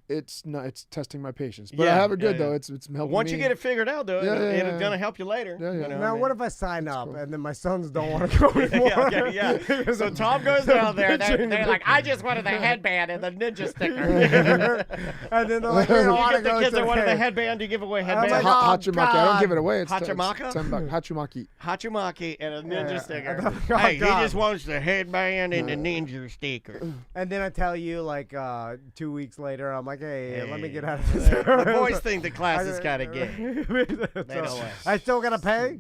It's not. It's testing my patience, but I have it good though. It's helping Once me. you get it figured out, though, Yeah, it's yeah. gonna help you later. Yeah, yeah. You know, now I mean- what if I sign up and then my sons don't want to go anymore? yeah. So Tom goes down there. They're like, I just wanted the headband and the ninja sticker. And then they're like, we don't You want to get the go kids to that wanted the headband. Do you give away I'm headband? like, Hachimaki. I don't give it away. It's Hachimaka? $10. Hachimaki. Hachimaki and a ninja Yeah. sticker. Oh, Hey, he God. just wants the headband and the ninja sticker. And then I tell you, like, 2 weeks later, I'm like, hey, let me get out of The this. boys think the class is kind of gay. So, I still gotta pay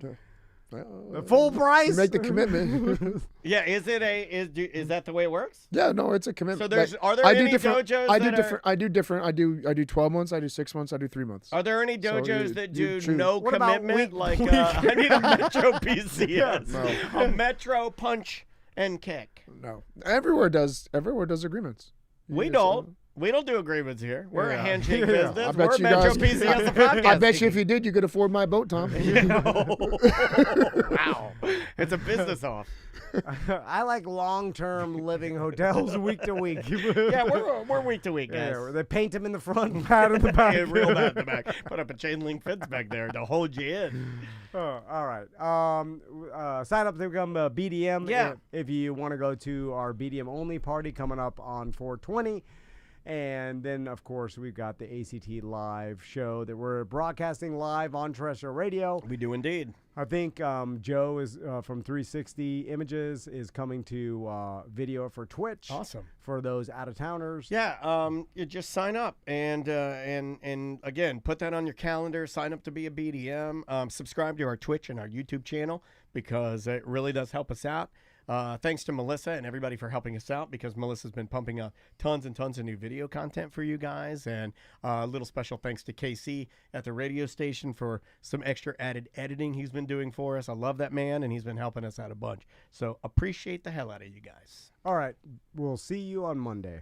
the The full price. You make the commitment. Yeah, is that the way it works? Yeah, no, it's a commitment. So are there I do any different, dojos I do that different. I do different. I do 12 months. I do 6 months. I do 3 months. Are there any So dojos you- that you do choose. no What about commitment? week- Like I need a Metro PCS, No. a Metro punch and kick. No, everywhere does agreements. We Yes, don't. We don't do agreements here. We're a Yeah. handshake Yeah. business. I bet We're you Metro guys. PCS the podcast. I bet you if you did, you could afford my boat, Tom. Wow, it's a business off. I like long-term living hotels week to week. Yeah, we're week to week, guys. Yeah, they paint them in the front, pad in the back. Yeah, real bad in the back. Put up a chain link fence back there to hold you in. Oh, all right. Sign up to become a BDM. Yeah. If you want to go to our BDM only party coming up on 420. And then, of course, we've got the ACT live show that we're broadcasting live on terrestrial radio. We do indeed. I think Joe is from 360 Images is coming to video for Twitch. Awesome. For those out-of-towners. Yeah, you just sign up and again, put that on your calendar. Sign up to be a BDM. Subscribe to our Twitch and our YouTube channel because it really does help us out. Thanks to Melissa and everybody for helping us out because Melissa's been pumping out tons and tons of new video content for you guys. And a little special thanks to KC at the radio station for some extra added editing he's been doing for us. I love that man, and he's been helping us out a bunch. So appreciate the hell out of you guys. All right. We'll see you on Monday.